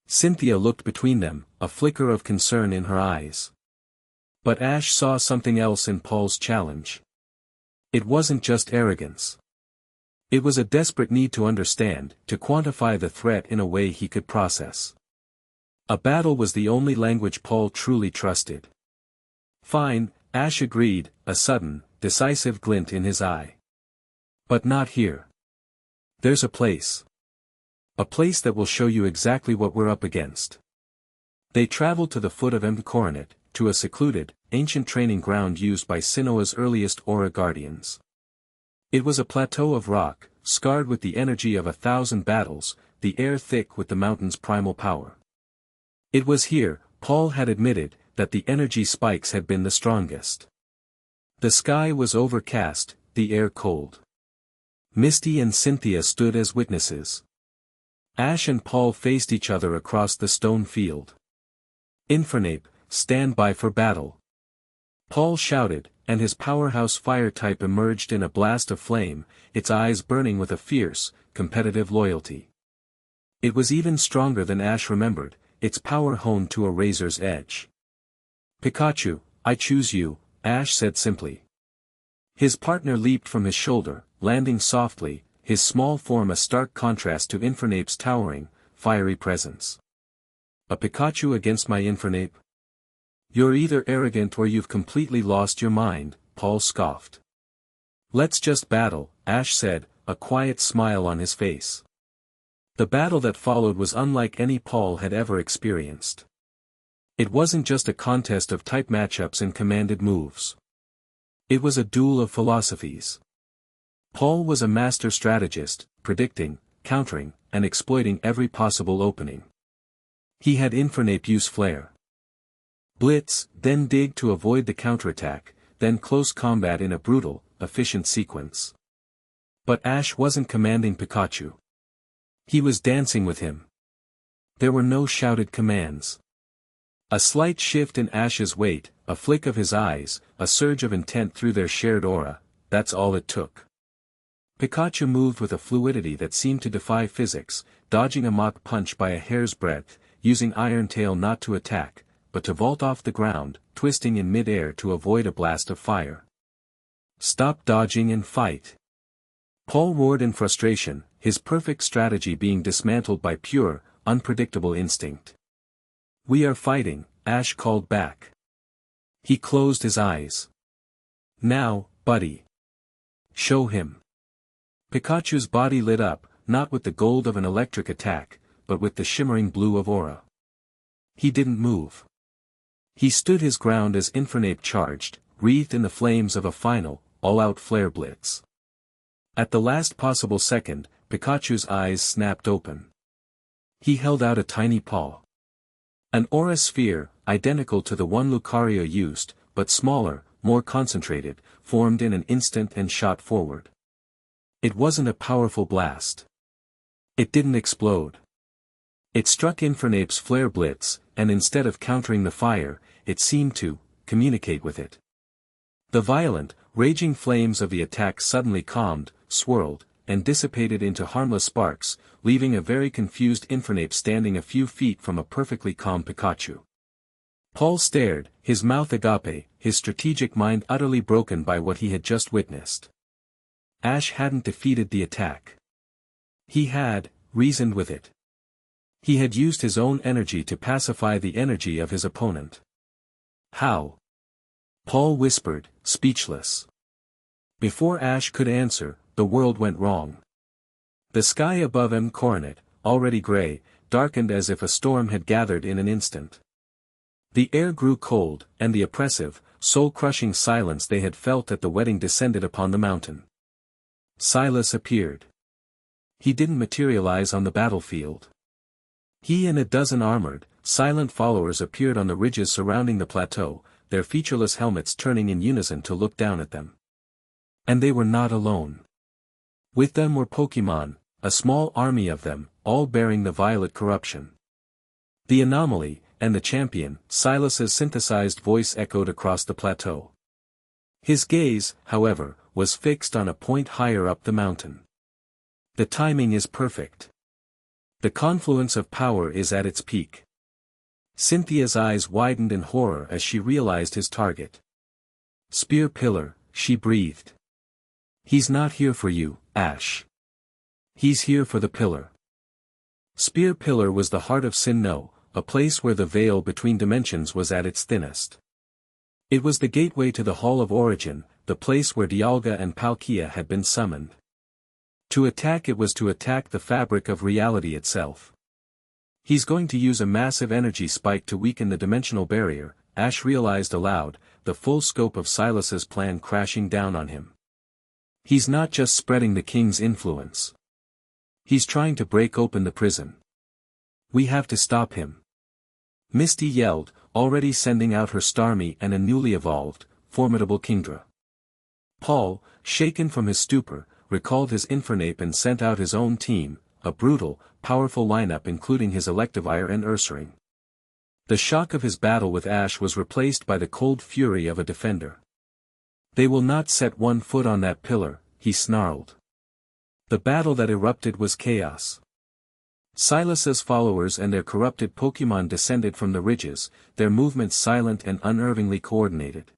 Cynthia looked between them, a flicker of concern in her eyes. But Ash saw something else in Paul's challenge. It wasn't just arrogance. It was a desperate need to understand, to quantify the threat in a way he could process. A battle was the only language Paul truly trusted. Fine, Ash agreed, a sudden, decisive glint in his eye. But not here. There's a place. A place that will show you exactly what we're up against. They traveled to the foot of M. Coronet, to a secluded, ancient training ground used by Sinnoh's earliest Aura Guardians. It was a plateau of rock, scarred with the energy of 1,000 battles, the air thick with the mountain's primal power. It was here, Paul had admitted, that the energy spikes had been the strongest. The sky was overcast, the air cold. Misty and Cynthia stood as witnesses. Ash and Paul faced each other across the stone field. Infernape, stand by for battle. Paul shouted, and his powerhouse fire type emerged in a blast of flame, its eyes burning with a fierce, competitive loyalty. It was even stronger than Ash remembered, its power honed to a razor's edge. Pikachu, I choose you, Ash said simply. His partner leaped from his shoulder, landing softly, his small form a stark contrast to Infernape's towering, fiery presence. A Pikachu against my Infernape? You're either arrogant or you've completely lost your mind, Paul scoffed. Let's just battle, Ash said, a quiet smile on his face. The battle that followed was unlike any Paul had ever experienced. It wasn't just a contest of type matchups and commanded moves. It was a duel of philosophies. Paul was a master strategist, predicting, countering, and exploiting every possible opening. He had Infernape use flair. Blitz, then dig to avoid the counterattack, then close combat in a brutal, efficient sequence. But Ash wasn't commanding Pikachu. He was dancing with him. There were no shouted commands. A slight shift in Ash's weight, a flick of his eyes, a surge of intent through their shared aura, that's all it took. Pikachu moved with a fluidity that seemed to defy physics, dodging a mock punch by a hair's breadth, using Iron Tail not to attack, but to vault off the ground, twisting in mid-air to avoid a blast of fire. Stop dodging and fight. Paul roared in frustration, his perfect strategy being dismantled by pure, unpredictable instinct. "We are fighting," Ash called back. He closed his eyes. "Now, buddy. Show him." Pikachu's body lit up, not with the gold of an electric attack, but with the shimmering blue of aura. He didn't move. He stood his ground as Infernape charged, wreathed in the flames of a final, all-out flare blitz. At the last possible second, Pikachu's eyes snapped open. He held out a tiny paw. An aura sphere, identical to the one Lucario used, but smaller, more concentrated, formed in an instant and shot forward. It wasn't a powerful blast. It didn't explode. It struck Infernape's flare blitz, and instead of countering the fire, it seemed to communicate with it. The violent, raging flames of the attack suddenly calmed, swirled, and dissipated into harmless sparks, leaving a very confused Infernape standing a few feet from a perfectly calm Pikachu. Paul stared, his mouth agape, his strategic mind utterly broken by what he had just witnessed. Ash hadn't defeated the attack. He had reasoned with it. He had used his own energy to pacify the energy of his opponent. How? Paul whispered, speechless. Before Ash could answer, the world went wrong. The sky above M. Coronet, already gray, darkened as if a storm had gathered in an instant. The air grew cold, and the oppressive, soul-crushing silence they had felt at the wedding descended upon the mountain. Silas appeared. He didn't materialize on the battlefield. He and a dozen armored, silent followers appeared on the ridges surrounding the plateau, their featureless helmets turning in unison to look down at them. And they were not alone. With them were Pokémon, a small army of them, all bearing the violet corruption. The anomaly, and the champion, Silas's synthesized voice echoed across the plateau. His gaze, however, was fixed on a point higher up the mountain. The timing is perfect. The confluence of power is at its peak. Cynthia's eyes widened in horror as she realized his target. "Spear Pillar," she breathed. "He's not here for you, Ash. He's here for the pillar." Spear Pillar was the heart of Sinnoh, a place where the veil between dimensions was at its thinnest. It was the gateway to the Hall of Origin, the place where Dialga and Palkia had been summoned. To attack it was to attack the fabric of reality itself. "He's going to use a massive energy spike to weaken the dimensional barrier," Ash realized aloud, the full scope of Silas's plan crashing down on him. "He's not just spreading the king's influence. He's trying to break open the prison. We have to stop him." Misty yelled, already sending out her Starmie and a newly evolved, formidable Kingdra. Paul, shaken from his stupor, recalled his Infernape and sent out his own team, a brutal, powerful lineup including his Electivire and Ursaring. The shock of his battle with Ash was replaced by the cold fury of a defender. "They will not set one foot on that pillar," he snarled. The battle that erupted was chaos. Silas's followers and their corrupted Pokémon descended from the ridges, their movements silent and unerringly coordinated.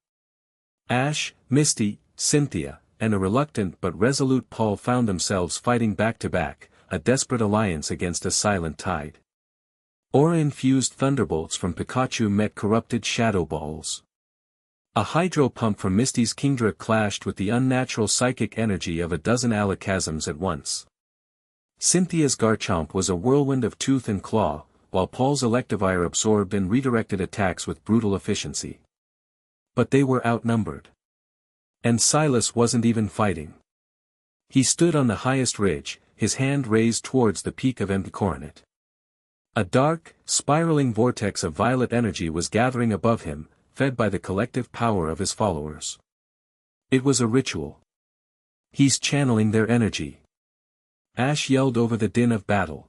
Ash, Misty, Cynthia, and a reluctant but resolute Paul found themselves fighting back-to-back, a desperate alliance against a silent tide. Aura-infused thunderbolts from Pikachu met corrupted shadow balls. A hydro pump from Misty's Kingdra clashed with the unnatural psychic energy of a dozen alakazams at once. Cynthia's Garchomp was a whirlwind of tooth and claw, while Paul's Electivire absorbed and redirected attacks with brutal efficiency. But they were outnumbered. And Silas wasn't even fighting. He stood on the highest ridge, his hand raised towards the peak of Empty Coronet. A dark, spiraling vortex of violet energy was gathering above him, fed by the collective power of his followers. It was a ritual. "He's channeling their energy." Ash yelled over the din of battle.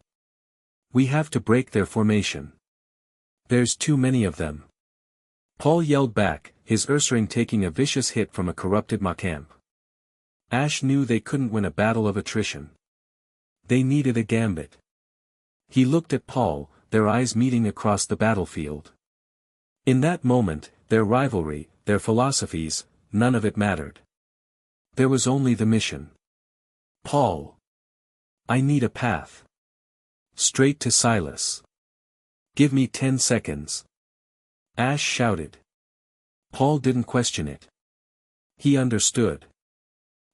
"We have to break their formation. There's too many of them." Paul yelled back, his Ursaring taking a vicious hit from a corrupted Machamp. Ash knew they couldn't win a battle of attrition. They needed a gambit. He looked at Paul, their eyes meeting across the battlefield. In that moment, their rivalry, their philosophies, none of it mattered. There was only the mission. Paul. I need a path. Straight to Silas. Give me 10 seconds. Ash shouted. Paul didn't question it. He understood.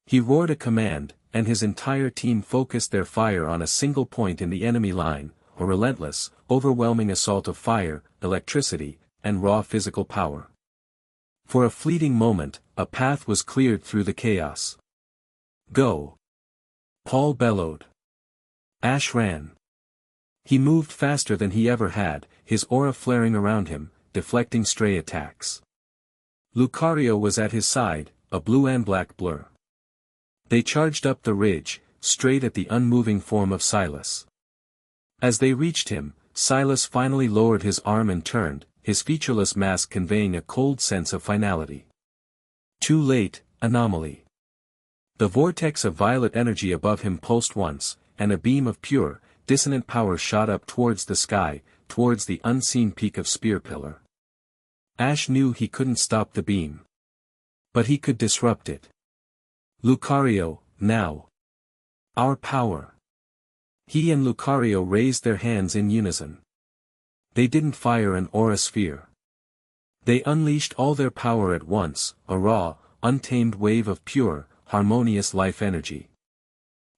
He roared a command, and his entire team focused their fire on a single point in the enemy line, a relentless, overwhelming assault of fire, electricity, and raw physical power. For a fleeting moment, a path was cleared through the chaos. Go! Paul bellowed. Ash ran. He moved faster than he ever had, his aura flaring around him, deflecting stray attacks. Lucario was at his side, a blue and black blur. They charged up the ridge, straight at the unmoving form of Silas. As they reached him, Silas finally lowered his arm and turned, his featureless mask conveying a cold sense of finality. Too late, anomaly. The vortex of violet energy above him pulsed once, and a beam of pure, dissonant power shot up towards the sky, towards the unseen peak of Spear Pillar. Ash knew he couldn't stop the beam. But he could disrupt it. Lucario, now. Our power. He and Lucario raised their hands in unison. They didn't fire an aura sphere. They unleashed all their power at once, a raw, untamed wave of pure, harmonious life energy.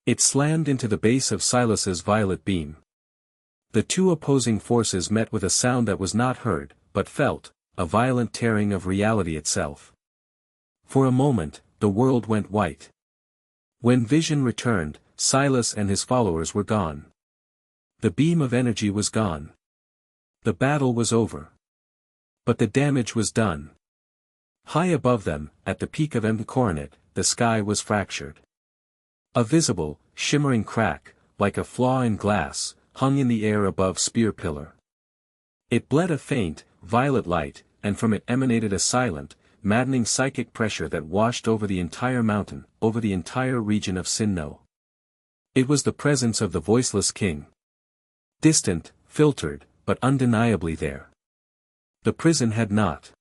It slammed into the base of Silas's violet beam. The two opposing forces met with a sound that was not heard, but felt, a violent tearing of reality itself. For a moment, the world went white. When vision returned, Silas and his followers were gone. The beam of energy was gone. The battle was over. But the damage was done. High above them, at the peak of M. Coronet, the sky was fractured. A visible, shimmering crack, like a flaw in glass, hung in the air above Spear Pillar. It bled a faint, violet light, and from it emanated a silent, maddening psychic pressure that washed over the entire mountain, over the entire region of Sinnoh. It was the presence of the voiceless king. Distant, filtered, but undeniably there. The prison had not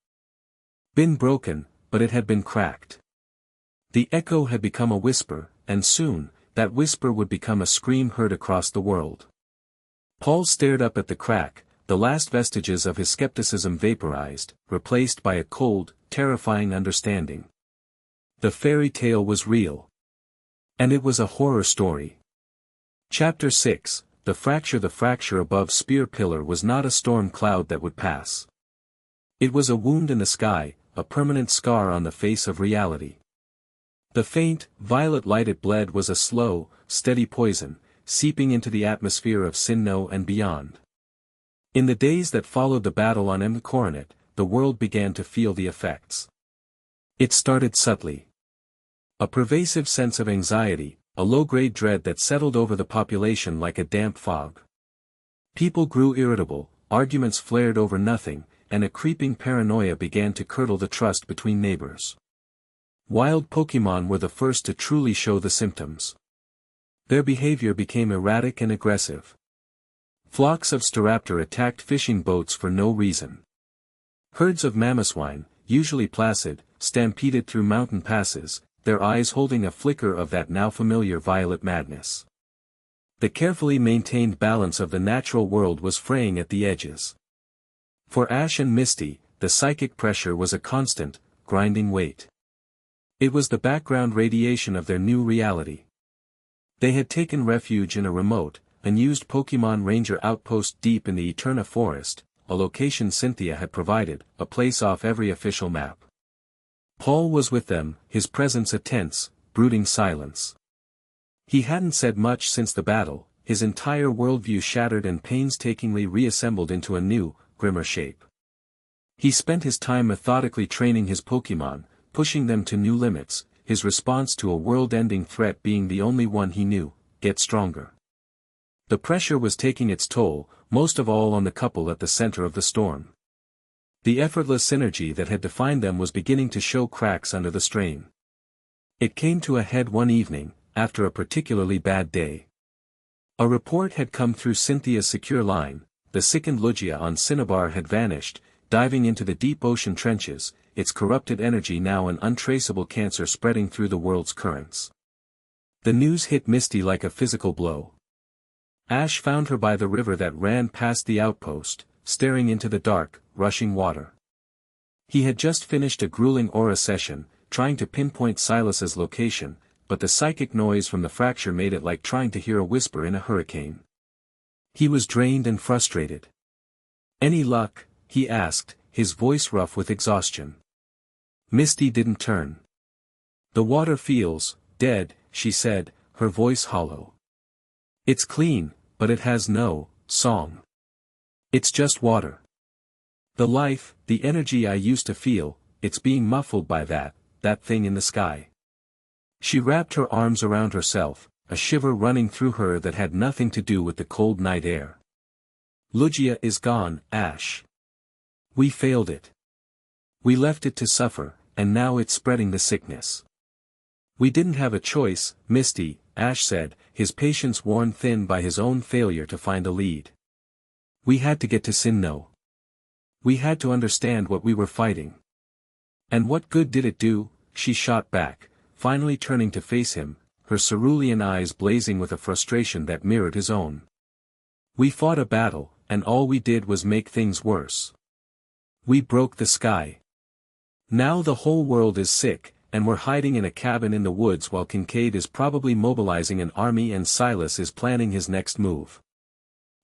been broken, but it had been cracked. The echo had become a whisper, and soon, that whisper would become a scream heard across the world. Paul stared up at the crack, the last vestiges of his skepticism vaporized, replaced by a cold, terrifying understanding. The fairy tale was real. And it was a horror story. Chapter 6, The fracture. The fracture above Spear Pillar was not a storm cloud that would pass. It was a wound in the sky, a permanent scar on the face of reality. The faint, violet light it bled was a slow, steady poison, seeping into the atmosphere of Sinnoh and beyond. In the days that followed the battle on M. Coronet, the world began to feel the effects. It started subtly. A pervasive sense of anxiety, a low-grade dread that settled over the population like a damp fog. People grew irritable, arguments flared over nothing, and a creeping paranoia began to curdle the trust between neighbors. Wild Pokémon were the first to truly show the symptoms. Their behavior became erratic and aggressive. Flocks of Staraptor attacked fishing boats for no reason. Herds of Mamoswine, usually placid, stampeded through mountain passes, their eyes holding a flicker of that now familiar violet madness. The carefully maintained balance of the natural world was fraying at the edges. For Ash and Misty, the psychic pressure was a constant, grinding weight. It was the background radiation of their new reality. They had taken refuge in a remote, unused Pokémon Ranger outpost deep in the Eterna Forest, a location Cynthia had provided, a place off every official map. Paul was with them, his presence a tense, brooding silence. He hadn't said much since the battle, his entire worldview shattered and painstakingly reassembled into a new, grimmer shape. He spent his time methodically training his Pokémon, pushing them to new limits, his response to a world-ending threat being the only one he knew: get stronger. The pressure was taking its toll, most of all on the couple at the center of the storm. The effortless synergy that had defined them was beginning to show cracks under the strain. It came to a head one evening, after a particularly bad day. A report had come through Cynthia's secure line: the sickened Lugia on Cinnabar had vanished, diving into the deep ocean trenches, its corrupted energy now an untraceable cancer spreading through the world's currents. The news hit Misty like a physical blow. Ash found her by the river that ran past the outpost, staring into the dark, rushing water. He had just finished a grueling aura session, trying to pinpoint Silas's location, but the psychic noise from the fracture made it like trying to hear a whisper in a hurricane. He was drained and frustrated. "Any luck?" he asked, his voice rough with exhaustion. Misty didn't turn. "The water feels dead," she said, her voice hollow. "It's clean, but it has no song. It's just water. The life, the energy I used to feel, it's being muffled by that thing in the sky." She wrapped her arms around herself, a shiver running through her that had nothing to do with the cold night air. "Lugia is gone, Ash. We failed it. We left it to suffer, and now it's spreading the sickness." "We didn't have a choice, Misty," Ash said, his patience worn thin by his own failure to find a lead. "We had to get to Sinnoh. We had to understand what we were fighting." "And what good did it do?" she shot back, finally turning to face him, her cerulean eyes blazing with a frustration that mirrored his own. "We fought a battle, and all we did was make things worse. We broke the sky. Now the whole world is sick, and we're hiding in a cabin in the woods while Kincaid is probably mobilizing an army and Silas is planning his next move.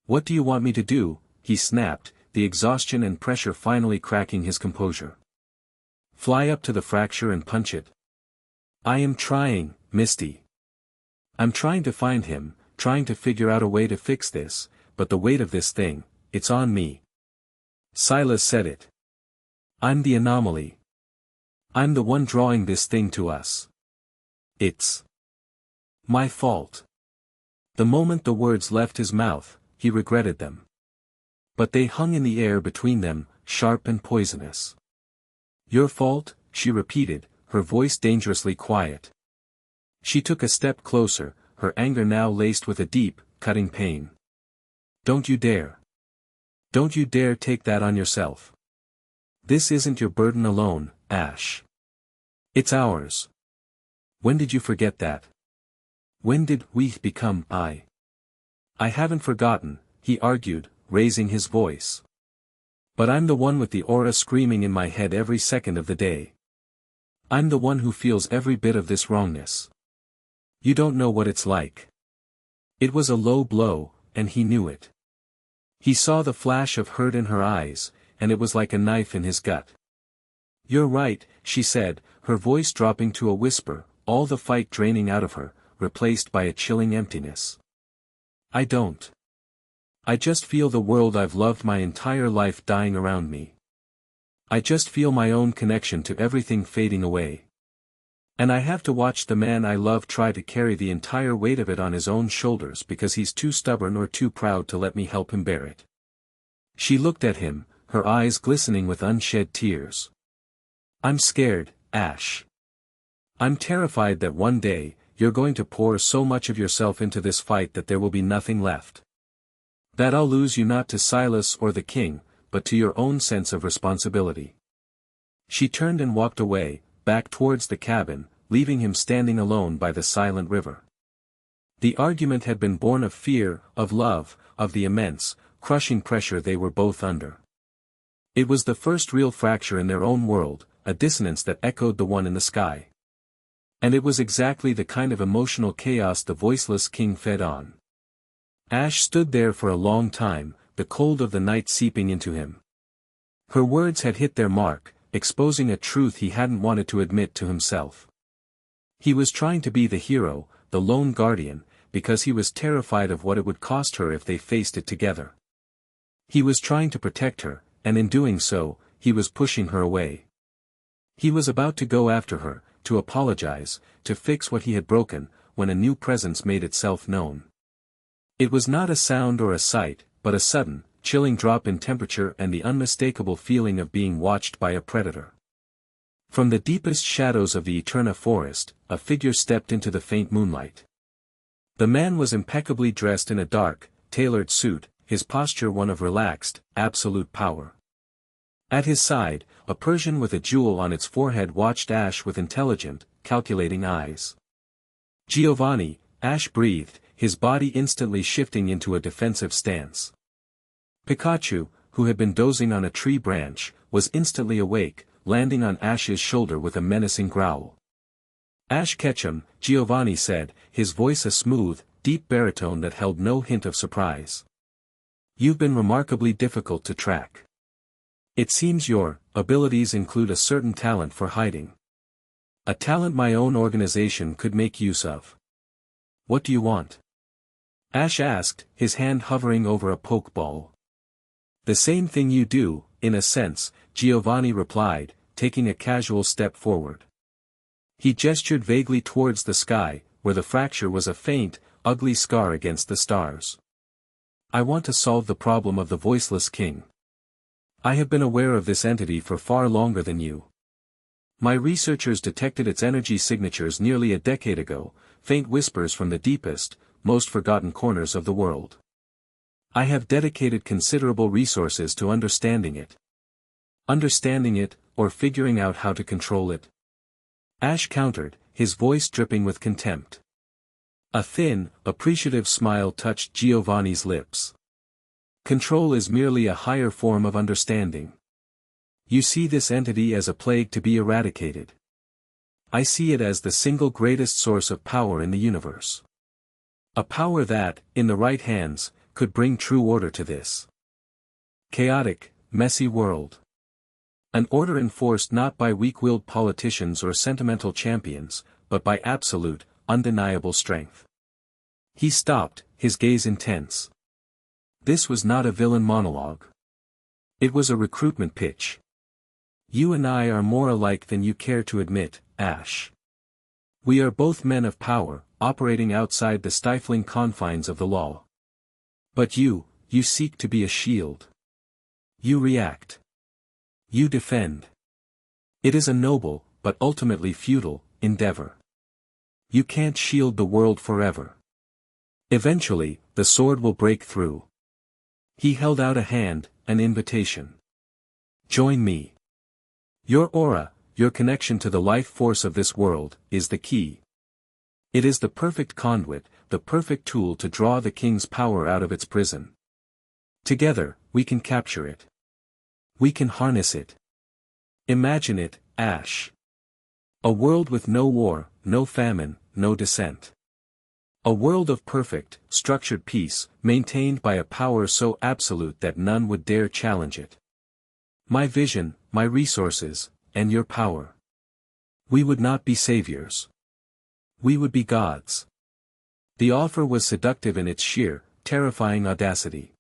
What do you want me to do?" he snapped, the exhaustion and pressure finally cracking his composure. "Fly up to the fracture and punch it?" "I am trying, Misty. I'm trying to find him, trying to figure out a way to fix this, but the weight of this thing, it's on me." Silas said it. "I'm the anomaly. I'm the one drawing this thing to us. It's my fault." The moment the words left his mouth, he regretted them. But they hung in the air between them, sharp and poisonous. "Your fault?" she repeated, her voice dangerously quiet. She took a step closer, her anger now laced with a deep, cutting pain. "Don't you dare. Don't you dare take that on yourself. This isn't your burden alone, Ash. It's ours. When did you forget that? When did we become I?" "I haven't forgotten," he argued, raising his voice. "But I'm the one with the aura screaming in my head every second of the day. I'm the one who feels every bit of this wrongness. You don't know what it's like." It was a low blow, and he knew it. He saw the flash of hurt in her eyes, and it was like a knife in his gut. "You're right," she said, her voice dropping to a whisper, all the fight draining out of her, replaced by a chilling emptiness. "I don't. I just feel the world I've loved my entire life dying around me. I just feel my own connection to everything fading away. And I have to watch the man I love try to carry the entire weight of it on his own shoulders because he's too stubborn or too proud to let me help him bear it." She looked at him, her eyes glistening with unshed tears. "I'm scared, Ash. I'm terrified that one day, you're going to pour so much of yourself into this fight that there will be nothing left. That I'll lose you not to Silas or the king, but to your own sense of responsibility." She turned and walked away, back towards the cabin, leaving him standing alone by the silent river. The argument had been born of fear, of love, of the immense, crushing pressure they were both under. It was the first real fracture in their own world, a dissonance that echoed the one in the sky. And it was exactly the kind of emotional chaos the voiceless king fed on. Ash stood there for a long time, the cold of the night seeping into him. Her words had hit their mark, exposing a truth he hadn't wanted to admit to himself. He was trying to be the hero, the lone guardian, because he was terrified of what it would cost her if they faced it together. He was trying to protect her, and in doing so, he was pushing her away. He was about to go after her, to apologize, to fix what he had broken, when a new presence made itself known. It was not a sound or a sight, but a sudden, chilling drop in temperature and the unmistakable feeling of being watched by a predator. From the deepest shadows of the Eterna forest, a figure stepped into the faint moonlight. The man was impeccably dressed in a dark, tailored suit, his posture one of relaxed, absolute power. At his side, a Persian with a jewel on its forehead watched Ash with intelligent, calculating eyes. Giovanni, Ash breathed, his body instantly shifting into a defensive stance. Pikachu, who had been dozing on a tree branch, was instantly awake, landing on Ash's shoulder with a menacing growl. Ash Ketchum, Giovanni said, his voice a smooth, deep baritone that held no hint of surprise. You've been remarkably difficult to track. It seems your abilities include a certain talent for hiding. A talent my own organization could make use of. What do you want? Ash asked, his hand hovering over a pokeball. The same thing you do, in a sense, Giovanni replied, taking a casual step forward. He gestured vaguely towards the sky, where the fracture was a faint, ugly scar against the stars. I want to solve the problem of the voiceless king. I have been aware of this entity for far longer than you. My researchers detected its energy signatures nearly a decade ago, faint whispers from the deepest, most forgotten corners of the world. I have dedicated considerable resources to understanding it. Understanding it, or figuring out how to control it? Ash countered, his voice dripping with contempt. A thin, appreciative smile touched Giovanni's lips. Control is merely a higher form of understanding. You see this entity as a plague to be eradicated. I see it as the single greatest source of power in the universe. A power that, in the right hands, could bring true order to this chaotic, messy world. An order enforced not by weak-willed politicians or sentimental champions, but by absolute, undeniable strength. He stopped, his gaze intense. This was not a villain monologue. It was a recruitment pitch. You and I are more alike than you care to admit, Ash. We are both men of power, operating outside the stifling confines of the law. But you seek to be a shield. You react. You defend. It is a noble, but ultimately futile, endeavor. You can't shield the world forever. Eventually, the sword will break through. He held out a hand, an invitation. Join me. Your aura, your connection to the life force of this world, is the key. It is the perfect conduit, the perfect tool to draw the king's power out of its prison. Together, we can capture it. We can harness it. Imagine it, Ash. A world with no war, no famine, no dissent. A world of perfect, structured peace, maintained by a power so absolute that none would dare challenge it. My vision, my resources, and your power. We would not be saviors. We would be gods. The offer was seductive in its sheer, terrifying audacity.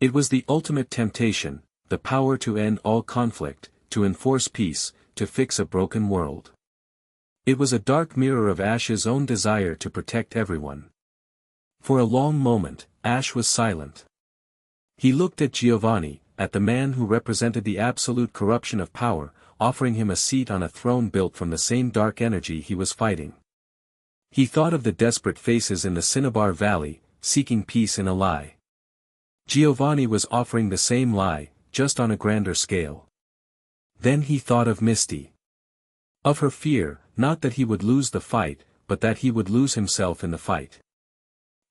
It was the ultimate temptation, the power to end all conflict, to enforce peace, to fix a broken world. It was a dark mirror of Ash's own desire to protect everyone. For a long moment, Ash was silent. He looked at Giovanni, at the man who represented the absolute corruption of power, offering him a seat on a throne built from the same dark energy he was fighting. He thought of the desperate faces in the Cinnabar Valley, seeking peace in a lie. Giovanni was offering the same lie, just on a grander scale. Then he thought of Misty. Of her fear, not that he would lose the fight, but that he would lose himself in the fight.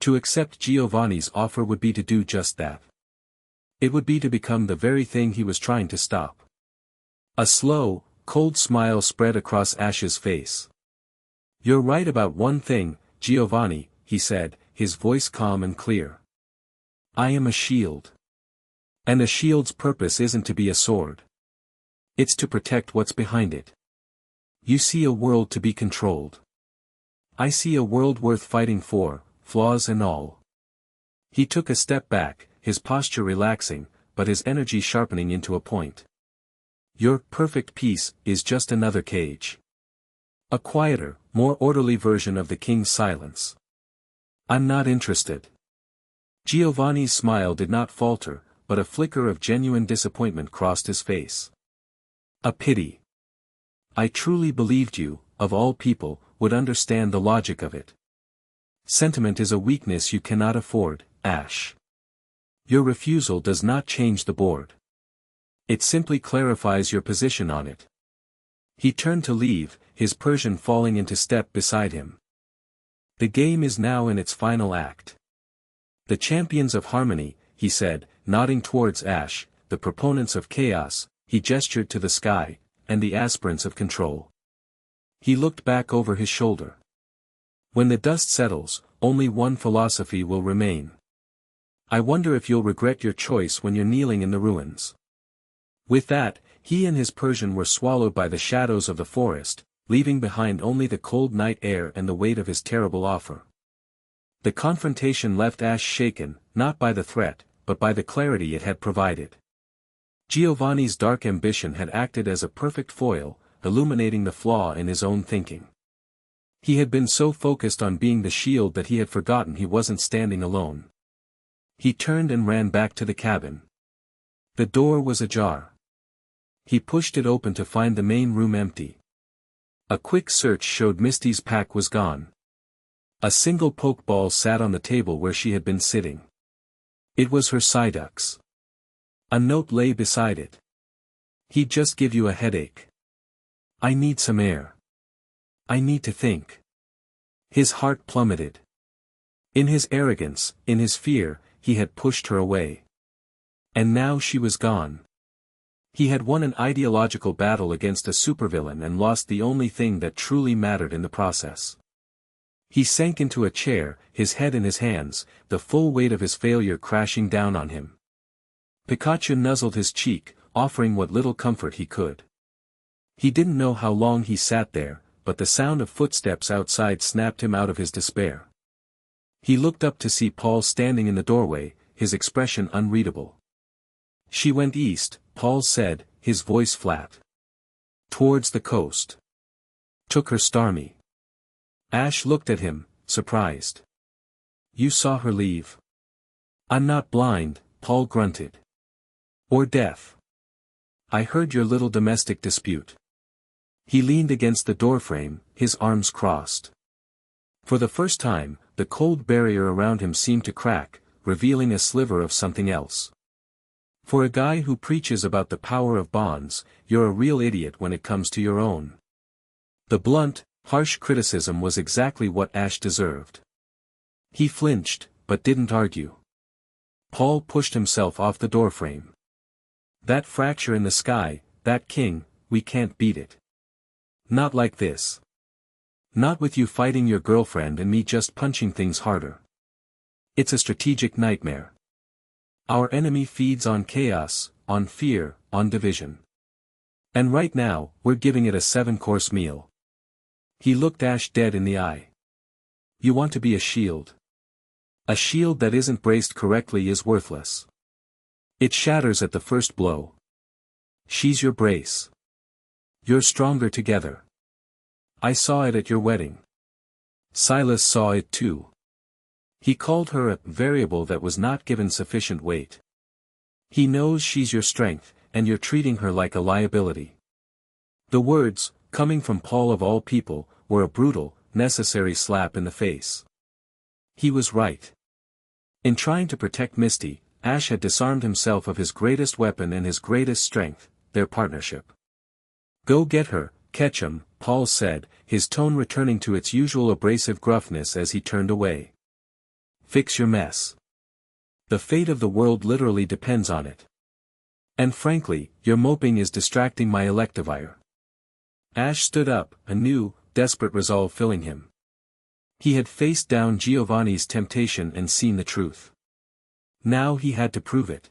To accept Giovanni's offer would be to do just that. It would be to become the very thing he was trying to stop. A slow, cold smile spread across Ash's face. You're right about one thing, Giovanni, he said, his voice calm and clear. I am a shield. And a shield's purpose isn't to be a sword. It's to protect what's behind it. You see a world to be controlled. I see a world worth fighting for, flaws and all. He took a step back, his posture relaxing, but his energy sharpening into a point. Your perfect peace is just another cage. A quieter, more orderly version of the king's silence. I'm not interested. Giovanni's smile did not falter, but a flicker of genuine disappointment crossed his face. A pity. I truly believed you, of all people, would understand the logic of it. Sentiment is a weakness you cannot afford, Ash. Your refusal does not change the board. It simply clarifies your position on it. He turned to leave, his Persian falling into step beside him. The game is now in its final act. The champions of harmony, he said, nodding towards Ash, the proponents of chaos, he gestured to the sky, and the aspirants of control. He looked back over his shoulder. When the dust settles, only one philosophy will remain. I wonder if you'll regret your choice when you're kneeling in the ruins. With that, he and his Persian were swallowed by the shadows of the forest, leaving behind only the cold night air and the weight of his terrible offer. The confrontation left Ash shaken, not by the threat, but by the clarity it had provided. Giovanni's dark ambition had acted as a perfect foil, illuminating the flaw in his own thinking. He had been so focused on being the shield that he had forgotten he wasn't standing alone. He turned and ran back to the cabin. The door was ajar. He pushed it open to find the main room empty. A quick search showed Misty's pack was gone. A single pokeball sat on the table where she had been sitting. It was her Psyduck's. A note lay beside it. He'd just give you a headache. I need some air. I need to think. His heart plummeted. In his arrogance, in his fear, he had pushed her away. And now she was gone. He had won an ideological battle against a supervillain and lost the only thing that truly mattered in the process. He sank into a chair, his head in his hands, the full weight of his failure crashing down on him. Pikachu nuzzled his cheek, offering what little comfort he could. He didn't know how long he sat there, but the sound of footsteps outside snapped him out of his despair. He looked up to see Paul standing in the doorway, his expression unreadable. She went east, Paul said, his voice flat. Towards the coast. Took her Starmie. Ash looked at him, surprised. You saw her leave? I'm not blind, Paul grunted. Or deaf. I heard your little domestic dispute. He leaned against the doorframe, his arms crossed. For the first time, the cold barrier around him seemed to crack, revealing a sliver of something else. For a guy who preaches about the power of bonds, you're a real idiot when it comes to your own. The blunt, harsh criticism was exactly what Ash deserved. He flinched, but didn't argue. Paul pushed himself off the doorframe. That fracture in the sky, that king, we can't beat it. Not like this. Not with you fighting your girlfriend and me just punching things harder. It's a strategic nightmare. Our enemy feeds on chaos, on fear, on division. And right now, we're giving it a 7-course meal. He looked Ash dead in the eye. You want to be a shield. A shield that isn't braced correctly is worthless. It shatters at the first blow. She's your brace. You're stronger together. I saw it at your wedding. Silas saw it too. He called her a variable that was not given sufficient weight. He knows she's your strength, and you're treating her like a liability. The words, coming from Paul of all people, were a brutal, necessary slap in the face. He was right. In trying to protect Misty, Ash had disarmed himself of his greatest weapon and his greatest strength, their partnership. Go get her, Ketchum, Paul said, his tone returning to its usual abrasive gruffness as he turned away. Fix your mess. The fate of the world literally depends on it. And frankly, your moping is distracting my Electivire. Ash stood up, a new, desperate resolve filling him. He had faced down Giovanni's temptation and seen the truth. Now he had to prove it.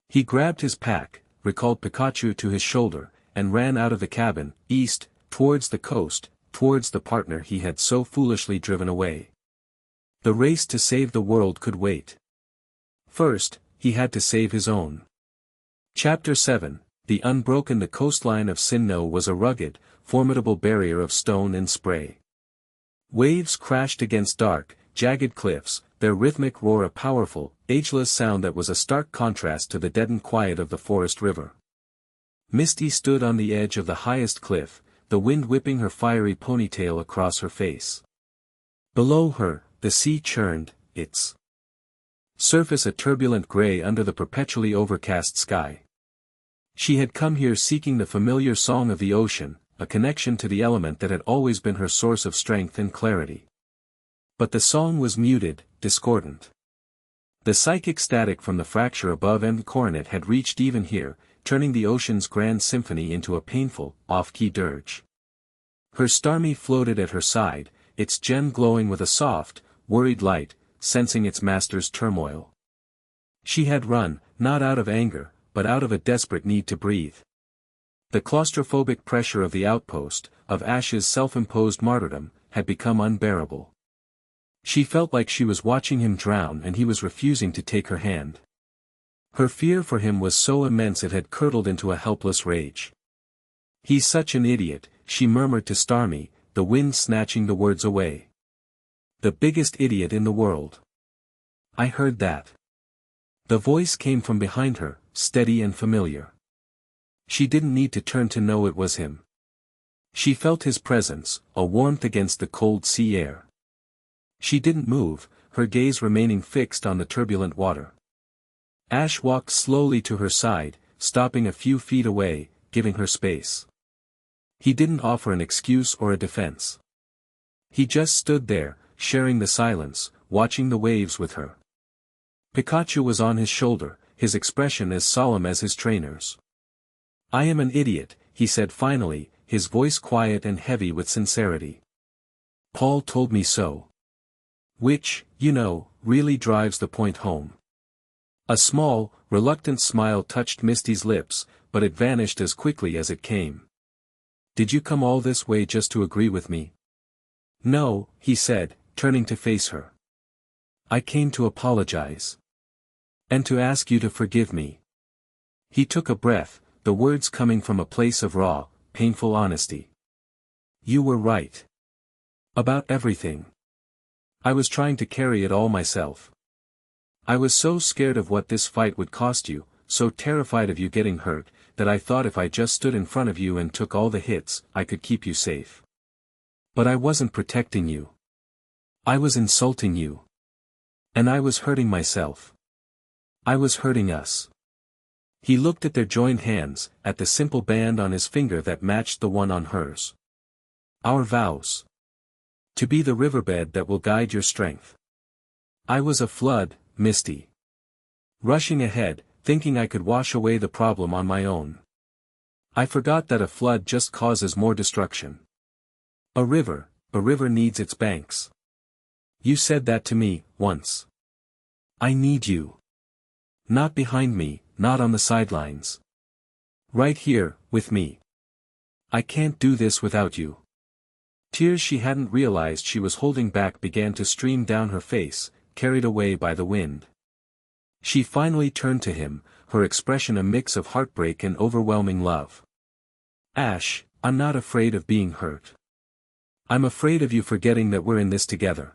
He grabbed his pack, recalled Pikachu to his shoulder, and ran out of the cabin, east, towards the coast, towards the partner he had so foolishly driven away. The race to save the world could wait. First, he had to save his own. Chapter 7, The Unbroken. The coastline of Sinnoh was a rugged, formidable barrier of stone and spray. Waves crashed against dark, jagged cliffs, their rhythmic roar a powerful, ageless sound that was a stark contrast to the deadened quiet of the forest river. Misty stood on the edge of the highest cliff, the wind whipping her fiery ponytail across her face. Below her, the sea churned, its surface a turbulent gray under the perpetually overcast sky. She had come here seeking the familiar song of the ocean, a connection to the element that had always been her source of strength and clarity. But the song was muted, discordant. The psychic static from the fracture above and coronet had reached even here, turning the ocean's grand symphony into a painful, off-key dirge. Her Starmie floated at her side, its gem glowing with a soft, worried light, sensing its master's turmoil. She had run, not out of anger, but out of a desperate need to breathe. The claustrophobic pressure of the outpost, of Ash's self-imposed martyrdom, had become unbearable. She felt like she was watching him drown and he was refusing to take her hand. Her fear for him was so immense it had curdled into a helpless rage. "He's such an idiot," she murmured to Starmie, the wind snatching the words away. "The biggest idiot in the world." "I heard that." The voice came from behind her, steady and familiar. She didn't need to turn to know it was him. She felt his presence, a warmth against the cold sea air. She didn't move, her gaze remaining fixed on the turbulent water. Ash walked slowly to her side, stopping a few feet away, giving her space. He didn't offer an excuse or a defense. He just stood there, sharing the silence, watching the waves with her. Pikachu was on his shoulder, his expression as solemn as his trainer's. "I am an idiot," he said finally, his voice quiet and heavy with sincerity. "Paul told me so." Which, you know, really drives the point home. A small, reluctant smile touched Misty's lips, but it vanished as quickly as it came. "Did you come all this way just to agree with me?" "No," he said, turning to face her. "I came to apologize. And to ask you to forgive me." He took a breath, the words coming from a place of raw, painful honesty. "You were right. About everything. I was trying to carry it all myself. I was so scared of what this fight would cost you, so terrified of you getting hurt, that I thought if I just stood in front of you and took all the hits, I could keep you safe. But I wasn't protecting you. I was insulting you. And I was hurting myself. I was hurting us." He looked at their joined hands, at the simple band on his finger that matched the one on hers. "Our vows. To be the riverbed that will guide your strength. I was a flood, Misty. Rushing ahead, thinking I could wash away the problem on my own. I forgot that a flood just causes more destruction. A river needs its banks. You said that to me, once. I need you. Not behind me, not on the sidelines. Right here, with me. I can't do this without you." Tears she hadn't realized she was holding back began to stream down her face, carried away by the wind. She finally turned to him, her expression a mix of heartbreak and overwhelming love. "Ash, I'm not afraid of being hurt. I'm afraid of you forgetting that we're in this together.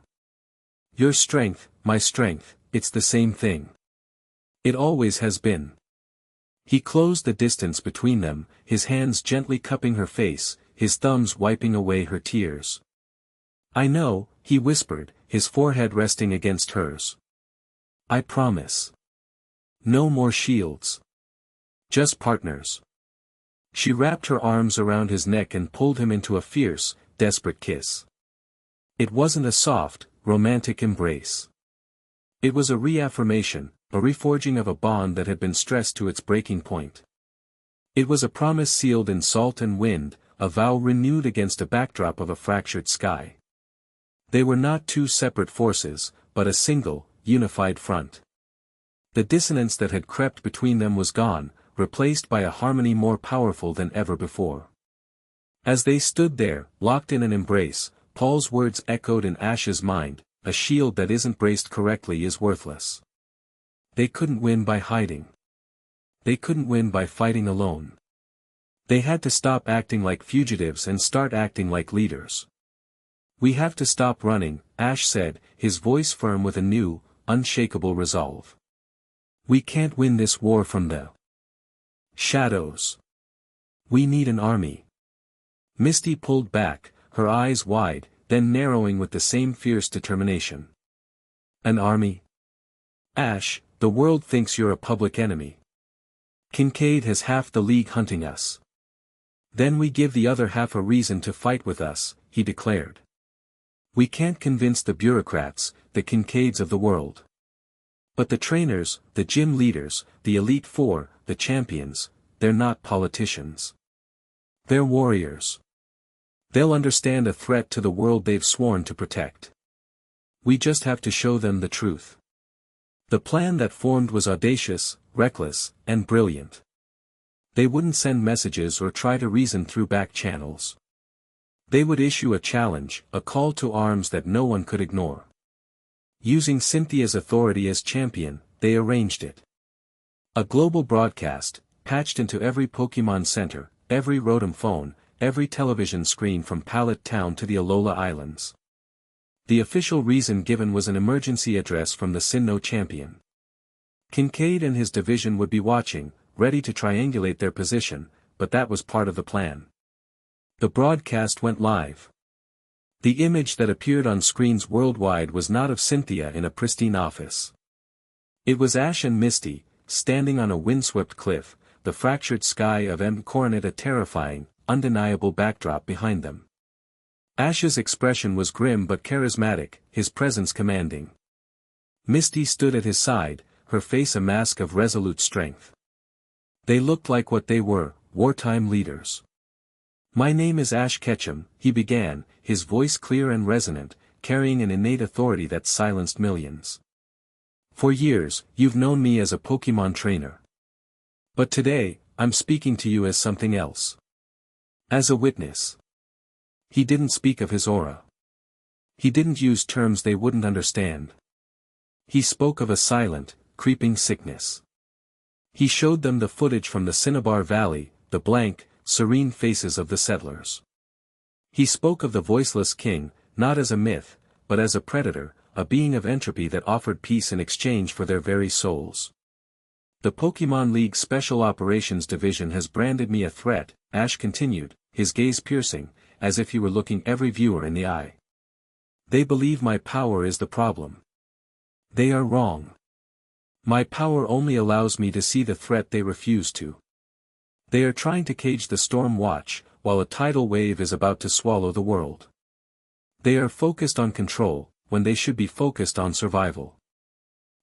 Your strength, my strength, it's the same thing. It always has been." He closed the distance between them, his hands gently cupping her face, his thumbs wiping away her tears. "I know," he whispered, his forehead resting against hers. "I promise. No more shields. Just partners." She wrapped her arms around his neck and pulled him into a fierce, desperate kiss. It wasn't a soft, romantic embrace. It was a reaffirmation, a reforging of a bond that had been stressed to its breaking point. It was a promise sealed in salt and wind, a vow renewed against a backdrop of a fractured sky. They were not two separate forces, but a single, unified front. The dissonance that had crept between them was gone, replaced by a harmony more powerful than ever before. As they stood there, locked in an embrace, Paul's words echoed in Ash's mind, "A shield that isn't braced correctly is worthless." They couldn't win by hiding. They couldn't win by fighting alone. They had to stop acting like fugitives and start acting like leaders. "We have to stop running," Ash said, his voice firm with a new, unshakable resolve. "We can't win this war from the shadows. We need an army." Misty pulled back, her eyes wide, then narrowing with the same fierce determination. "An army? Ash, the world thinks you're a public enemy. Kincaid has half the league hunting us. Then we give the other half a reason to fight with us," he declared. We can't convince the bureaucrats, the Kincaids of the world. But the trainers, the gym leaders, the Elite Four, the champions, they're not politicians. They're warriors. They'll understand a threat to the world they've sworn to protect. We just have to show them the truth. The plan that formed was audacious, reckless, and brilliant. They wouldn't send messages or try to reason through back channels. They would issue a challenge, a call to arms that no one could ignore. Using Cynthia's authority as champion, they arranged it. A global broadcast, patched into every Pokemon Center, every Rotom phone, every television screen from Pallet Town to the Alola Islands. The official reason given was an emergency address from the Sinnoh champion. Kincaid and his division would be watching, ready to triangulate their position, but that was part of the plan. The broadcast went live. The image that appeared on screens worldwide was not of Cynthia in a pristine office. It was Ash and Misty, standing on a windswept cliff, the fractured sky of Coronet a terrifying, undeniable backdrop behind them. Ash's expression was grim but charismatic, his presence commanding. Misty stood at his side, her face a mask of resolute strength. They looked like what they were, wartime leaders. "My name is Ash Ketchum," he began, his voice clear and resonant, carrying an innate authority that silenced millions. "For years, you've known me as a Pokemon trainer. But today, I'm speaking to you as something else. As a witness." He didn't speak of his aura. He didn't use terms they wouldn't understand. He spoke of a silent, creeping sickness. He showed them the footage from the Cinnabar Valley, the blank, serene faces of the settlers. He spoke of the voiceless king, not as a myth, but as a predator, a being of entropy that offered peace in exchange for their very souls. "The Pokemon League Special Operations Division has branded me a threat," Ash continued, his gaze piercing, as if he were looking every viewer in the eye. "They believe my power is the problem. They are wrong. My power only allows me to see the threat they refuse to. They are trying to cage the Storm Watch, while a tidal wave is about to swallow the world. They are focused on control, when they should be focused on survival."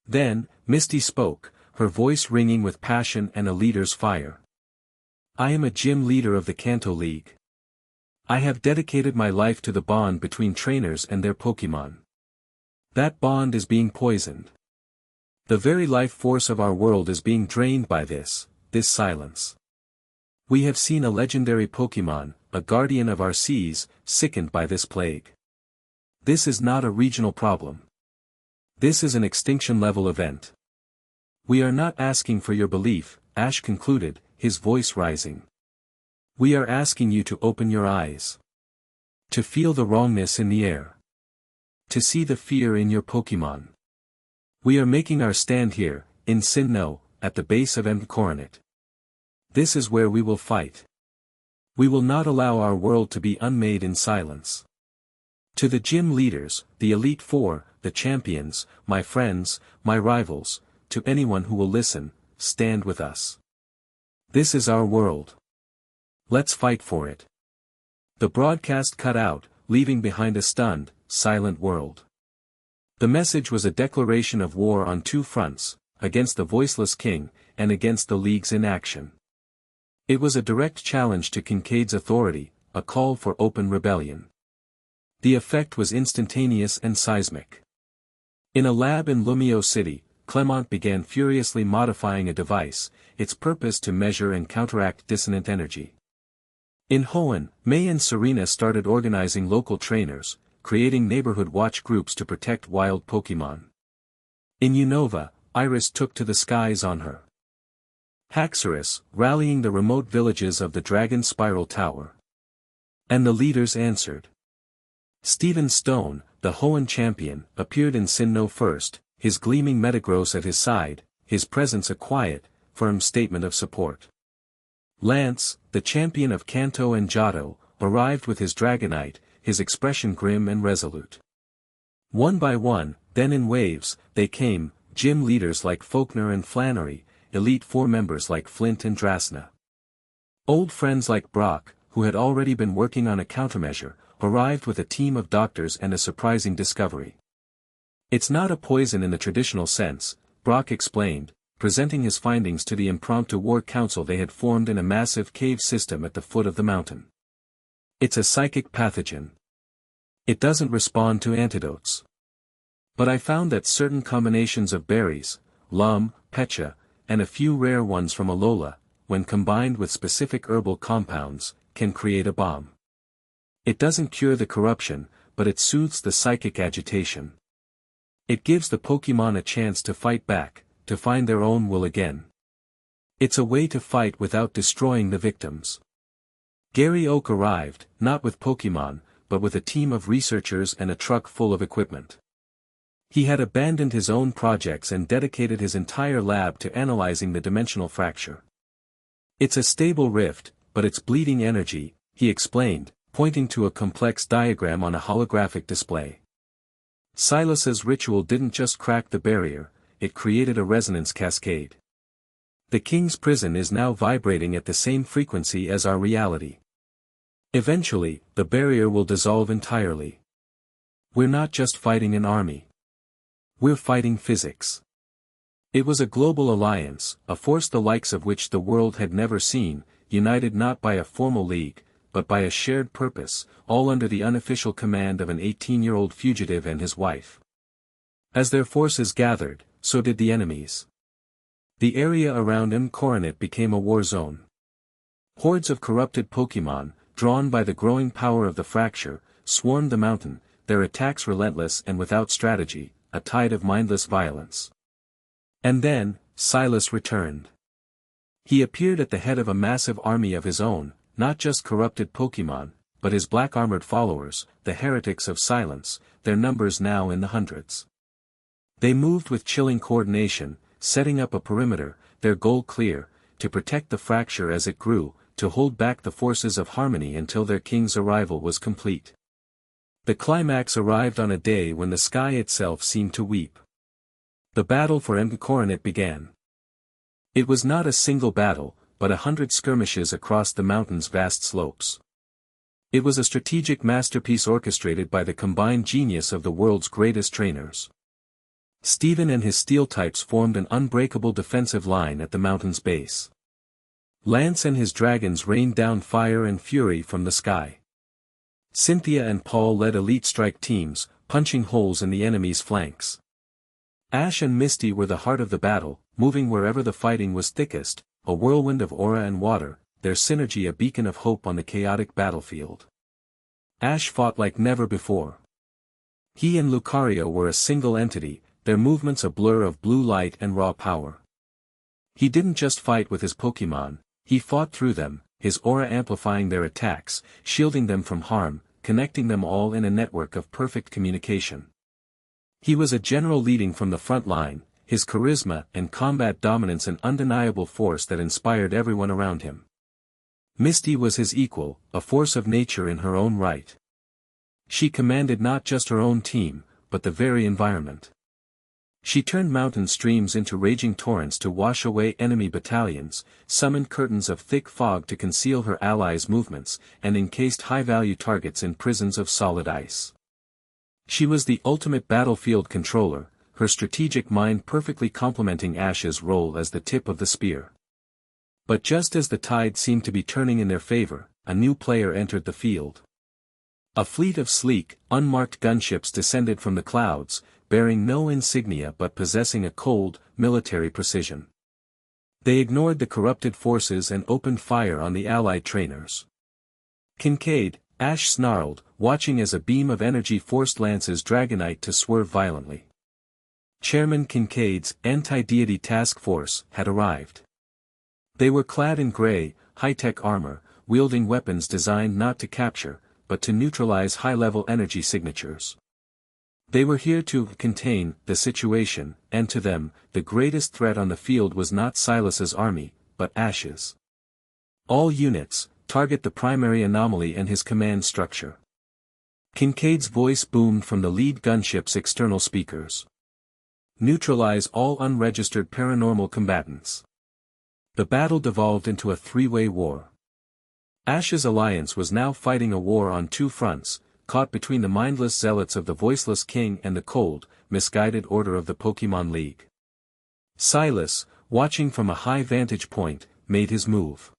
Then, Misty spoke, her voice ringing with passion and a leader's fire. "I am a gym leader of the Kanto League. I have dedicated my life to the bond between trainers and their Pokemon. That bond is being poisoned. The very life force of our world is being drained by this silence. We have seen a legendary Pokemon, a guardian of our seas, sickened by this plague. This is not a regional problem. This is an extinction-level event. We are not asking for your belief," Ash concluded, his voice rising. "We are asking you to open your eyes. To feel the wrongness in the air. To see the fear in your Pokemon. We are making our stand here, in Sinnoh, at the base of Coronet. This is where we will fight. We will not allow our world to be unmade in silence. To the gym leaders, the Elite Four, the champions, my friends, my rivals, to anyone who will listen, stand with us. This is our world. Let's fight for it." The broadcast cut out, leaving behind a stunned, silent world. The message was a declaration of war on two fronts, against the voiceless king, and against the League's inaction. It was a direct challenge to Kincaid's authority, a call for open rebellion. The effect was instantaneous and seismic. In a lab in Lumio City, Clement began furiously modifying a device, its purpose to measure and counteract dissonant energy. In Hoenn, May and Serena started organizing local trainers, creating neighborhood watch groups to protect wild Pokemon. In Unova, Iris took to the skies on her Haxorus, rallying the remote villages of the Dragon Spiral Tower. And the leaders answered. Stephen Stone, the Hoenn champion, appeared in Sinnoh first, his gleaming Metagross at his side, his presence a quiet, firm statement of support. Lance, the champion of Kanto and Johto, arrived with his Dragonite, his expression grim and resolute. One by one, then in waves, they came, gym leaders like Faulkner and Flannery, Elite Four members like Flint and Drasna. Old friends like Brock, who had already been working on a countermeasure, arrived with a team of doctors and a surprising discovery. "It's not a poison in the traditional sense," Brock explained, presenting his findings to the impromptu war council they had formed in a massive cave system at the foot of the mountain. "It's a psychic pathogen. It doesn't respond to antidotes. But I found that certain combinations of berries, lum, pecha, and a few rare ones from Alola, when combined with specific herbal compounds, can create a bomb. It doesn't cure the corruption, but it soothes the psychic agitation. It gives the Pokémon a chance to fight back, to find their own will again. It's a way to fight without destroying the victims." Gary Oak arrived, not with Pokémon, but with a team of researchers and a truck full of equipment. He had abandoned his own projects and dedicated his entire lab to analyzing the dimensional fracture. "It's a stable rift, but it's bleeding energy," he explained, pointing to a complex diagram on a holographic display. "Silas's ritual didn't just crack the barrier, it created a resonance cascade. The king's prison is now vibrating at the same frequency as our reality. Eventually, the barrier will dissolve entirely. We're not just fighting an army. We're fighting physics." It was a global alliance, a force the likes of which the world had never seen, united not by a formal league, but by a shared purpose, all under the unofficial command of an 18-year-old fugitive and his wife. As their forces gathered, so did the enemies. The area around Coronet became a war zone. Hordes of corrupted Pokémon, drawn by the growing power of the fracture, swarmed the mountain, their attacks relentless and without strategy, a tide of mindless violence. And then, Silas returned. He appeared at the head of a massive army of his own, not just corrupted Pokémon, but his black-armored followers, the heretics of silence, their numbers now in the hundreds. They moved with chilling coordination, setting up a perimeter, their goal clear, to protect the fracture as it grew, to hold back the forces of harmony until their king's arrival was complete. The climax arrived on a day when the sky itself seemed to weep. The battle for Coronet began. It was not a single battle, but 100 skirmishes across the mountain's vast slopes. It was a strategic masterpiece orchestrated by the combined genius of the world's greatest trainers. Steven and his steel types formed an unbreakable defensive line at the mountain's base. Lance and his dragons rained down fire and fury from the sky. Cynthia and Paul led elite strike teams, punching holes in the enemy's flanks. Ash and Misty were the heart of the battle, moving wherever the fighting was thickest, a whirlwind of aura and water, their synergy a beacon of hope on the chaotic battlefield. Ash fought like never before. He and Lucario were a single entity, their movements a blur of blue light and raw power. He didn't just fight with his Pokémon, he fought through them, his aura amplifying their attacks, shielding them from harm, connecting them all in a network of perfect communication. He was a general leading from the front line, his charisma and combat dominance an undeniable force that inspired everyone around him. Misty was his equal, a force of nature in her own right. She commanded not just her own team, but the very environment. She turned mountain streams into raging torrents to wash away enemy battalions, summoned curtains of thick fog to conceal her allies' movements, and encased high-value targets in prisons of solid ice. She was the ultimate battlefield controller, her strategic mind perfectly complementing Ash's role as the tip of the spear. But just as the tide seemed to be turning in their favor, a new player entered the field. A fleet of sleek, unmarked gunships descended from the clouds, bearing no insignia but possessing a cold, military precision. They ignored the corrupted forces and opened fire on the allied trainers. Kincaid, Ash snarled, watching as a beam of energy forced Lance's Dragonite to swerve violently. Chairman Kincaid's anti-deity task force had arrived. They were clad in gray, high-tech armor, wielding weapons designed not to capture, but to neutralize high-level energy signatures. They were here to contain the situation, and to them, the greatest threat on the field was not Silas's army, but Ash's. All units, target the primary anomaly and his command structure. Kincaid's voice boomed from the lead gunship's external speakers. Neutralize all unregistered paranormal combatants. The battle devolved into a three-way war. Ash's alliance was now fighting a war on two fronts, caught between the mindless zealots of the Voiceless King and the cold, misguided order of the Pokémon League. Silas, watching from a high vantage point, made his move.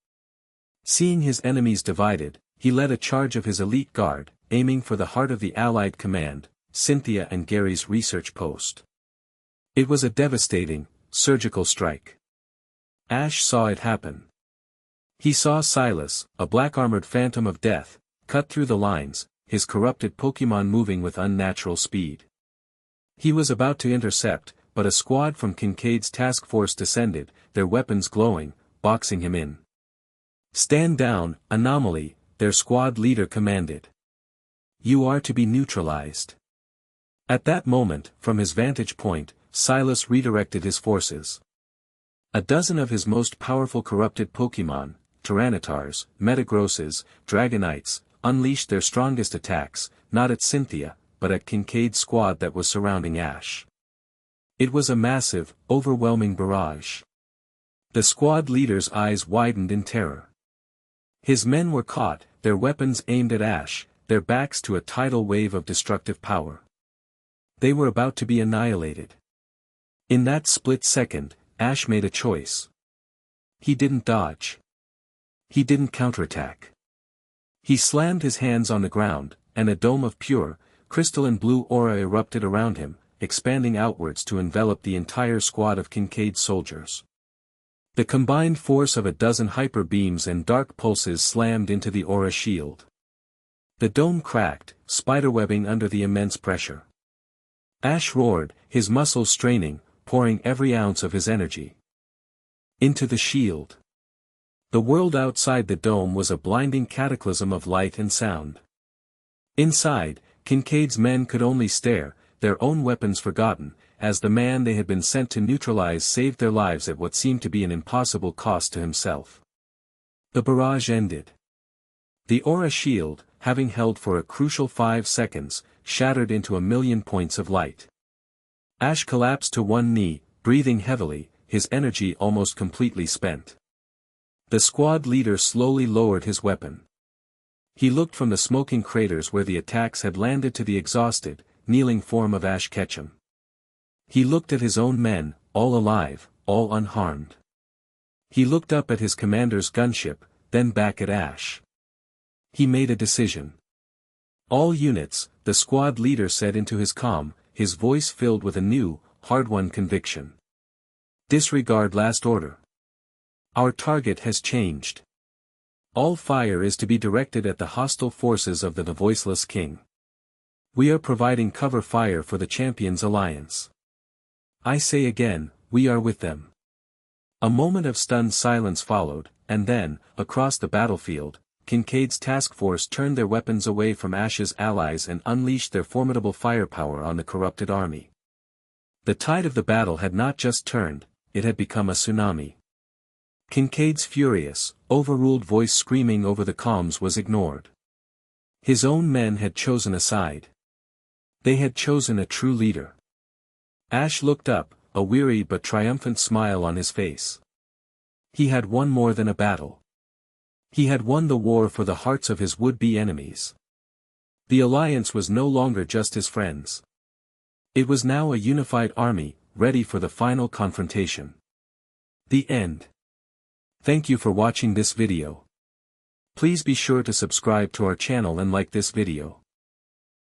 Seeing his enemies divided, he led a charge of his elite guard, aiming for the heart of the Allied command, Cynthia and Gary's research post. It was a devastating, surgical strike. Ash saw it happen. He saw Silas, a black-armored phantom of death, cut through the lines, his corrupted Pokémon moving with unnatural speed. He was about to intercept, but a squad from Kincaid's task force descended, their weapons glowing, boxing him in. "Stand down, Anomaly," their squad leader commanded. "You are to be neutralized." At that moment, from his vantage point, Silas redirected his forces. A dozen of his most powerful corrupted Pokémon, Tyrannitars, Metagrosses, Dragonites, unleashed their strongest attacks, not at Cynthia, but at Kincaid's squad that was surrounding Ash. It was a massive, overwhelming barrage. The squad leader's eyes widened in terror. His men were caught, their weapons aimed at Ash, their backs to a tidal wave of destructive power. They were about to be annihilated. In that split second, Ash made a choice. He didn't dodge. He didn't counterattack. He slammed his hands on the ground, and a dome of pure, crystalline blue aura erupted around him, expanding outwards to envelop the entire squad of Kincaid's soldiers. The combined force of a dozen hyper beams and dark pulses slammed into the aura shield. The dome cracked, spiderwebbing under the immense pressure. Ash roared, his muscles straining, pouring every ounce of his energy into the shield. The world outside the dome was a blinding cataclysm of light and sound. Inside, Kincaid's men could only stare, their own weapons forgotten, as the man they had been sent to neutralize saved their lives at what seemed to be an impossible cost to himself. The barrage ended. The aura shield, having held for a crucial 5 seconds, shattered into a million points of light. Ash collapsed to one knee, breathing heavily, his energy almost completely spent. The squad leader slowly lowered his weapon. He looked from the smoking craters where the attacks had landed to the exhausted, kneeling form of Ash Ketchum. He looked at his own men, all alive, all unharmed. He looked up at his commander's gunship, then back at Ash. He made a decision. "All units," the squad leader said into his comm, his voice filled with a new, hard-won conviction. "Disregard last order. Our target has changed. All fire is to be directed at the hostile forces of the Voiceless King. We are providing cover fire for the Champions Alliance. I say again, we are with them." A moment of stunned silence followed, and then, across the battlefield, Kincaid's task force turned their weapons away from Ash's allies and unleashed their formidable firepower on the corrupted army. The tide of the battle had not just turned, it had become a tsunami. Kincaid's furious, overruled voice screaming over the comms was ignored. His own men had chosen a side. They had chosen a true leader. Ash looked up, a weary but triumphant smile on his face. He had won more than a battle. He had won the war for the hearts of his would-be enemies. The alliance was no longer just his friends. It was now a unified army, ready for the final confrontation. The end. Thank you for watching this video. Please be sure to subscribe to our channel and like this video.